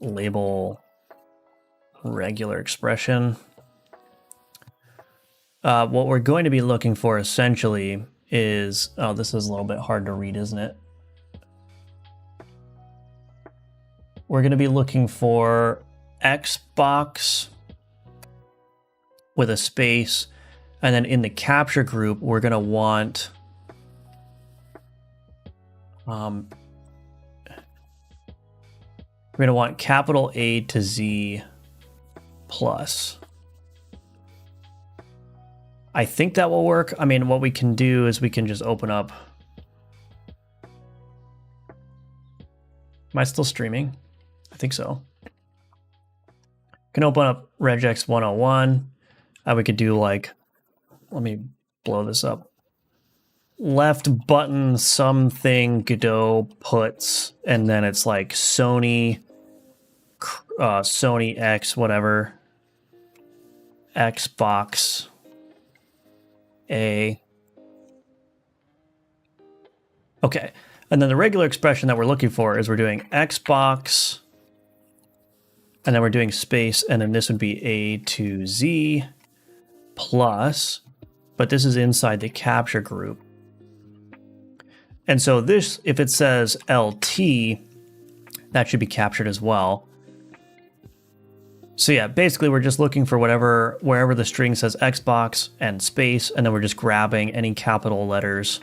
label regular expression. What we're going to be looking for essentially is, oh, this is a little bit hard to read, isn't it? We're going to be looking for Xbox with a space, and then in the capture group, we're going to want capital A to Z plus. I think that will work. I mean, what we can do is we can just open up. Am I still streaming? I think so. Can open up regex 101. We could do like, let me blow this up. Left button something Godot puts, and then it's like Sony X whatever, Xbox A. Okay, and then the regular expression that we're looking for is we're doing Xbox, and then we're doing space, and then this would be A to Z plus, but this is inside the capture group. And so this, if it says LT, that should be captured as well. So yeah, basically we're just looking for wherever the string says Xbox and space, and then we're just grabbing any capital letters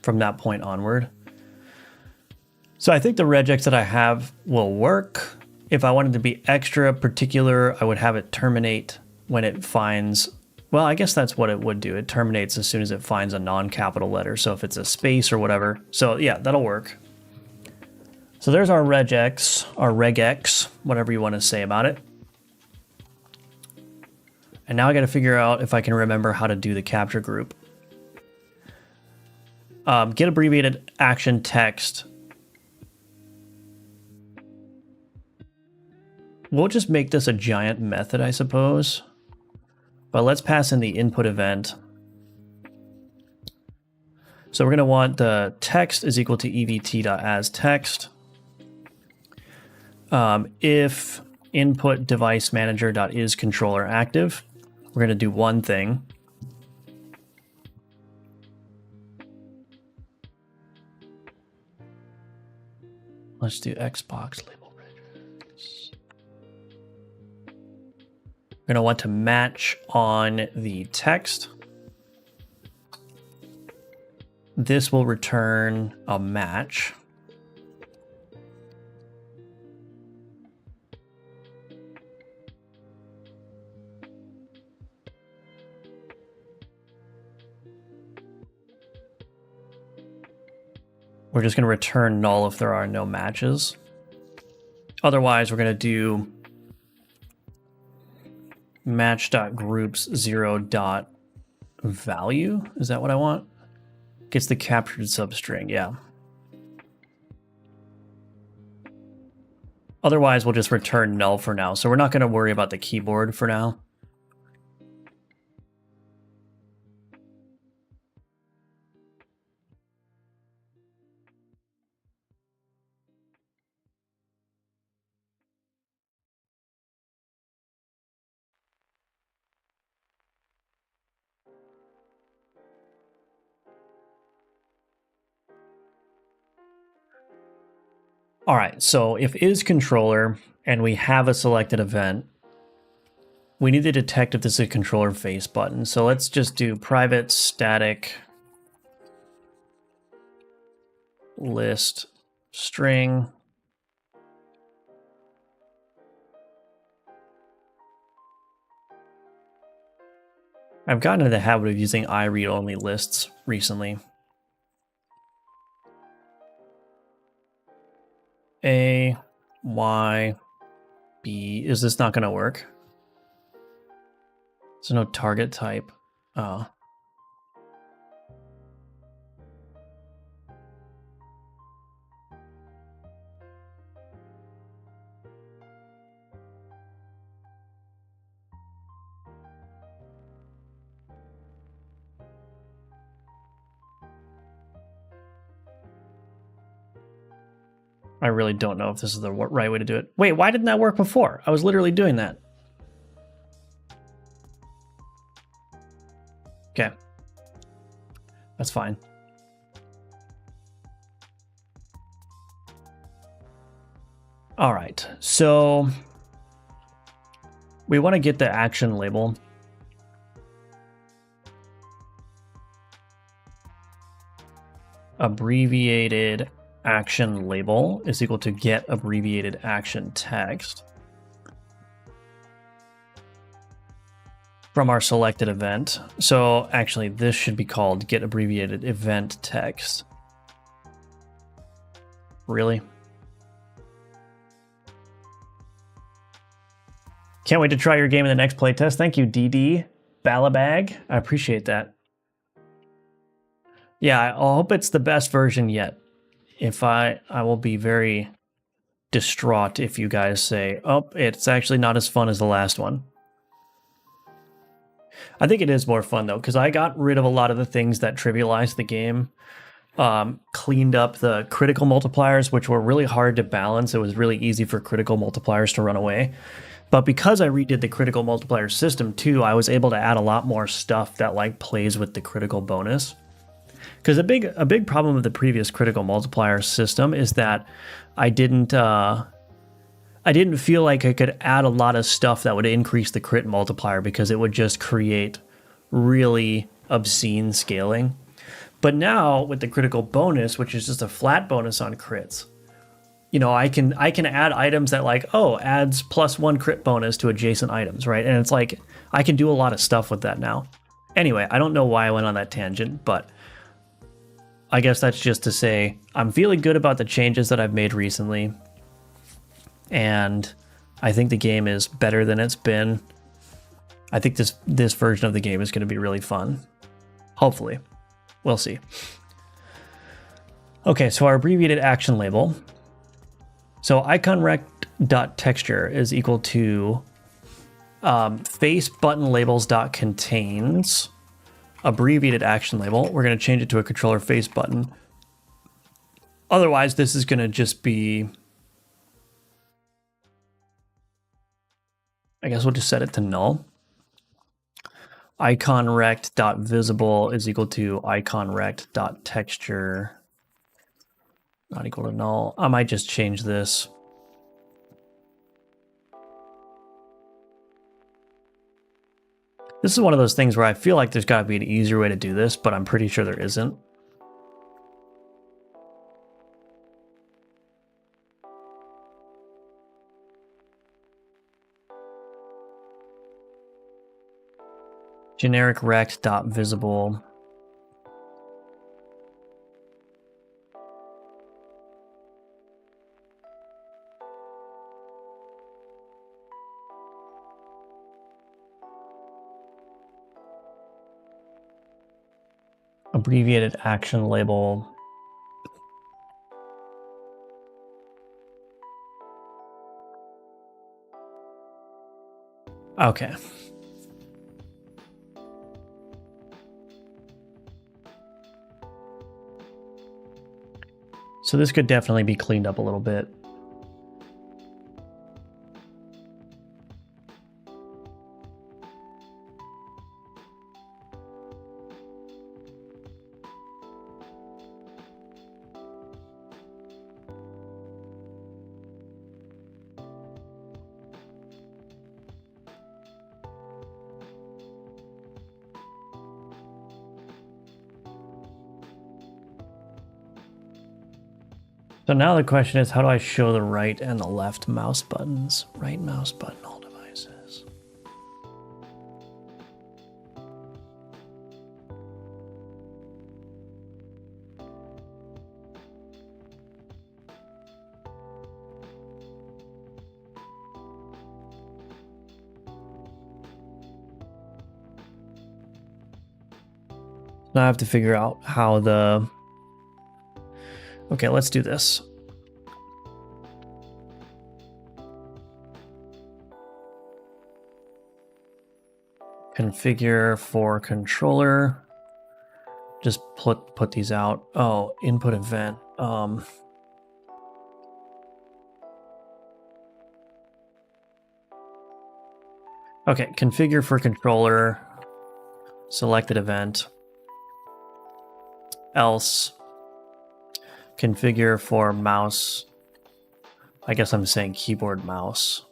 from that point onward. So I think the regex that I have will work. If I wanted to be extra particular, I would have it terminate when it finds, well, I guess that's what it would do. It terminates as soon as it finds a non-capital letter. So if it's a space or whatever. So yeah, that'll work. So there's our regex, whatever you want to say about it. And now I got to figure out if I can remember how to do the capture group. Get abbreviated action text. We'll just make this a giant method, I suppose. But let's pass in the input event. So we're going to want the text is equal to evt.asText. If input device manager.isController active, we're going to do one thing. Let's do Xbox label regex. We're going to want to match on the text. This will return a match. We're just going to return null if there are no matches. Otherwise, we're going to do match.groups0.value. Is that what I want? Gets the captured substring, yeah. Otherwise, we'll just return null for now. So we're not going to worry about the keyboard for now. All right, so if is controller and we have a selected event, we need to detect if this is a controller face button. So let's just do private static list string. I've gotten into the habit of using I-read-only lists recently. A, Y, B. Is this not going to work? There's no target type. Oh. I really don't know if this is the right way to do it. Wait, why didn't that work before? I was literally doing that. Okay. That's fine. All right, so we want to get the action label. Abbreviated action label is equal to get abbreviated action text from our selected event. So actually this should be called get abbreviated event text. Really? Can't wait to try your game in the next playtest. Thank you, DD Balabag. I appreciate that. Yeah, I hope it's the best version yet. If I will be very distraught if you guys say, oh, it's actually not as fun as the last one. I think it is more fun though, because I got rid of a lot of the things that trivialized the game. Cleaned up the critical multipliers, which were really hard to balance. It was really easy for critical multipliers to run away. But because I redid the critical multiplier system too, I was able to add a lot more stuff that like plays with the critical bonus. Because a big problem with the previous critical multiplier system is that I didn't feel like I could add a lot of stuff that would increase the crit multiplier because it would just create really obscene scaling. But now with the critical bonus, which is just a flat bonus on crits, you know, I can add items that like, oh, adds +1 crit bonus to adjacent items, right? And it's like I can do a lot of stuff with that now. Anyway, I don't know why I went on that tangent, but I guess that's just to say I'm feeling good about the changes that I've made recently. And I think the game is better than it's been. I think this version of the game is going to be really fun. Hopefully. We'll see. Okay, so our abbreviated action label. So iconrect.texture is equal to face button labels.contains abbreviated action label. We're going to change it to a controller face button. Otherwise, this is going to just be, I guess we'll just set it to null. Iconrect.visible is equal to iconrect.texture not equal to null. I might just change this. This is one of those things where I feel like there's got to be an easier way to do this, but I'm pretty sure there isn't. Generic rect.visible. Abbreviated action label. Okay. So this could definitely be cleaned up a little bit. So now the question is, how do I show the right and the left mouse buttons? Right mouse button, all devices. Now I have to figure out how the... Okay, let's do this. Configure for controller. Just put these out. Oh, input event. Okay, configure for controller. Selected event. Else. Configure for mouse. I guess I'm saying keyboard mouse.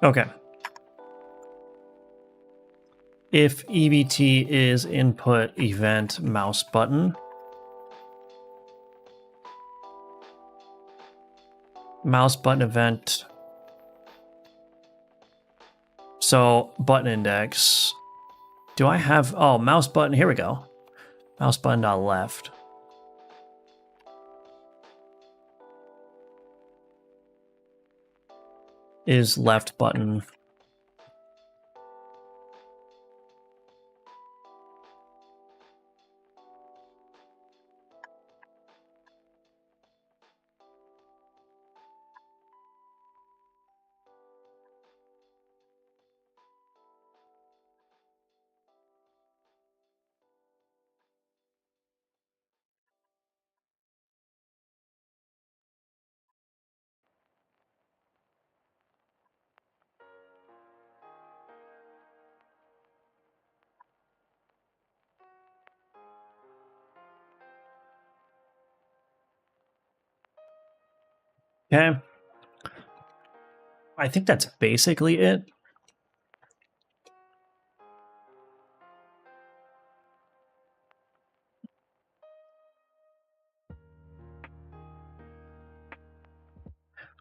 Okay. If EBT is input event mouse button, mouse button event. So button index. Do I have, oh, mouse button, here we go. Mouse button dot left. Is left button. Okay. I think that's basically it.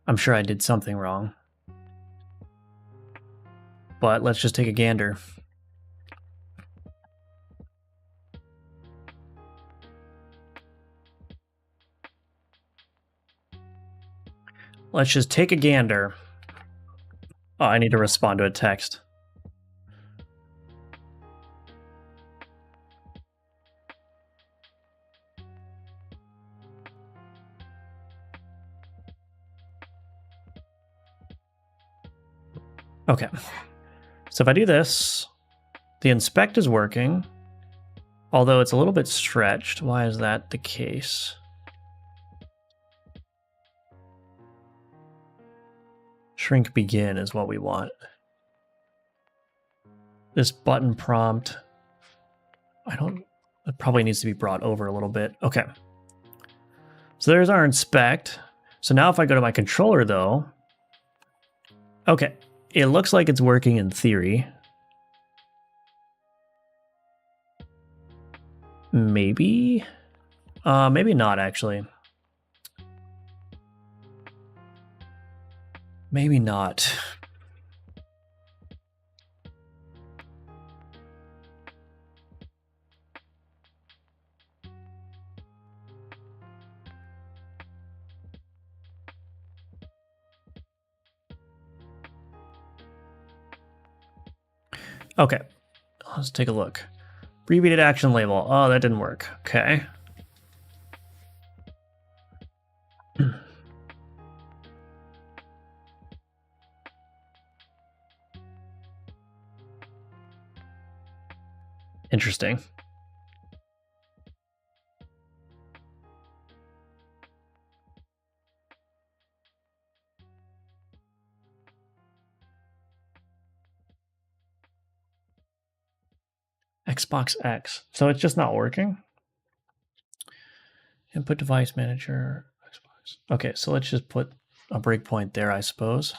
I'm sure I did something wrong. But let's just take a gander. Let's just take a gander. Oh, I need to respond to a text. Okay. So if I do this, the inspect is working, although it's a little bit stretched. Why is that the case? Shrink begin is what we want. This button prompt, it probably needs to be brought over a little bit. Okay. So there's our inspect. So now if I go to my controller though, okay, it looks like it's working in theory. Maybe, maybe not actually. Maybe not. Okay, let's take a look. Abbreviated action label. Oh, that didn't work. Okay. Interesting. Xbox X. So it's just not working? Input device manager. Okay, so let's just put a breakpoint there, I suppose.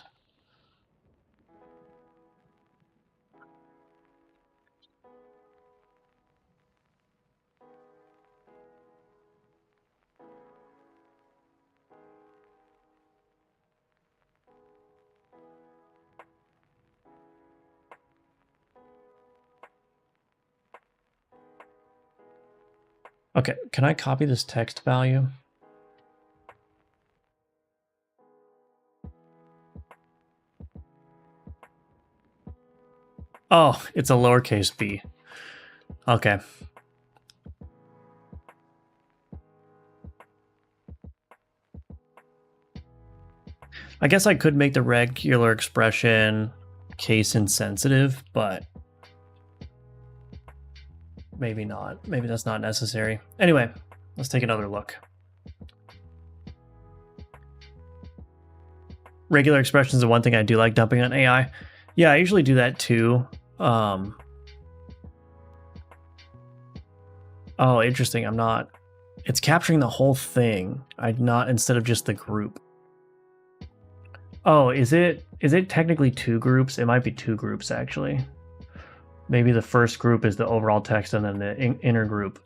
Okay, can I copy this text value? Oh, it's a lowercase b. Okay. I guess I could make the regular expression case insensitive, but maybe not. Maybe that's not necessary. Anyway, let's take another look. Regular expressions is one thing I do like dumping on AI. Yeah, I usually do that too. Oh, interesting. I'm not. It's capturing the whole thing. I'm not instead of just the group. Oh, is it technically two groups? It might be two groups actually. Maybe the first group is the overall text and then the inner group.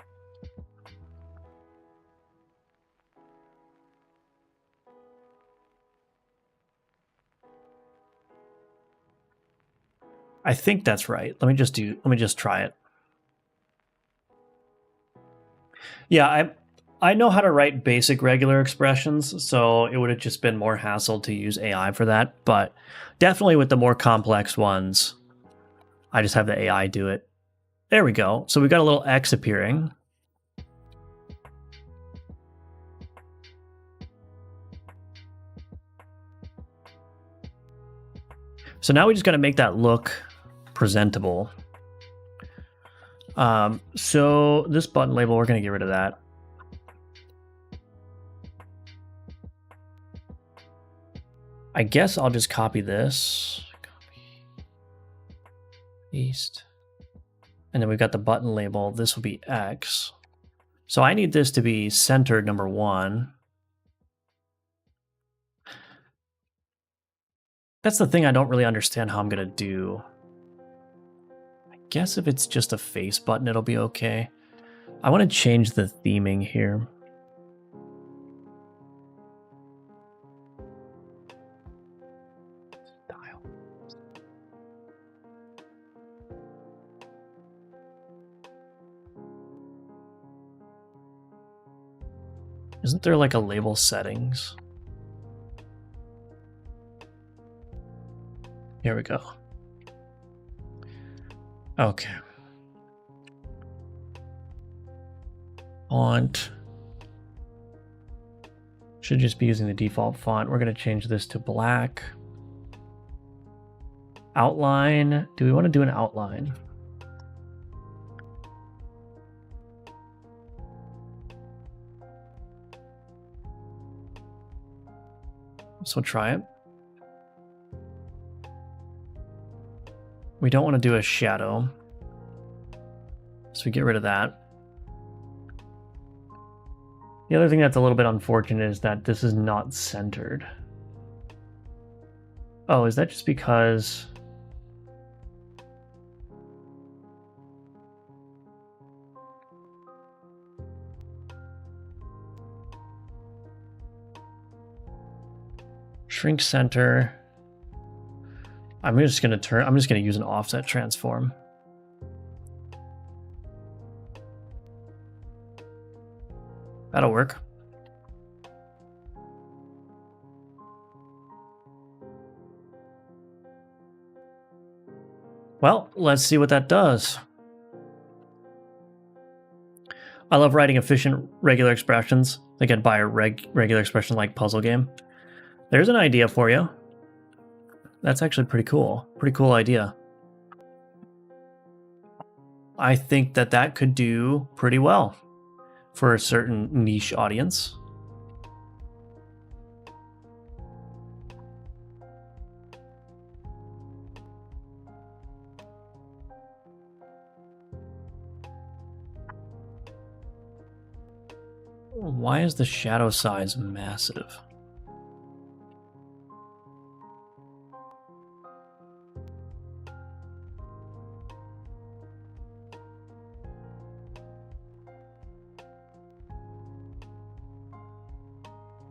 I think that's right. Let me just try it. Yeah, I know how to write basic regular expressions, so it would have just been more hassle to use AI for that, but definitely with the more complex ones, I just have the AI do it. There we go. So we've got a little X appearing. So now we just got to make that look presentable. So this button label, we're going to get rid of that. I guess I'll just copy this. Copy. Paste. And then we've got the button label. This will be X. So I need this to be centered, number one. That's the thing I don't really understand how I'm going to do. I guess if it's just a face button, it'll be okay. I want to change the theming here. Style. Isn't there like a label settings? Here we go. Okay. Font. Should just be using the default font. We're going to change this to black. Outline. Do we want to do an outline? So try it. We don't want to do a shadow. So we get rid of that. The other thing that's a little bit unfortunate is that this is not centered. Oh, is that just because... Shrink center. I'm just going to use an offset transform. That'll work. Well, let's see what that does. I love writing efficient regular expressions. I could buy a regular expression like puzzle game. There's an idea for you. That's actually pretty cool. Pretty cool idea. I think that that could do pretty well for a certain niche audience. Why is the shadow size massive?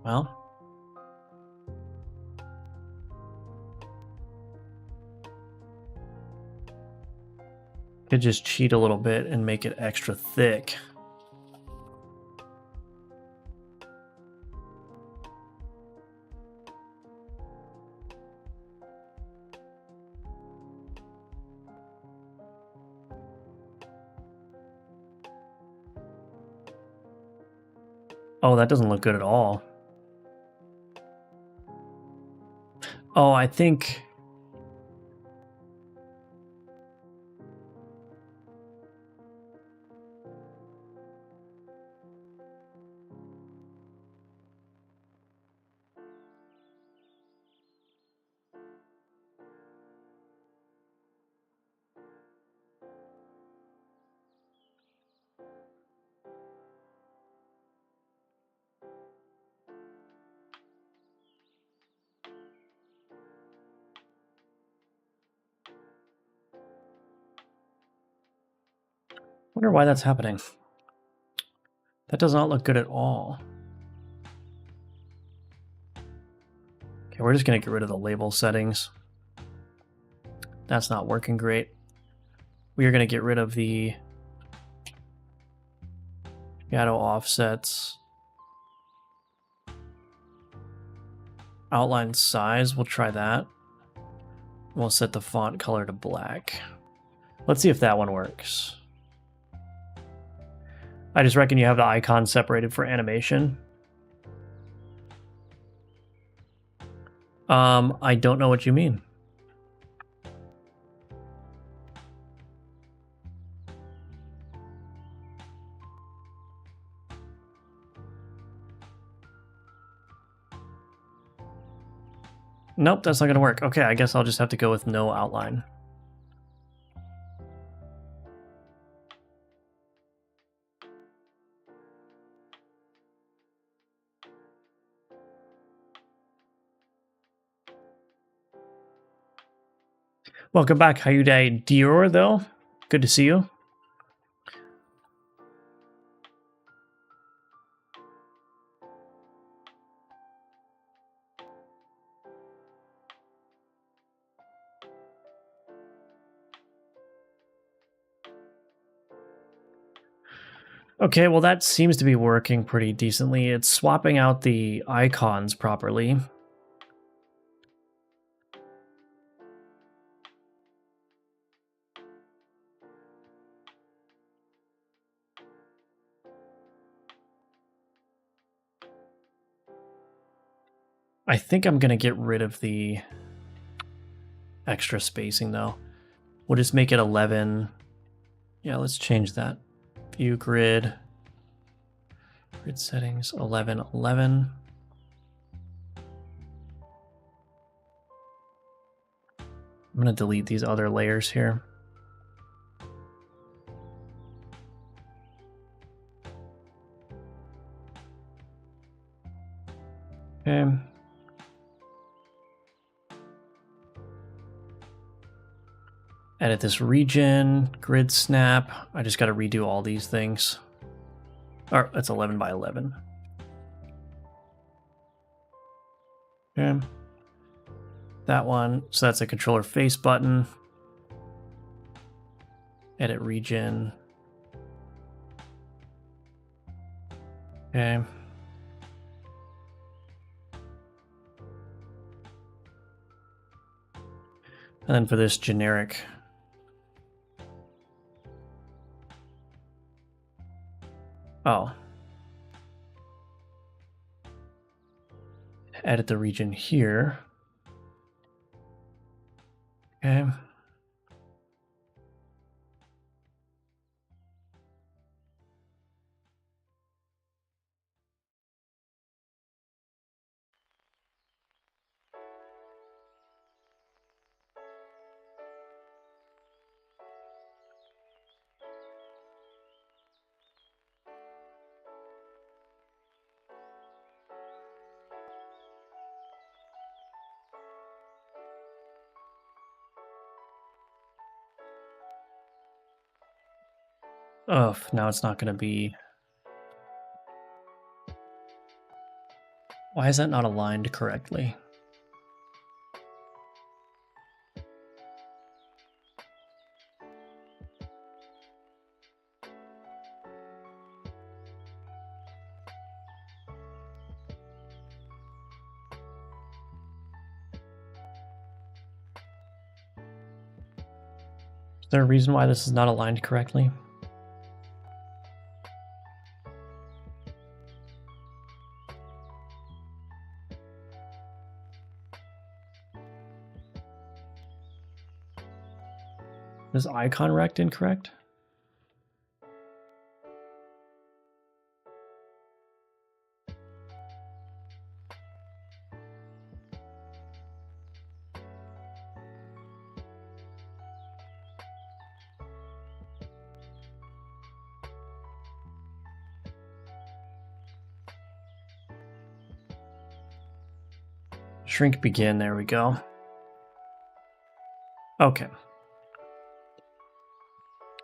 Well, could just cheat a little bit and make it extra thick. Oh, that doesn't look good at all. Oh, I think... wonder why that's happening. That does not look good at all. Okay, we're just going to get rid of the label settings. That's not working great. We are going to get rid of the shadow offsets. Outline size, we'll try that. We'll set the font color to black. Let's see if that one works. I just reckon you have the icon separated for animation. I don't know what you mean. Nope, that's not going to work. Okay, I guess I'll just have to go with no outline. Welcome back, Hyundai Dior, though. Good to see you. Okay, well that seems to be working pretty decently. It's swapping out the icons properly. I think I'm going to get rid of the extra spacing though. We'll just make it 11. Yeah, let's change that. View grid. Grid settings 11, 11. I'm going to delete these other layers here. Okay. Edit this region, grid snap. I just got to redo all these things. Or that's 11 by 11. Okay. That one. So that's a controller face button. Edit region. Okay. And then for this generic, oh, edit the region here. Okay. Oh, now it's not going to be... Why is that not aligned correctly? Is there a reason why this is not aligned correctly? Is icon rect incorrect? Shrink begin, there we go. Okay.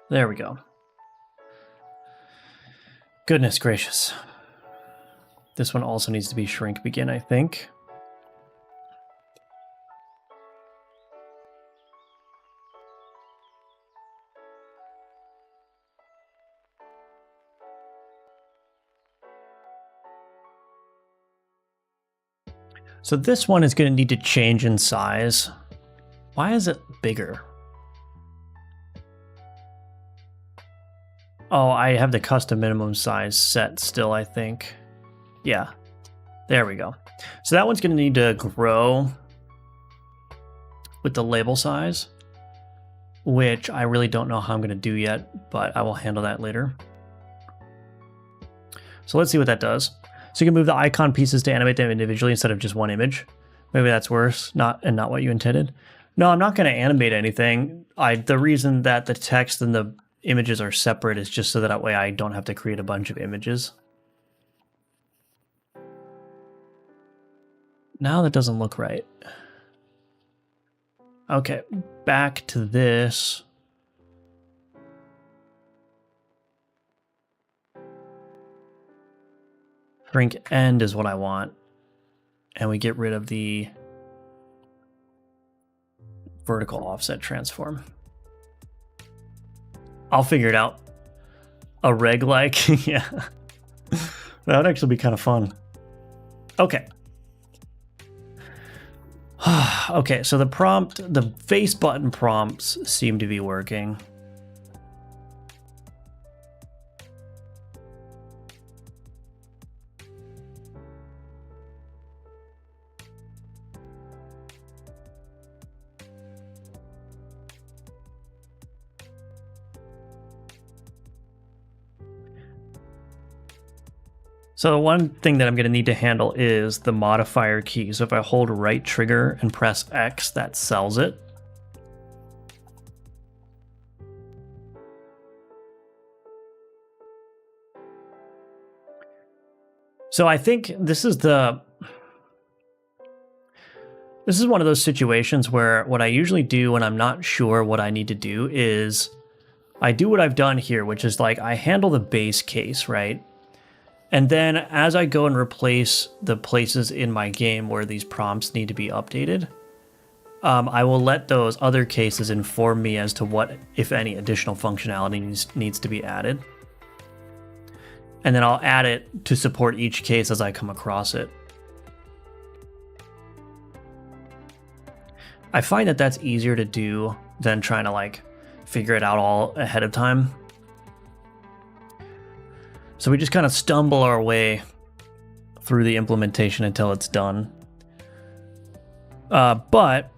There we go. Goodness gracious. This one also needs to be shrink begin, I think. So this one is going to need to change in size. Why is it bigger? Oh, I have the custom minimum size set still, I think. Yeah, there we go. So that one's going to need to grow with the label size, which I really don't know how I'm going to do yet, but I will handle that later. So let's see what that does. So you can move the icon pieces to animate them individually instead of just one image. Maybe that's worse, not what you intended. No, I'm not going to animate anything. The reason that the text and the images are separate is just so that way I don't have to create a bunch of images. Now that doesn't look right. Okay, back to this. Shrink end is what I want. And we get rid of the vertical offset transform. I'll figure it out. A reg like, yeah. That would actually be kind of fun. Okay. Okay, so the face button prompts seem to be working. So one thing that I'm going to need to handle is the modifier key. So if I hold right trigger and press X, that sells it. So I think this is one of those situations where what I usually do when I'm not sure what I need to do is I do what I've done here, which is like I handle the base case, right? And then as I go and replace the places in my game where these prompts need to be updated, I will let those other cases inform me as to what, if any, additional functionality needs to be added. And then I'll add it to support each case as I come across it. I find that that's easier to do than trying to like figure it out all ahead of time. So we just kind of stumble our way through the implementation until it's done. But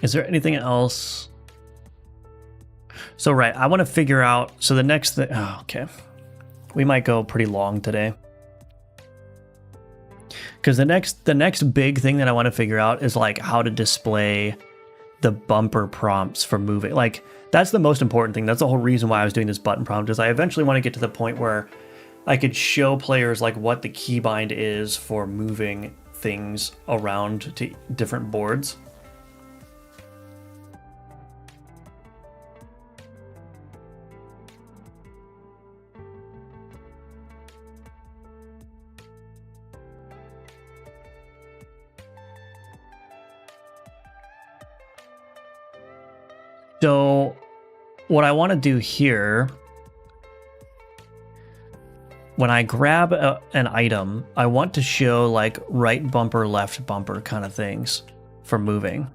is there anything else? So right, I want to figure out, so the next thing, oh, okay. We might go pretty long today. Because the next big thing that I want to figure out is like how to display the bumper prompts for moving. Like that's the most important thing. That's the whole reason why I was doing this button prompt, is I eventually want to get to the point where I could show players like what the keybind is for moving things around to different boards. what I want to do here, when I grab an item, I want to show like right bumper, left bumper kind of things for moving.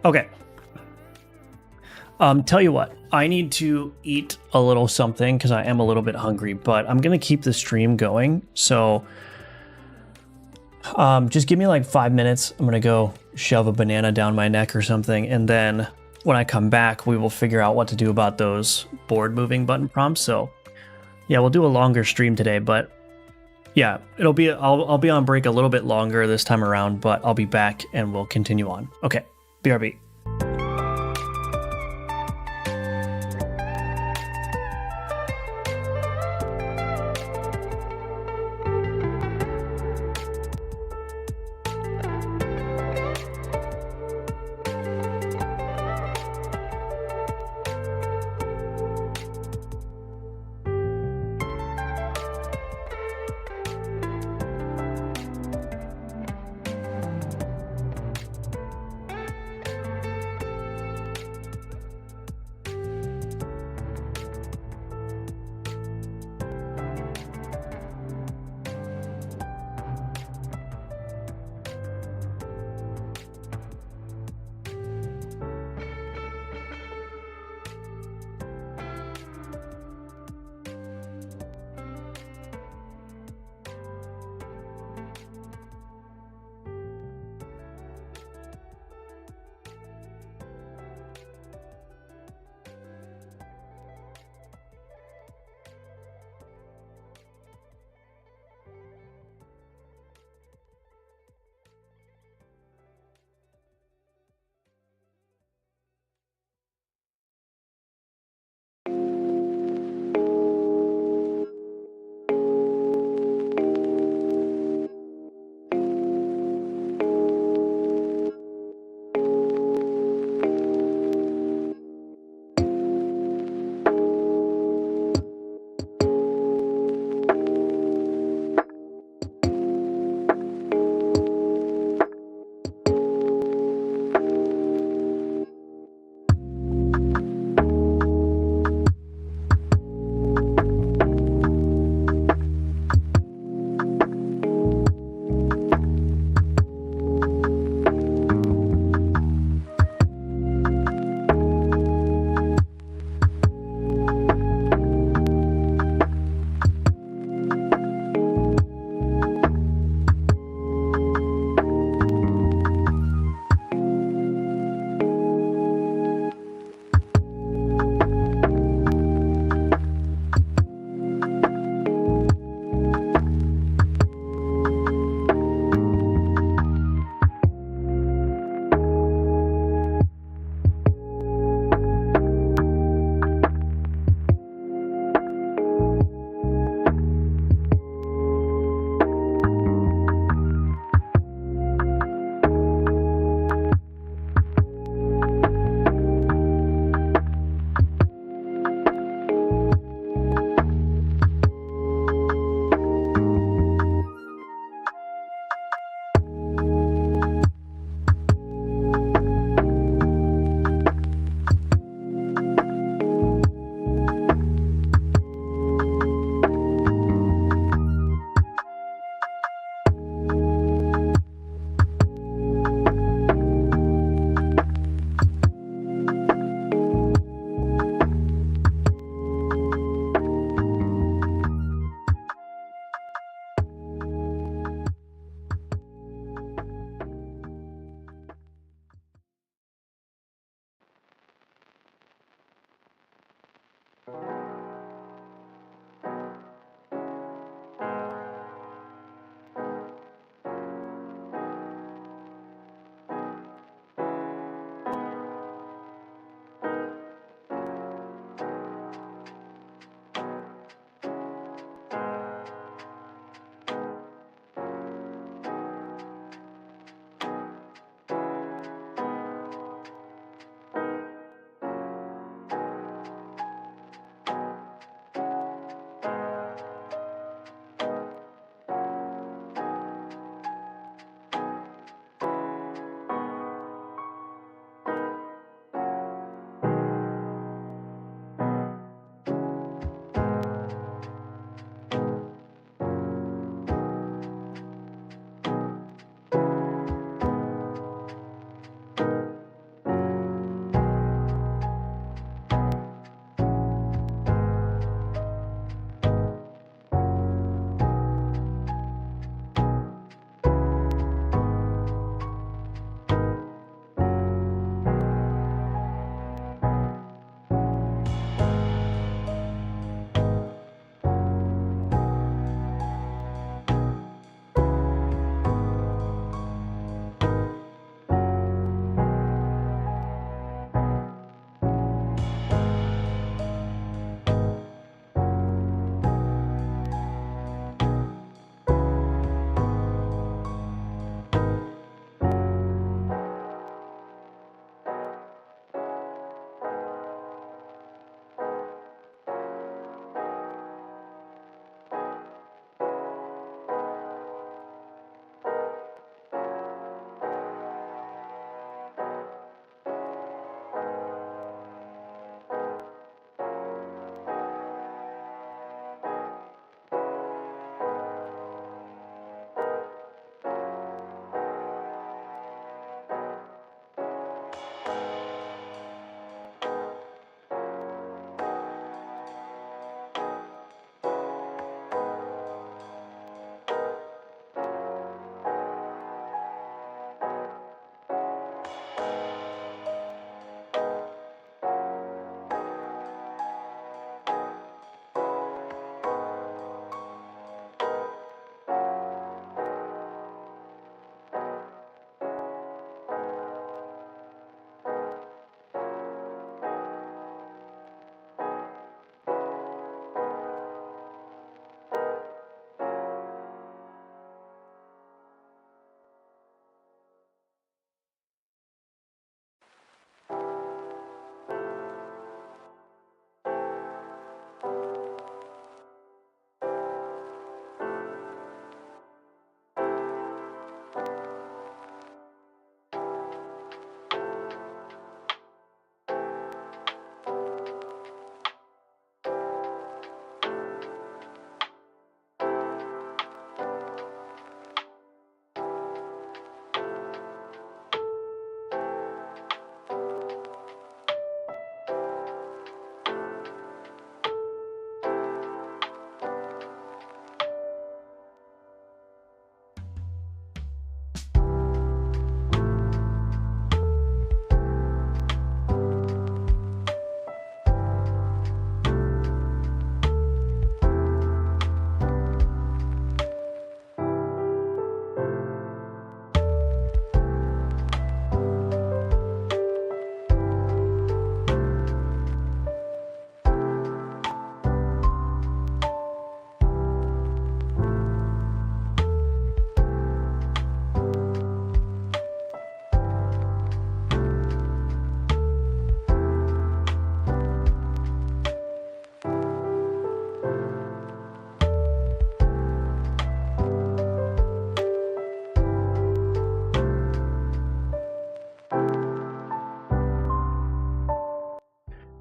Okay. Tell you what, I need to eat a little something because I am a little bit hungry, but I'm going to keep the stream going. So just give me like 5 minutes. I'm going to go shove a banana down my neck or something. And then when I come back, we will figure out what to do about those board moving button prompts. So yeah, we'll do a longer stream today, but yeah, I'll be on break a little bit longer this time around, but I'll be back and we'll continue on. Okay, BRB.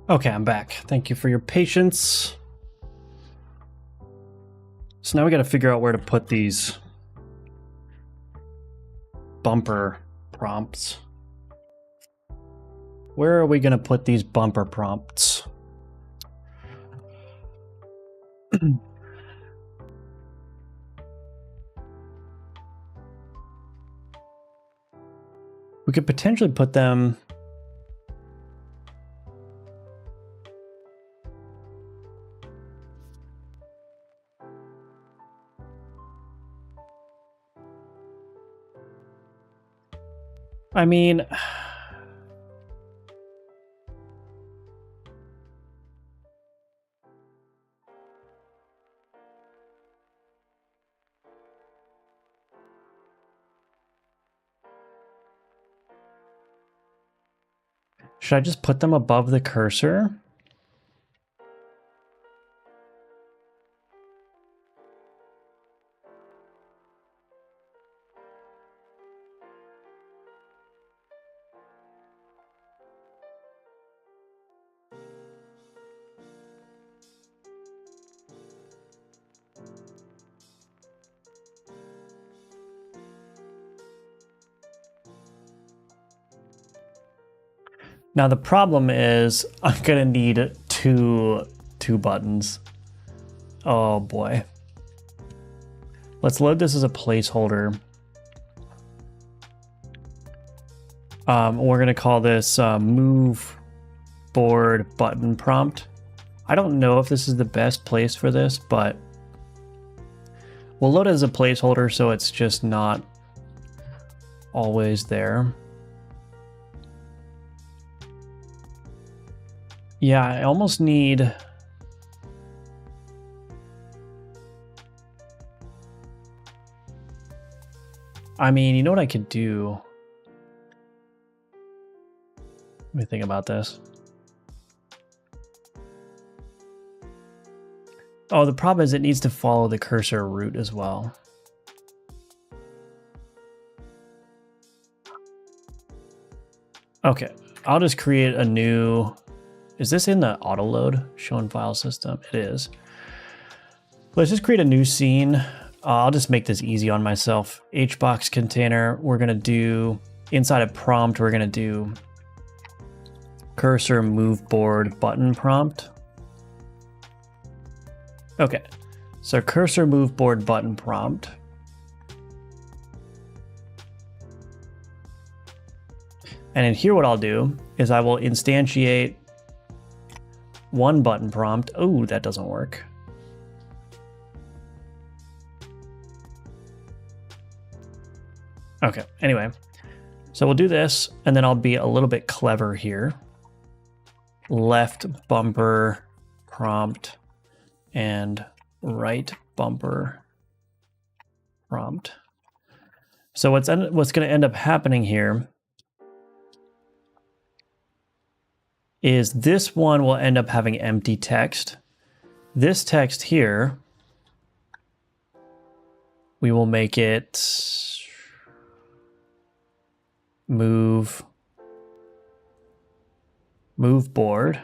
Okay, I'm back. Thank you for your patience. So now we got to figure out where to put these bumper prompts. Where are we going to put these bumper prompts? We could potentially put them... I mean... Should I just put them above the cursor? Now the problem is I'm gonna need two buttons. Oh boy. Let's load this as a placeholder. We're gonna call this move board button prompt. I don't know if this is the best place for this, but we'll load it as a placeholder so it's just not always there. Yeah, I almost need... I mean, you know what I could do? Let me think about this. Oh, the problem is it needs to follow the cursor route as well. Okay, I'll just create a new... Is this in the auto load shown file system? It is. Let's just create a new scene. I'll just make this easy on myself. HBox container, we're gonna do, inside a prompt, we're gonna do cursor move board button prompt. Okay, so cursor move board button prompt. And in here what I'll do is I will instantiate one button prompt. Oh, that doesn't work. Okay, anyway, so we'll do this, and then I'll be a little bit clever here. Left bumper prompt and right bumper prompt. So what's going to end up happening here is this one will end up having empty text. This text here, we will make it move board.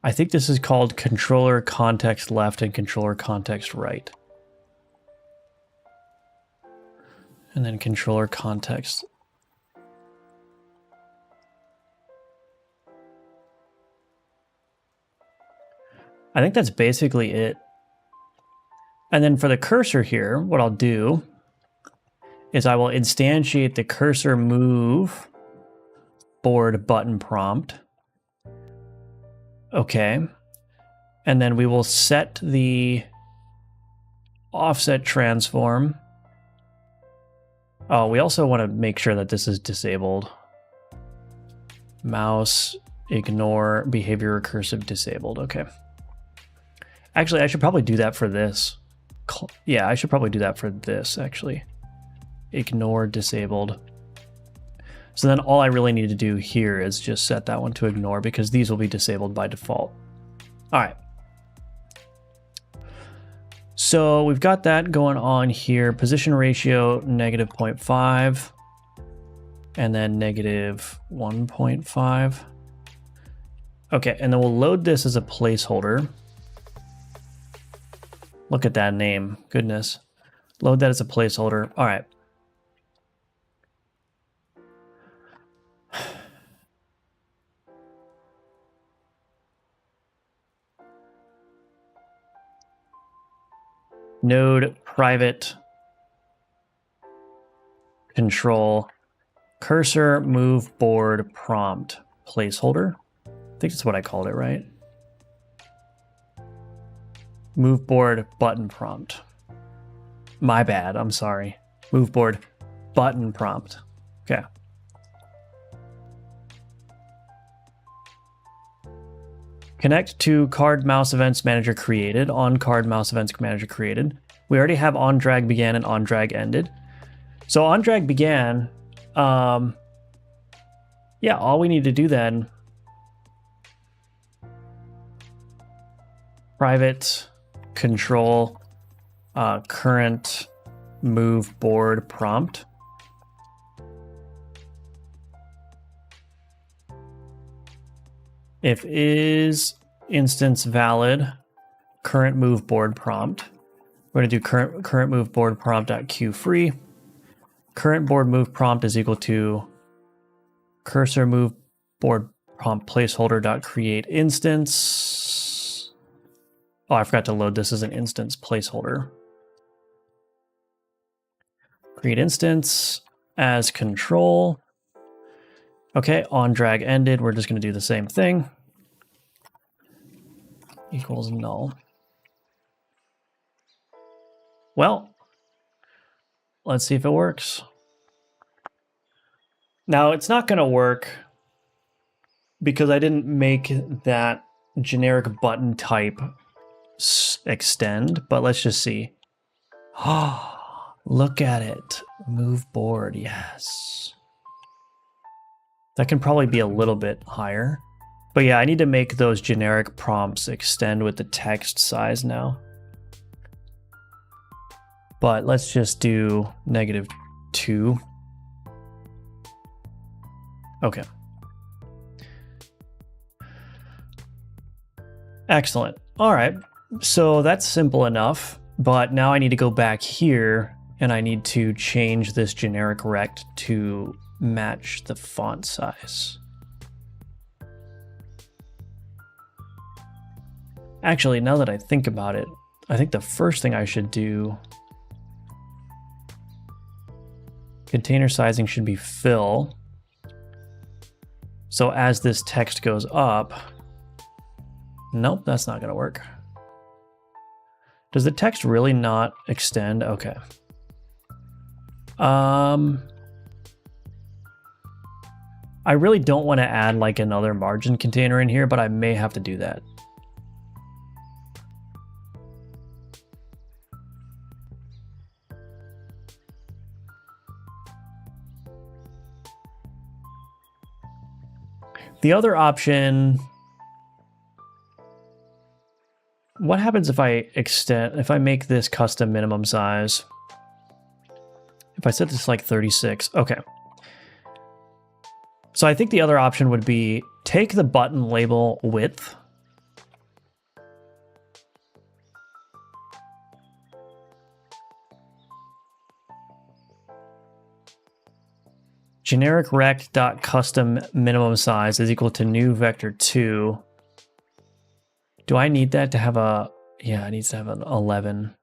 I think this is called controller context left and controller context right. And then controller context. I think that's basically it. And then for the cursor here, what I'll do is I will instantiate the cursor move board button prompt. Okay. And then we will set the offset transform. Oh, we also want to make sure that this is disabled. Mouse, ignore, behavior recursive disabled. Okay. Actually, I should probably do that for this. Yeah, I should probably do that for this, actually. Ignore disabled. So then all I really need to do here is just set that one to ignore because these will be disabled by default. All right. So we've got that going on here. Position ratio, -0.5. And then -1.5. Okay, and then we'll load this as a placeholder. Look at that name. Goodness. Load that as a placeholder. All right. Node private control cursor move board prompt placeholder. I think that's what I called it, right? Move board button prompt. My bad, I'm sorry. Move board button prompt. Okay. Connect to card mouse events manager created, on card mouse events manager created. We already have on drag began and on drag ended. So on drag began, yeah, all we need to do then, private control current move board prompt. If is instance valid, current move board prompt. We're going to do current move board prompt.queue_free. Current board move prompt is equal to cursor move board prompt placeholder.create instance. Oh, I forgot to load this as an instance placeholder. Create instance as control. Okay, on drag ended, we're just going to do the same thing. Equals null. Well, let's see if it works. Now, it's not going to work because I didn't make that generic button type extend, but let's just see. Oh, look at it. Move board, yes. That can probably be a little bit higher. But yeah, I need to make those generic prompts extend with the text size now. But let's just do -2. Okay. Excellent. All right. So that's simple enough. But now I need to go back here and I need to change this generic rect to match the font size. Actually, now that I think about it, I think the first thing I should do, container sizing should be fill. So as this text goes up, nope, that's not gonna work. Does the text really not extend? Okay. I really don't want to add like another margin container in here, but I may have to do that. The other option, what happens if I make this custom minimum size? If I set this like 36, okay. So I think the other option would be take the button label width. Generic rect.custom minimum size is equal to new vector 2. Do I need that to have a, yeah, it needs to have an 11.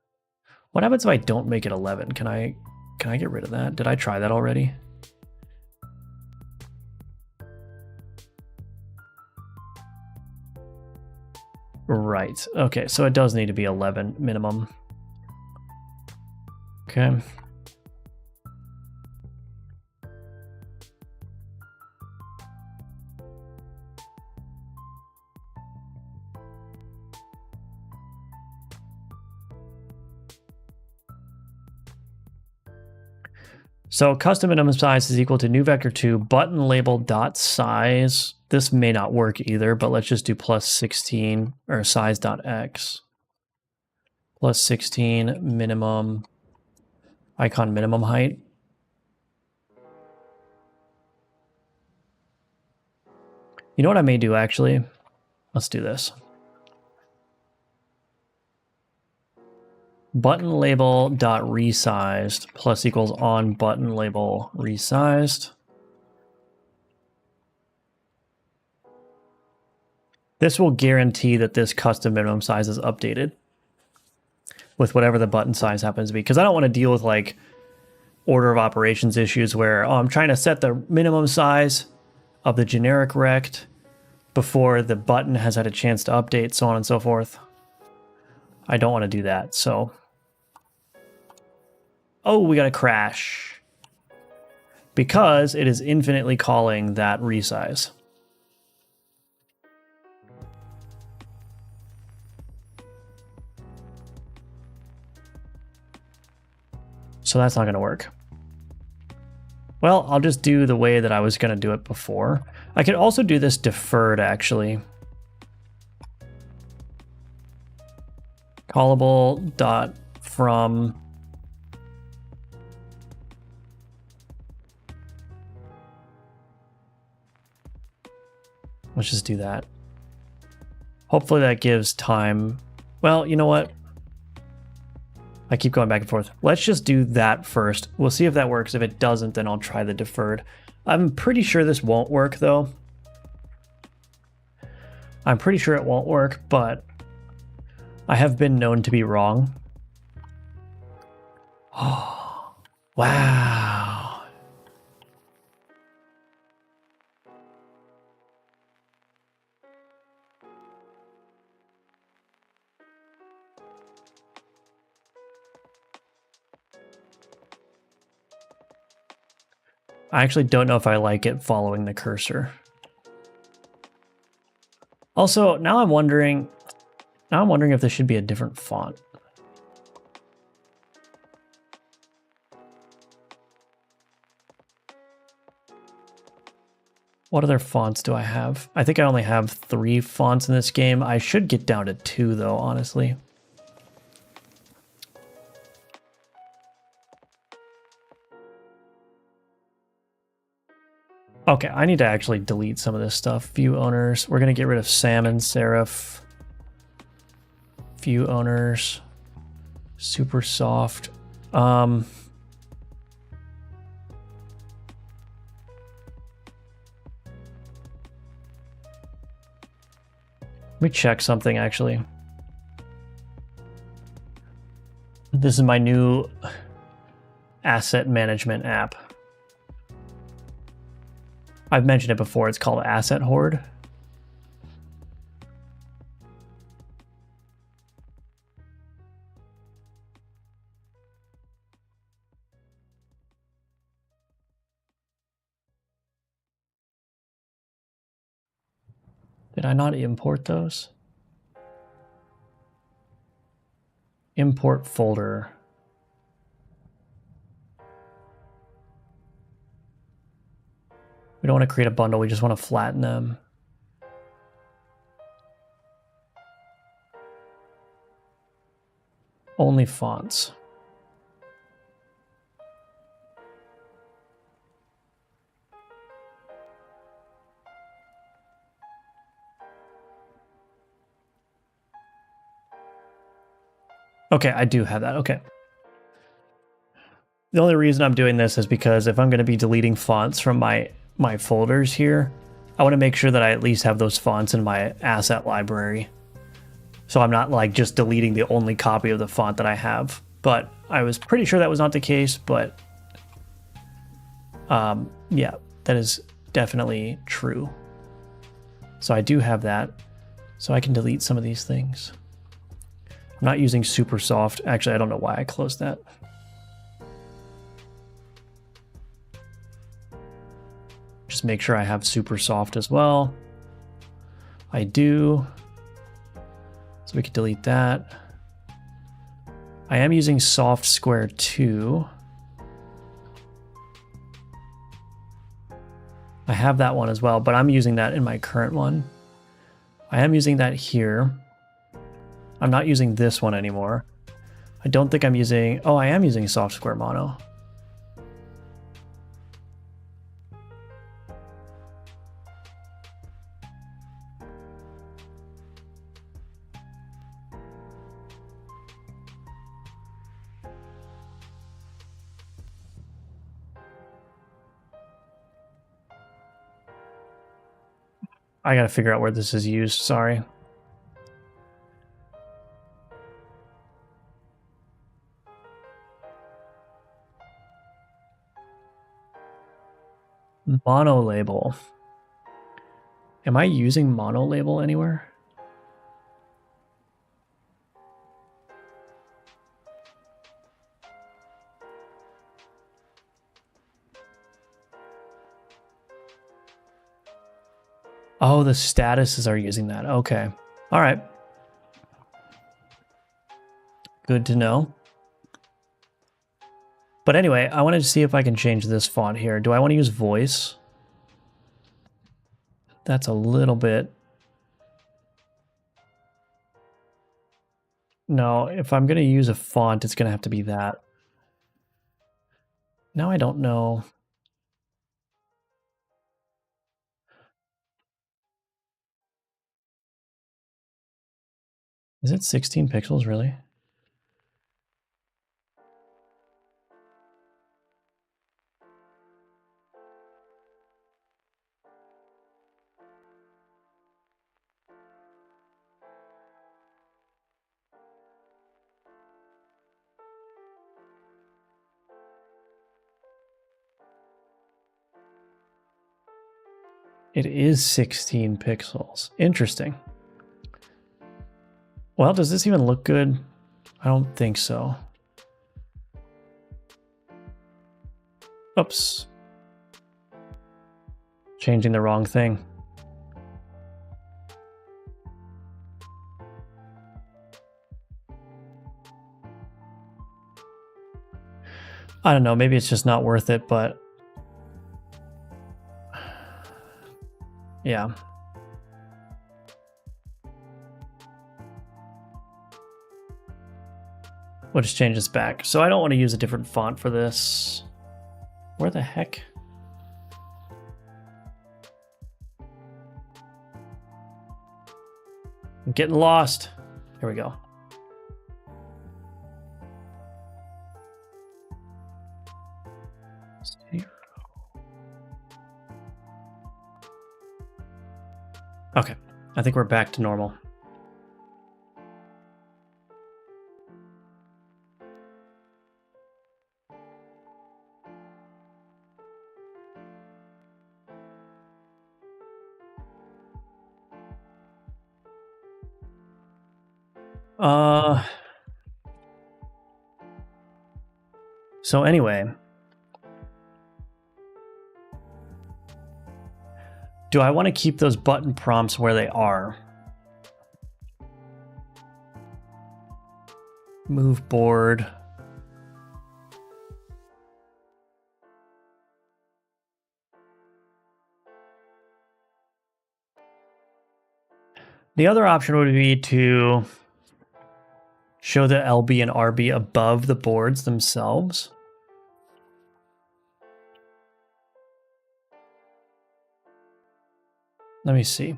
What happens if I don't make it 11? Can I get rid of that? Did I try that already? Right. Okay, so it does need to be 11 minimum. Okay. So custom minimum size is equal to new vector 2 button label dot size. This may not work either, but let's just do plus 16 or size dot x. Plus 16 minimum icon minimum height. You know what I may do actually? Let's do this. Button label dot resized plus equals on button label resized. This will guarantee that this custom minimum size is updated with whatever the button size happens to be. Because I don't want to deal with like order of operations issues where, oh, I'm trying to set the minimum size of the generic rect before the button has had a chance to update, so on and so forth. I don't want to do that, so. Oh, we got a crash. Because it is infinitely calling that resize. So that's not going to work. Well, I'll just do the way that I was going to do it before. I could also do this deferred, actually. Callable dot from let's just do that. Hopefully that gives time. Well, you know what? I keep going back and forth. Let's just do that first. We'll see if that works. If it doesn't, then I'll try the deferred. I'm pretty sure this won't work, though. I'm pretty sure it won't work, but I have been known to be wrong. Oh, wow. I actually don't know if I like it following the cursor. Also, now I'm wondering if this should be a different font. What other fonts do I have? I think I only have 3 fonts in this game. I should get down to 2 though, honestly. Okay, I need to actually delete some of this stuff. View owners. We're going to get rid of salmon serif. View owners. Super soft. Let me check something actually. This is my new asset management app. I've mentioned it before, it's called Asset Hoard. Did I not import those? Import folder. We don't want to create a bundle, we just want to flatten them. Only fonts. Okay, I do have that, okay. The only reason I'm doing this is because if I'm going to be deleting fonts from my folders here, I want to make sure that I at least have those fonts in my asset library. So I'm not like just deleting the only copy of the font that I have. But I was pretty sure that was not the case, but yeah, that is definitely true. So I do have that. So I can delete some of these things. I'm not using super soft. Actually, I don't know why I closed that. Just make sure I have super soft as well. I do. So we can delete that. I am using soft square 2. I have that one as well, but I'm using that in my current one. I am using that here. I'm not using this one anymore. I don't think I'm using, oh, I am using soft square mono. I gotta figure out where this is used, sorry. Mono label. Am I using mono label anywhere? Oh, the statuses are using that. Okay. All right. Good to know. But anyway, I wanted to see if I can change this font here. Do I want to use voice? That's a little bit... No, if I'm going to use a font, it's going to have to be that. Now I don't know. Is it 16 pixels, really? It is 16 pixels. Interesting. Well, does this even look good? I don't think so. Oops. Changing the wrong thing. I don't know, maybe it's just not worth it, but yeah. We'll just change this back. So I don't want to use a different font for this. Where the heck? I'm getting lost. Here we go. Okay, I think we're back to normal. So anyway, do I want to keep those button prompts where they are? Move board. The other option would be to show the LB and RB above the boards themselves. Let me see.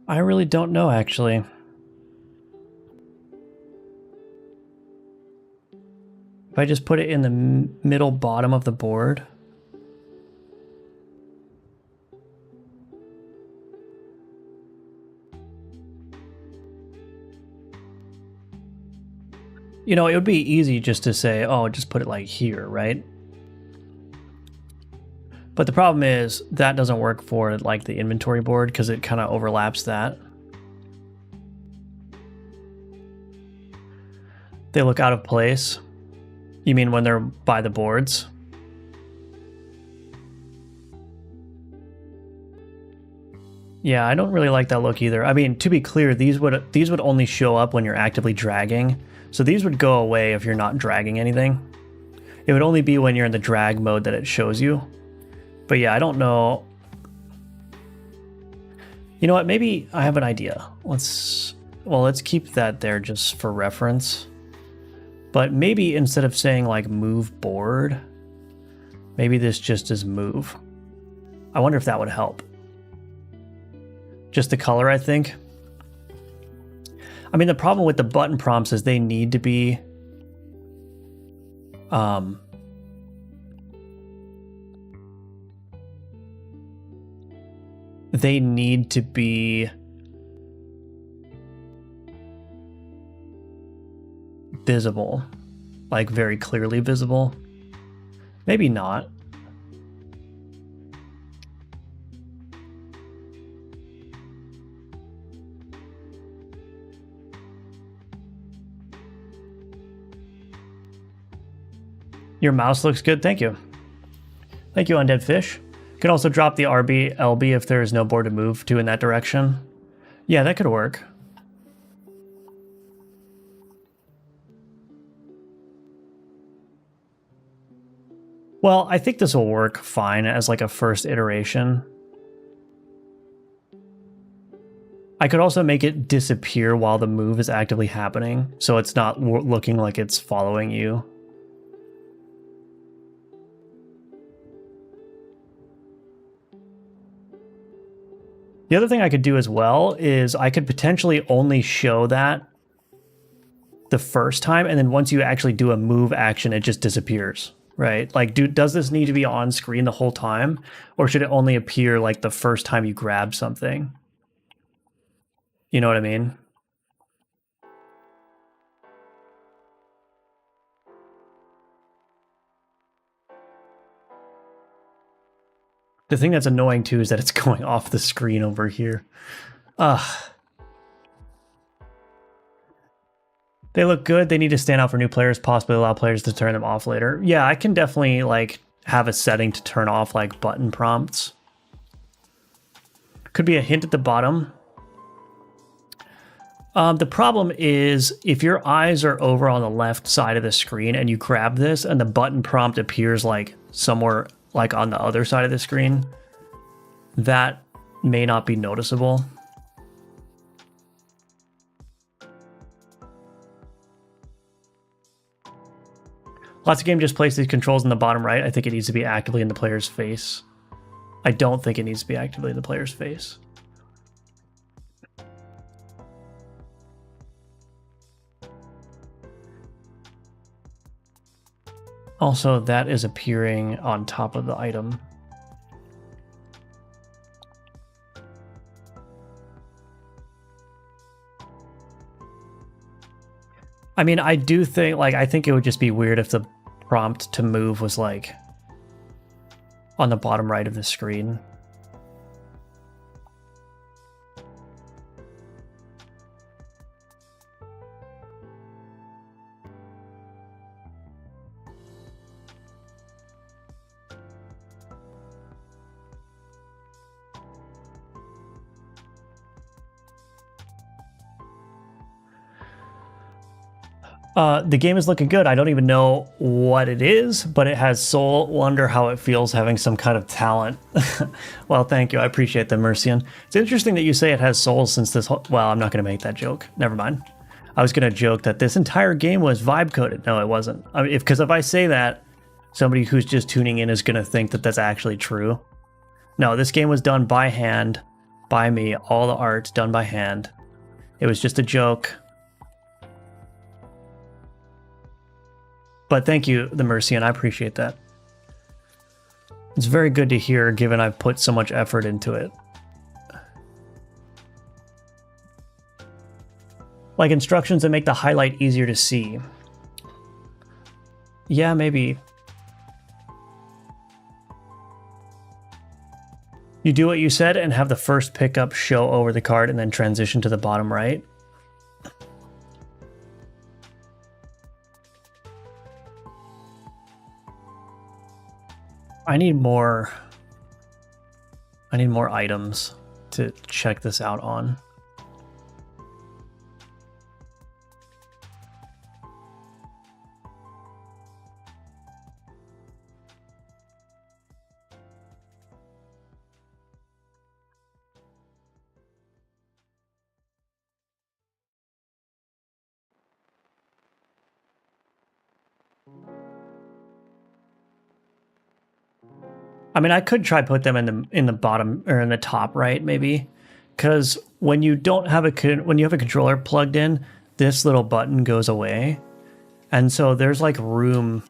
I really don't know, actually. If I just put it in the middle bottom of the board. You know, it would be easy just to say, oh, just put it like here, right? But the problem is that doesn't work for like the inventory board because it kind of overlaps that. They look out of place. You mean when they're by the boards? Yeah, I don't really like that look either. I mean, to be clear, these would only show up when you're actively dragging. So these would go away if you're not dragging anything. It would only be when you're in the drag mode that it shows you. But yeah, I don't know. You know what? Maybe I have an idea. Let's keep that there just for reference. But maybe instead of saying like move board, maybe this just is move. I wonder if that would help. Just the color, I think. I mean, the problem with the button prompts is they need to be visible, like very clearly visible. Maybe not. Your mouse looks good, thank you. Thank you, Undead Fish. You can also drop the RB, LB if there is no board to move to in that direction. Yeah, that could work. Well, I think this will work fine as like a first iteration. I could also make it disappear while the move is actively happening, so it's not looking like it's following you. The other thing I could do as well is I could potentially only show that the first time, and then once you actually do a move action, it just disappears, right? Like, does this need to be on screen the whole time, or should it only appear like the first time you grab something? You know what I mean? The thing that's annoying too is that it's going off the screen over here. They look good. They need to stand out for new players, possibly allow players to turn them off later. Yeah, I can definitely like have a setting to turn off like button prompts. Could be a hint at the bottom. The problem is if your eyes are over on the left side of the screen and you grab this and the button prompt appears like somewhere like on the other side of the screen, that may not be noticeable. Lots of games just place these controls in the bottom right. I think it needs to be actively in the player's face. I don't think it needs to be actively in the player's face. Also, that is appearing on top of the item. I mean, I do think, like, I think it would just be weird if the prompt to move was, like, on the bottom right of the screen. The game is looking good. I don't even know what it is, but it has soul. Wonder how it feels having some kind of talent. Well, thank you. I appreciate the Mercian. It's interesting that you say it has soul since this whole... Well, I'm not going to make that joke. Never mind. I was going to joke that this entire game was vibe coded. No, it wasn't. I mean, because if I say that, somebody who's just tuning in is going to think that that's actually true. No, this game was done by hand, by me. All the art's done by hand. It was just a joke. But thank you, the Mercian. I appreciate that. It's very good to hear, given I've put so much effort into it. Like instructions that make the highlight easier to see. Yeah, maybe. You do what you said and have the first pickup show over the card and then transition to the bottom right. I need more items to check this out on. I mean, I could try put them in the bottom or in the top right, maybe, because when you don't have when you have a controller plugged in, this little button goes away, and so there's like room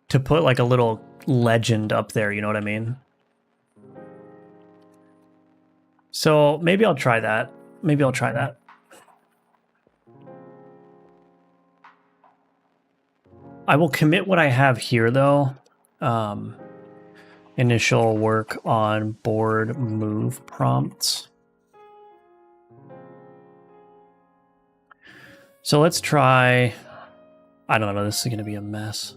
to put like a little legend up there. You know what I mean? So maybe I'll try that. Maybe I'll try that. I will commit what I have here, though. Initial work on board move prompts. So let's try... I don't know, this is going to be a mess.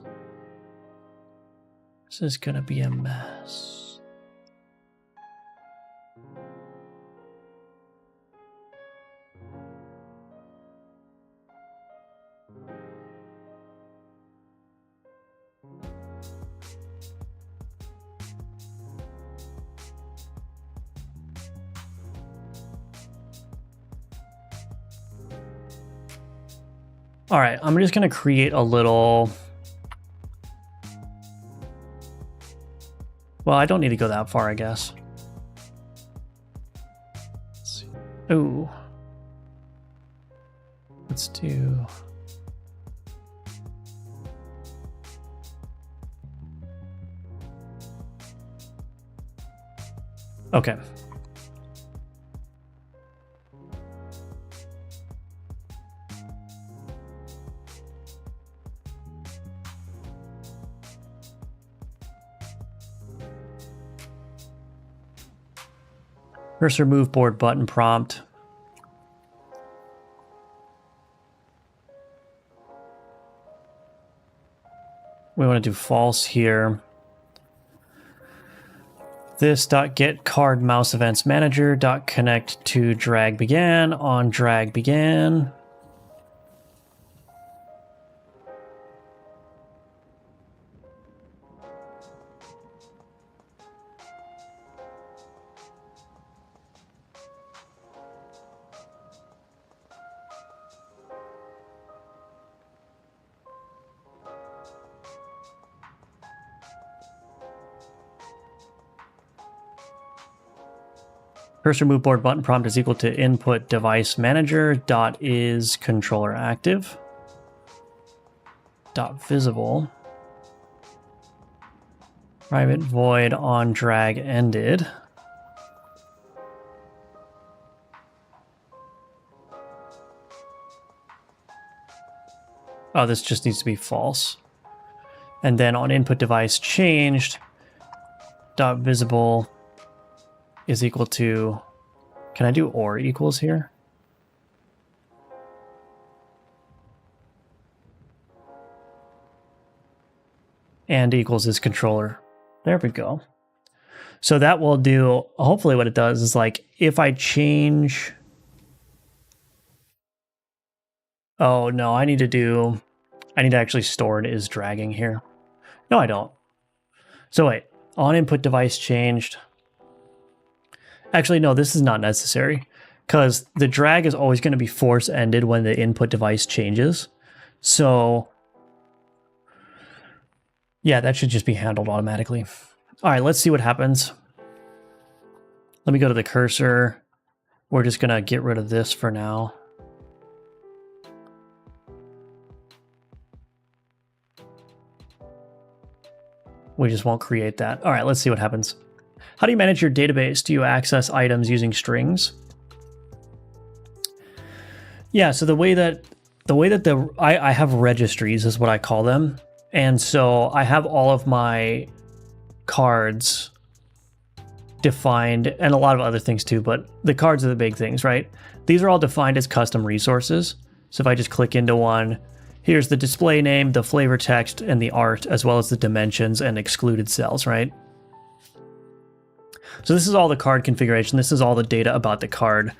This is going to be a mess. All right, I'm just going to create a little... Well, I don't need to go that far, I guess. Let's see. Ooh. Let's do... Okay. Cursor move board button prompt. We want to do false here. This .get card mouse events manager .connect to drag began on drag began. Cursor move board button prompt is equal to input device manager dot is controller active dot visible private void on drag ended. Oh, this just needs to be false. And then on input device changed dot visible is equal to, can I do or equals here? And equals is controller. There we go. So that will do, hopefully what it does is like, if I change, oh no, I need to actually store it is dragging here. No, I don't. So wait, on input device changed. Actually, no, this is not necessary because the drag is always going to be force ended when the input device changes. So yeah, that should just be handled automatically. All right, let's see what happens. Let me go to the cursor. We're just going to get rid of this for now. We just won't create that. All right, let's see what happens. How do you manage your database? Do you access items using strings? Yeah, so the way that the way that I have registries is what I call them. And so I have all of my cards defined, and a lot of other things too, but the cards are the big things, right? These are all defined as custom resources. So if I just click into one, here's the display name, the flavor text, and the art, as well as the dimensions and excluded cells, right? So this is all the card configuration. This is all the data about the card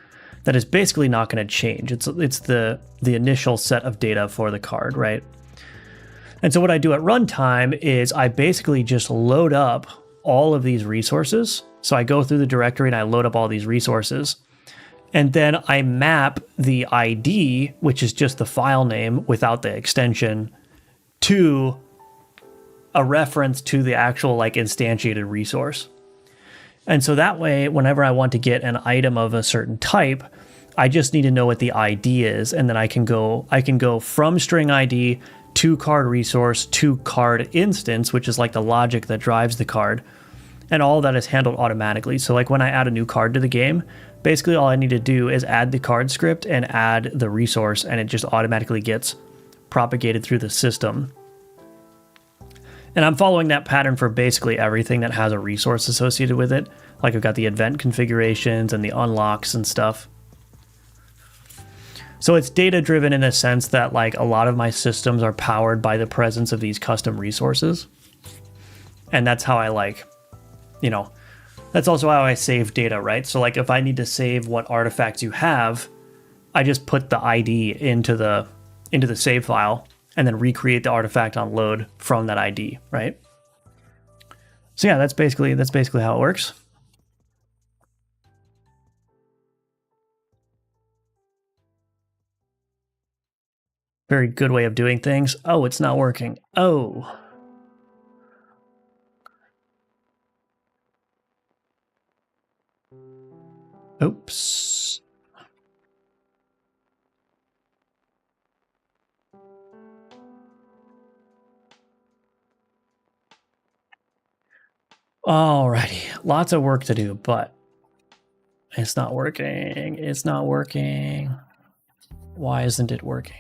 that is basically not going to change. It's the initial set of data for the card, right? And so what I do at runtime is I basically just load up all of these resources. So I go through the directory and I load up all these resources. And then I map the ID, which is just the file name without the extension, to a reference to the actual like instantiated resource. And so that way, whenever I want to get an item of a certain type, I just need to know what the ID is, and then I can go from string ID to card resource to card instance, which is like the logic that drives the card. And all that is handled automatically. So like when I add a new card to the game, basically all I need to do is add the card script and add the resource, and it just automatically gets propagated through the system. And I'm following that pattern for basically everything that has a resource associated with it. Like I've got the event configurations and the unlocks and stuff. So it's data driven in a sense that like a lot of my systems are powered by the presence of these custom resources. And that's how I like, you know, that's also how I save data, right? So like if I need to save what artifacts you have, I just put the ID into the save file and then recreate the artifact on load from that ID, right? So yeah, that's basically how it works. Very good way of doing things. Oh, it's not working. Oh. Oops. Alrighty, lots of work to do, but it's not working. It's not working. Why isn't it working?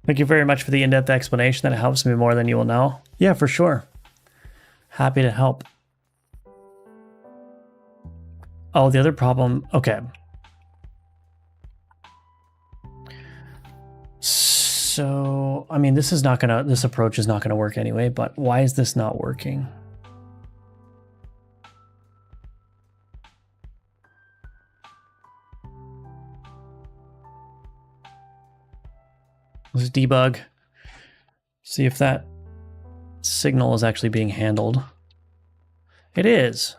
Thank you very much for the in-depth explanation. That helps me more than you will know. Yeah, for sure. Happy to help. Oh, the other problem. Okay. So, I mean, this approach is not gonna work anyway, but why is this not working? Let's debug. See if that signal is actually being handled. It is.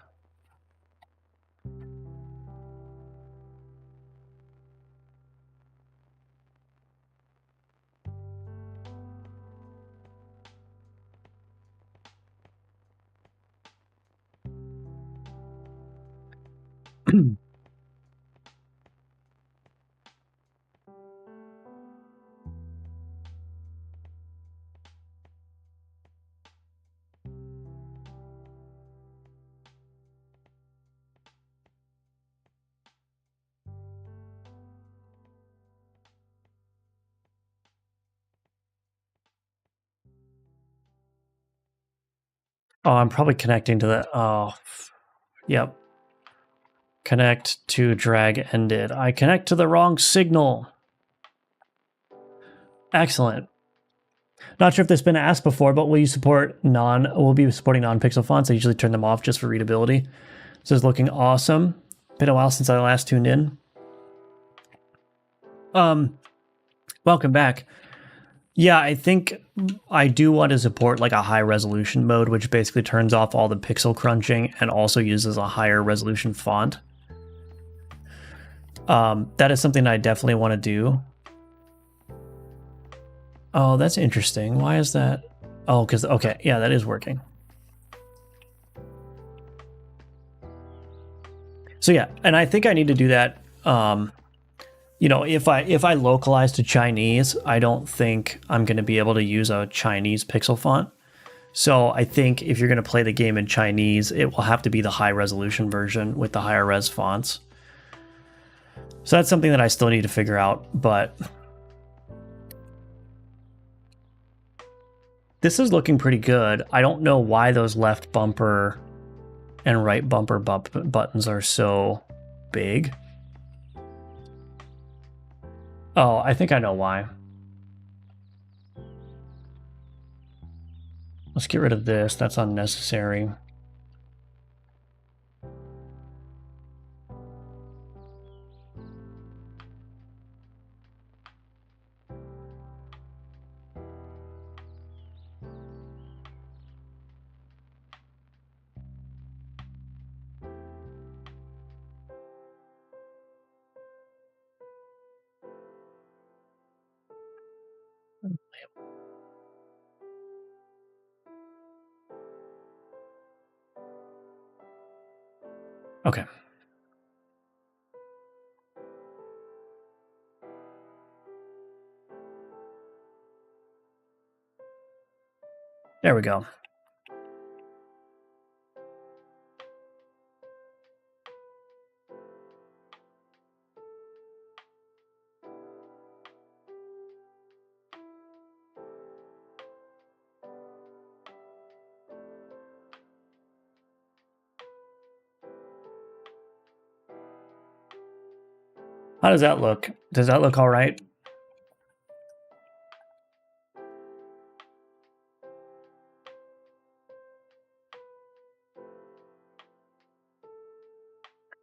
Oh, I'm probably connecting to the, oh, yep. Connect to drag ended. I connect to the wrong signal. Excellent. Not sure if this has been asked before, but we'll be supporting non-pixel fonts. I usually turn them off just for readability. This is looking awesome. Been a while since I last tuned in. Welcome back. Yeah, I think I do want to support like a high resolution mode, which basically turns off all the pixel crunching and also uses a higher resolution font. That is something I definitely want to do. Oh, that's interesting. Why is that? Oh, because, okay, yeah, that is working. So yeah, and I think I need to do that. You know, if I localize to Chinese, I don't think I'm going to be able to use a Chinese pixel font. So I think if you're going to play the game in Chinese, it will have to be the high resolution version with the higher res fonts. So that's something that I still need to figure out, but this is looking pretty good. I don't know why those left bumper and right bumper buttons are so big. Oh, I think I know why. Let's get rid of this. That's unnecessary. Okay. There we go. How does that look? Does that look all right?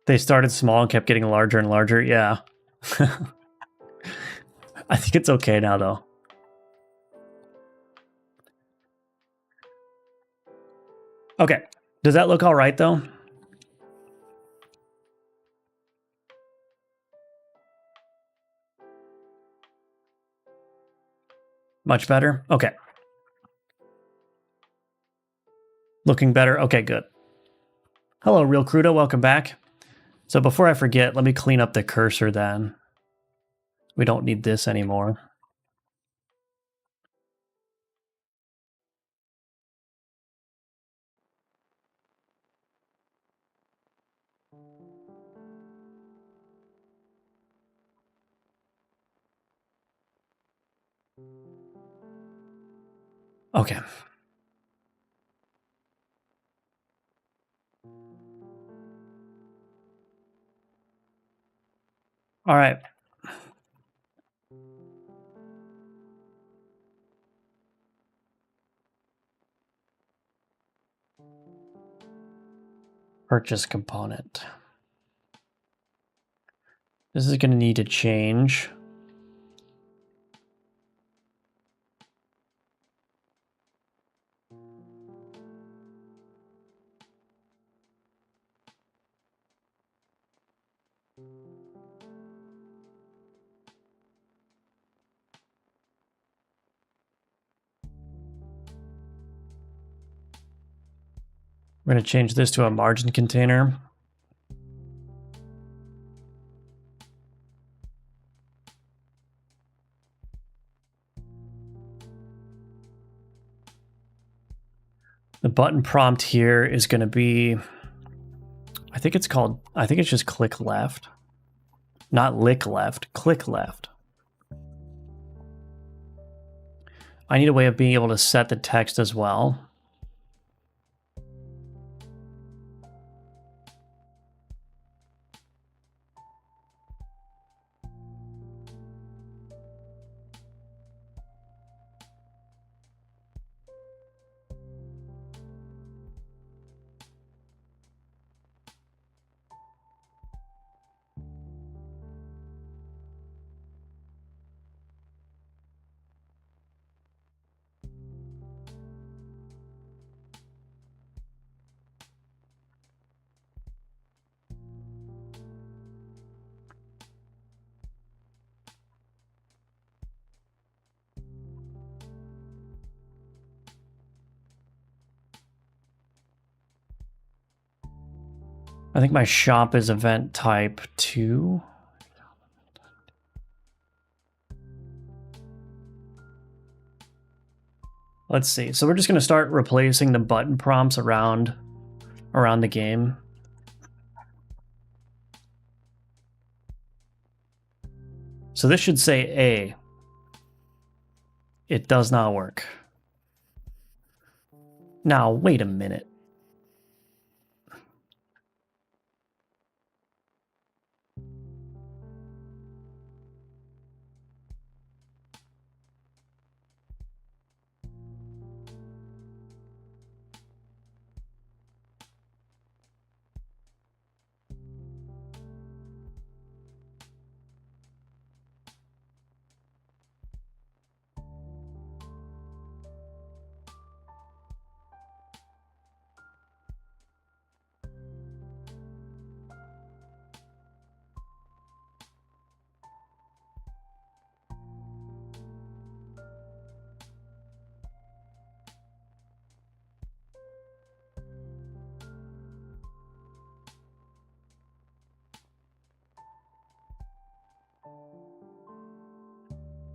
They started small and kept getting larger and larger. Yeah. I think it's okay now, though. Okay. Does that look all right, though? Much better? Okay. Looking better? Okay, good. Hello, Real Crudo. Welcome back. So before I forget, let me clean up the cursor then. We don't need this anymore. Okay. All right. Purchase component. This is going to need to change. We're going to change this to a margin container. The button prompt here is going to be, I think it's just click left. Not lick left, click left. I need a way of being able to set the text as well. I think my shop is event type 2. Let's see. So we're just going to start replacing the button prompts around the game. So this should say A. It does not work. Now, wait a minute.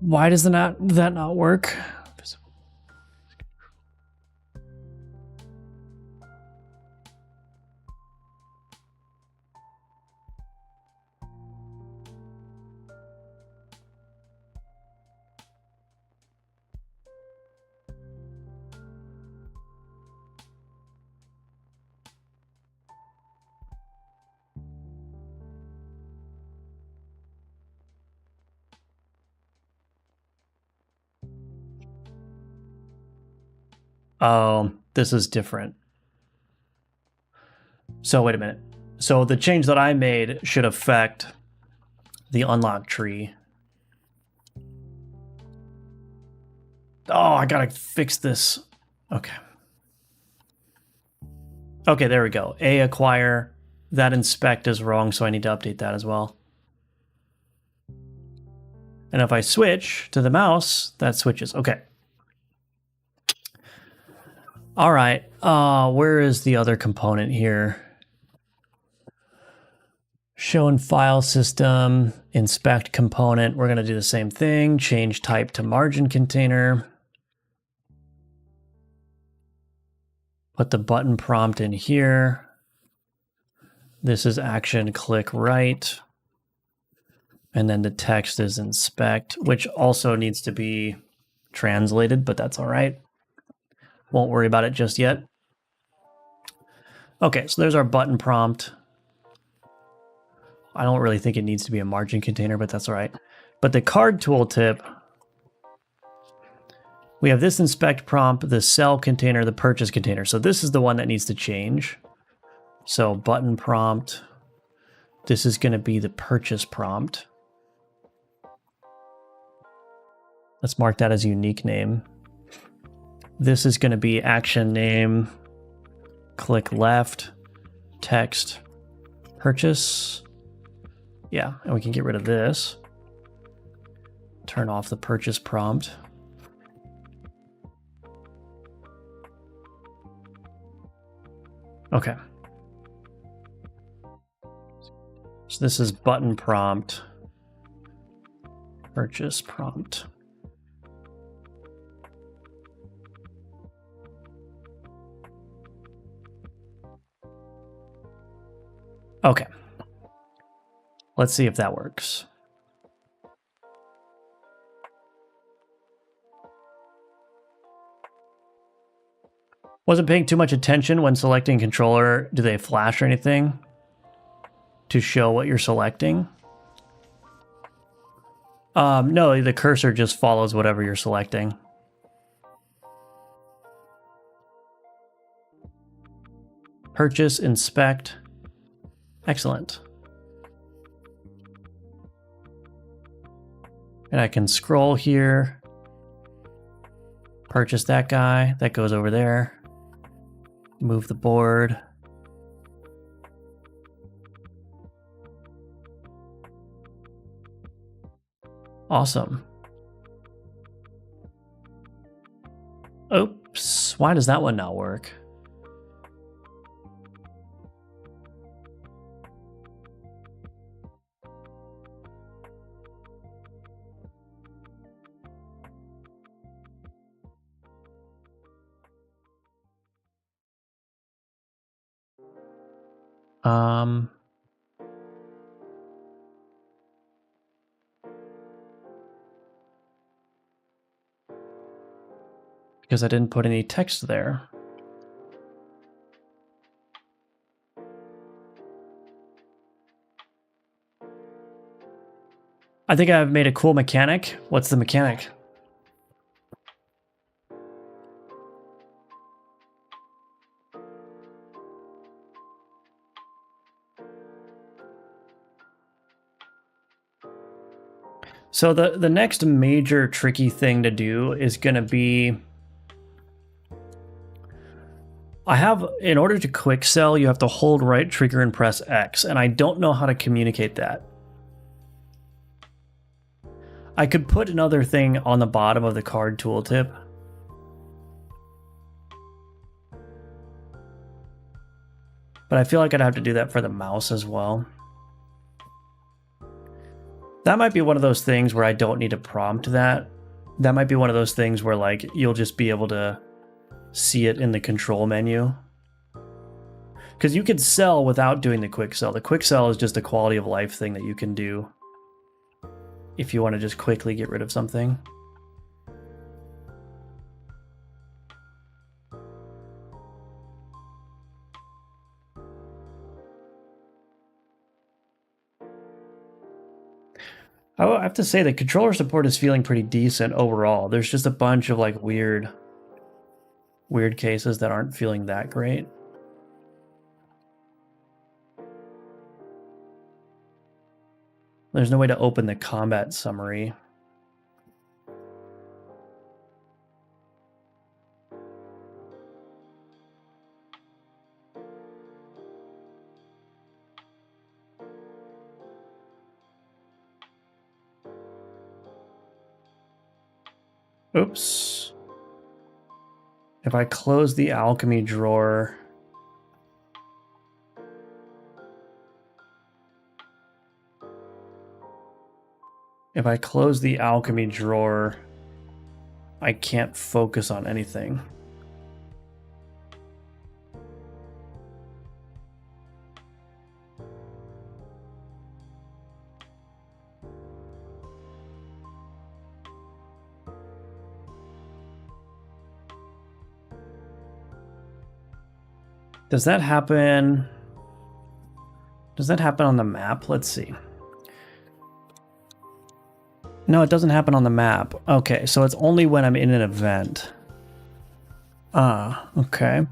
Why does that not work? Oh, this is different. So wait a minute. So the change that I made should affect the unlock tree. Oh, I gotta fix this. Okay. Okay, there we go. A acquire. That inspect is wrong, so I need to update that as well. And if I switch to the mouse, that switches. Okay. All right. Where is the other component here? Show in file system, inspect component. We're going to do the same thing. Change type to margin container. Put the button prompt in here. This is action, click right. And then the text is inspect, which also needs to be translated, but that's all right. Won't worry about it just yet. Okay, so there's our button prompt. I don't really think it needs to be a margin container, but that's all right. But the card tooltip, we have this inspect prompt, the sell container, the purchase container. So this is the one that needs to change. So button prompt, this is going to be the purchase prompt. Let's mark that as unique name. This is going to be action name, click left, text, purchase. Yeah, and we can get rid of this. Turn off the purchase prompt. Okay. So this is button prompt, purchase prompt. Okay. Let's see if that works. Wasn't paying too much attention when selecting controller. Do they flash or anything to show what you're selecting? No, the cursor just follows whatever you're selecting. Purchase, inspect. Excellent. And I can scroll here. Purchase that guy. That goes over there. Move the board. Awesome. Oops. Why does that one not work? Because I didn't put any text there. I think I've made a cool mechanic. What's the mechanic? So the next major tricky thing to do is going to be, in order to quick sell, you have to hold right trigger and press X, and I don't know how to communicate that. I could put another thing on the bottom of the card tooltip. But I feel like I'd have to do that for the mouse as well. That might be one of those things where I don't need to prompt that. That might be one of those things where like you'll just be able to see it in the control menu. Because you could sell without doing the quick sell. The quick sell is just a quality of life thing that you can do if you want to just quickly get rid of something. I have to say the controller support is feeling pretty decent overall. There's just a bunch of like weird cases that aren't feeling that great. There's no way to open the combat summary. Oops. If I close the alchemy drawer, I can't focus on anything. Does that happen? Does that happen on the map? Let's see. No, it doesn't happen on the map. Okay, so it's only when I'm in an event. Ah, okay.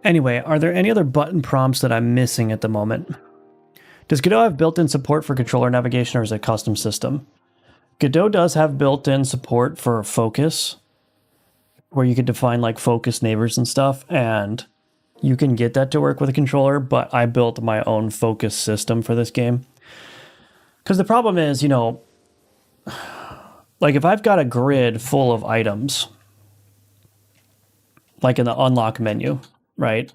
Anyway, are there any other button prompts that I'm missing at the moment? Does Godot have built-in support for controller navigation, or is it a custom system? Godot does have built-in support for focus, where you can define like focus neighbors and stuff, and you can get that to work with a controller, but I built my own focus system for this game. Because the problem is, you know, like if I've got a grid full of items, like in the unlock menu, right?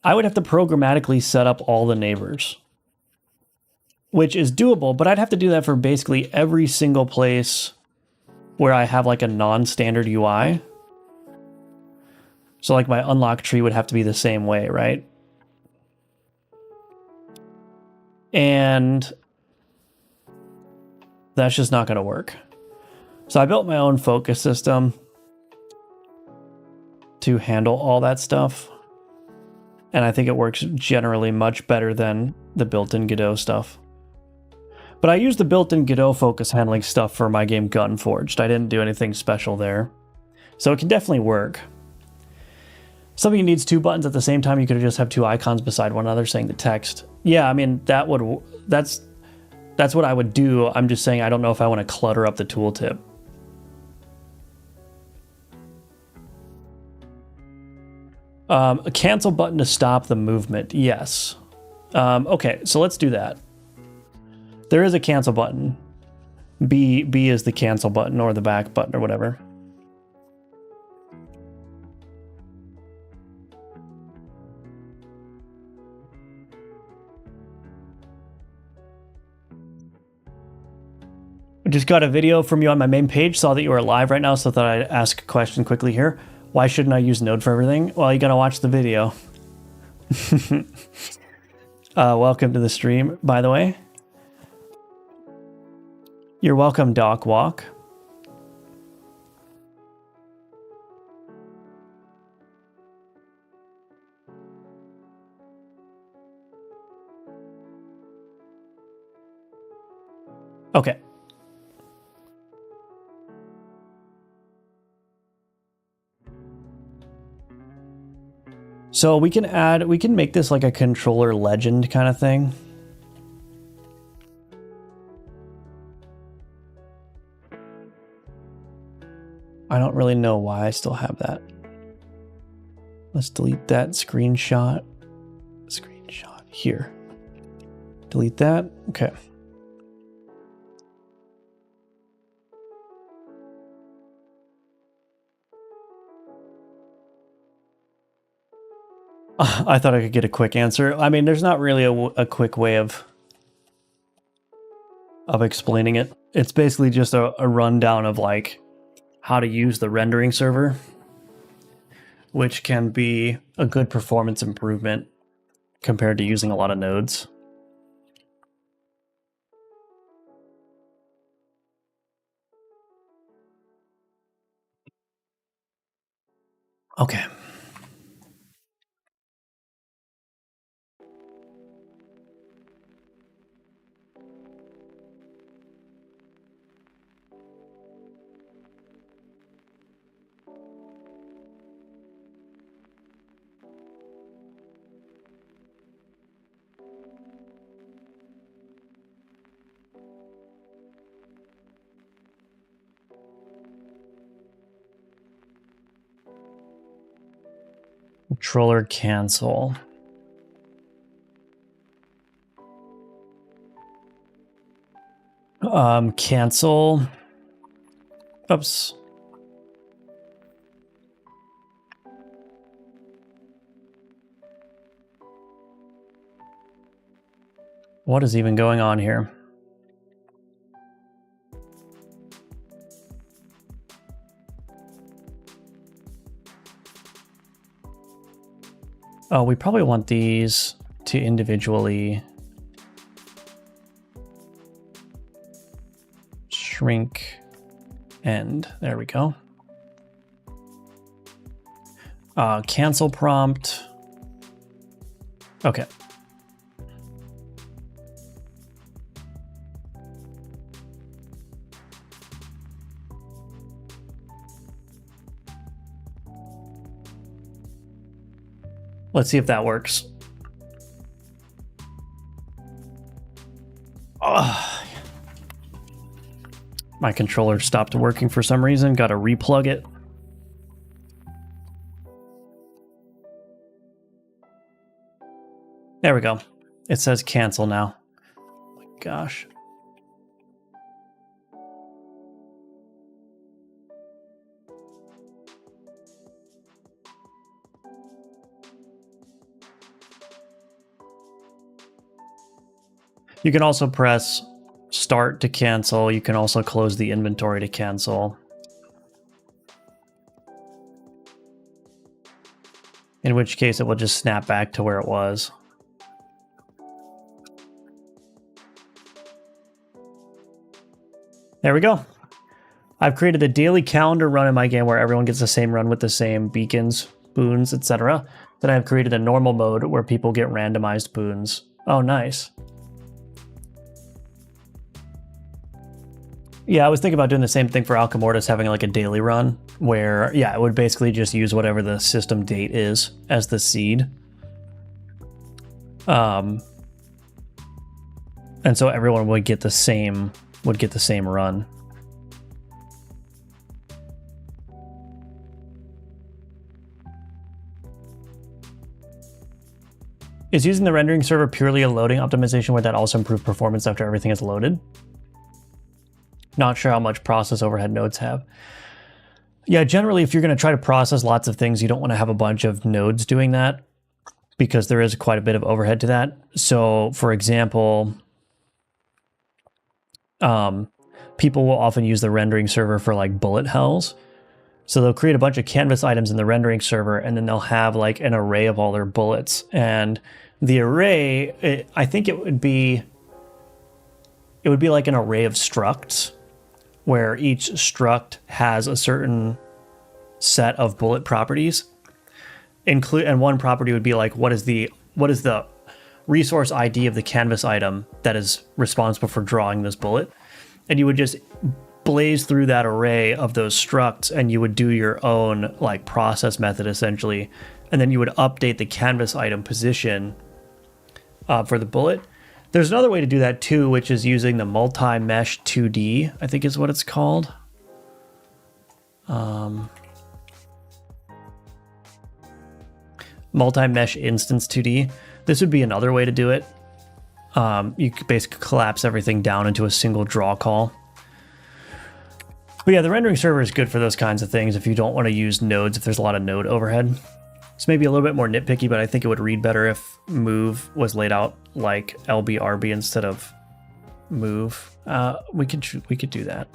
I would have to programmatically set up all the neighbors, which is doable, but I'd have to do that for basically every single place where I have like a non-standard UI. So like my unlock tree would have to be the same way, right? And that's just not going to work. So I built my own focus system to handle all that stuff. And I think it works generally much better than the built-in Godot stuff. But I used the built-in Godot focus handling stuff for my game Gunforged. I didn't do anything special there. So it can definitely work. Something needs two buttons at the same time, you could just have two icons beside one another saying the text. Yeah, I mean, that's what I would do. I'm just saying I don't know if I want to clutter up the tooltip. A cancel button to stop the movement. Yes. Okay, so let's do that. There is a cancel button. B is the cancel button or the back button or whatever. I just got a video from you on my main page, saw that you were live right now, so I thought I'd ask a question quickly here. Why shouldn't I use Node for everything? Well, you gotta watch the video. Welcome to the stream, by the way. You're welcome, Doc Walk. Okay. So we can make this like a controller legend kind of thing. I don't really know why I still have that. Let's delete that screenshot. Screenshot here. Delete that. Okay. I thought I could get a quick answer. I mean, there's not really a quick way of explaining it. It's basically just a rundown of like how to use the rendering server, which can be a good performance improvement compared to using a lot of nodes. Okay. Controller cancel. Cancel. Oops. What is even going on here? Oh, we probably want these to individually shrink end. There we go. Cancel prompt. Okay. Let's see if that works. My controller stopped working for some reason. Got to replug it. There we go. It says cancel now. Oh my gosh. You can also press start to cancel. You can also close the inventory to cancel. In which case it will just snap back to where it was. There we go. I've created a daily calendar run in my game where everyone gets the same run with the same beacons, boons, etc. Then I've created a normal mode where people get randomized boons. Oh, nice. Yeah, I was thinking about doing the same thing for Alchemortis, having like a daily run where, yeah, it would basically just use whatever the system date is as the seed. And so everyone would get the same run. Is using the rendering server purely a loading optimization? Would that also improve performance after everything is loaded? Not sure how much process overhead nodes have. Yeah, generally, if you're going to try to process lots of things, you don't want to have a bunch of nodes doing that because there is quite a bit of overhead to that. So, for example, people will often use the rendering server for like bullet hells. So they'll create a bunch of canvas items in the rendering server, and then they'll have like an array of all their bullets. And the array, I think it would be like an array of structs, where each struct has a certain set of bullet properties. And one property would be like, what is the resource ID of the canvas item that is responsible for drawing this bullet? And you would just blaze through that array of those structs, and you would do your own like process method essentially, and then you would update the canvas item position for the bullet. There's another way to do that too, which is using the multi-mesh 2D, I think is what it's called. Multi-mesh instance 2D. This would be another way to do it. You could basically collapse everything down into a single draw call. But yeah, the rendering server is good for those kinds of things if you don't want to use nodes, if there's a lot of node overhead. It's maybe a little bit more nitpicky, but I think it would read better if move was laid out like LBRB instead of move. We could do that.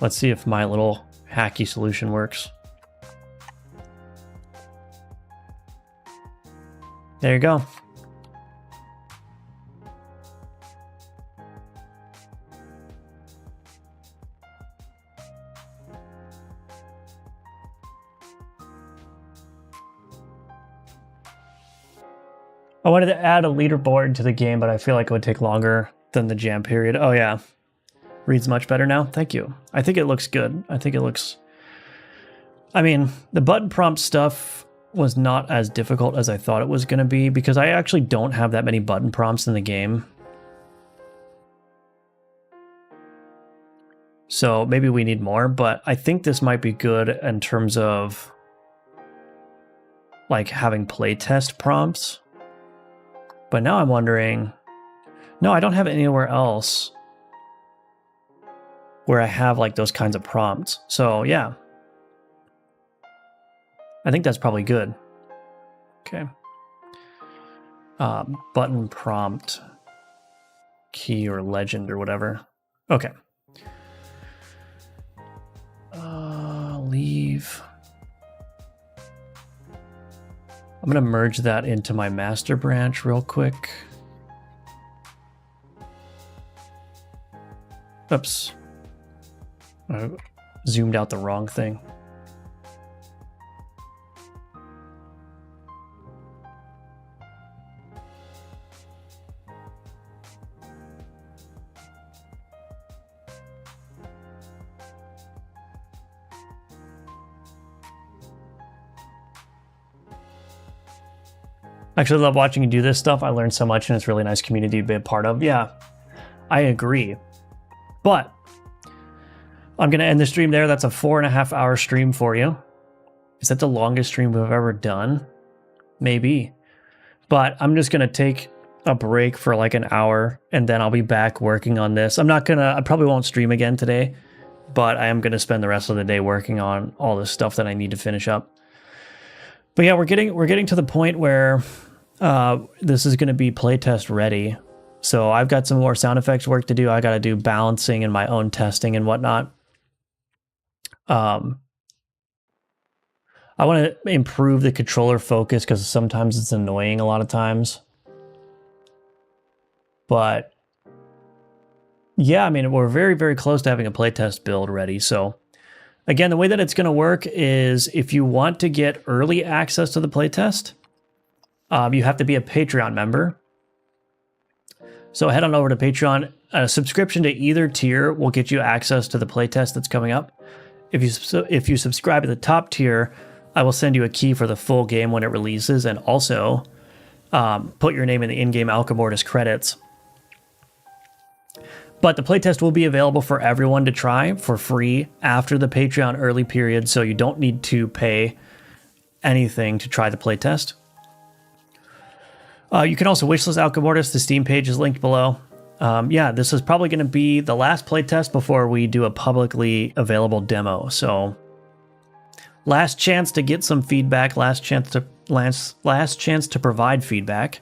Let's see if my little hacky solution works. There you go. I wanted to add a leaderboard to the game, but I feel like it would take longer than the jam period. Oh yeah. Reads much better now. Thank you. I think it looks good. I mean, the button prompt stuff was not as difficult as I thought it was going to be, because I actually don't have that many button prompts in the game. So maybe we need more, but I think this might be good in terms of like having playtest prompts. But now I'm wondering, no, I don't have it anywhere else where I have like those kinds of prompts. So yeah, I think that's probably good. Okay. Button prompt key or legend or whatever. Okay. Leave. I'm going to merge that into my master branch real quick. Oops. I zoomed out the wrong thing. I actually love watching you do this stuff. I learned so much, and it's a really nice community to be a part of. Yeah, I agree. But I'm going to end the stream there. That's a 4.5-hour stream for you. Is that the longest stream we've ever done? Maybe. But I'm just going to take a break for like an hour, and then I'll be back working on this. I probably won't stream again today, but I am going to spend the rest of the day working on all this stuff that I need to finish up. But yeah, we're getting to the point where this is going to be playtest ready. So I've got some more sound effects work to do. I got to do balancing and my own testing and whatnot. I want to improve the controller focus because sometimes it's annoying a lot of times. But yeah, I mean, we're very, very close to having a playtest build ready. So again, the way that it's going to work is if you want to get early access to the playtest, you have to be a Patreon member. So head on over to Patreon. A subscription to either tier will get you access to the playtest that's coming up. If you subscribe to the top tier, I will send you a key for the full game when it releases, and also put your name in the in-game Alchemortis credits. But the playtest will be available for everyone to try for free after the Patreon early period, so you don't need to pay anything to try the playtest. You can also wishlist Alchemortis. The Steam page is linked below. Yeah, this is probably going to be the last playtest before we do a publicly available demo. So last chance to get some feedback, last chance to provide feedback.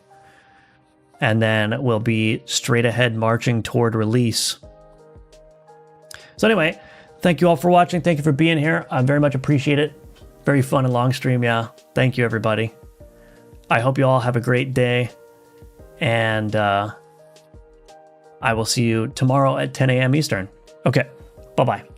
And then we'll be straight ahead marching toward release. So anyway, thank you all for watching. Thank you for being here. I very much appreciate it. Very fun and long stream, yeah. Thank you, everybody. I hope you all have a great day. And I will see you tomorrow at 10 a.m. Eastern. Okay, bye-bye.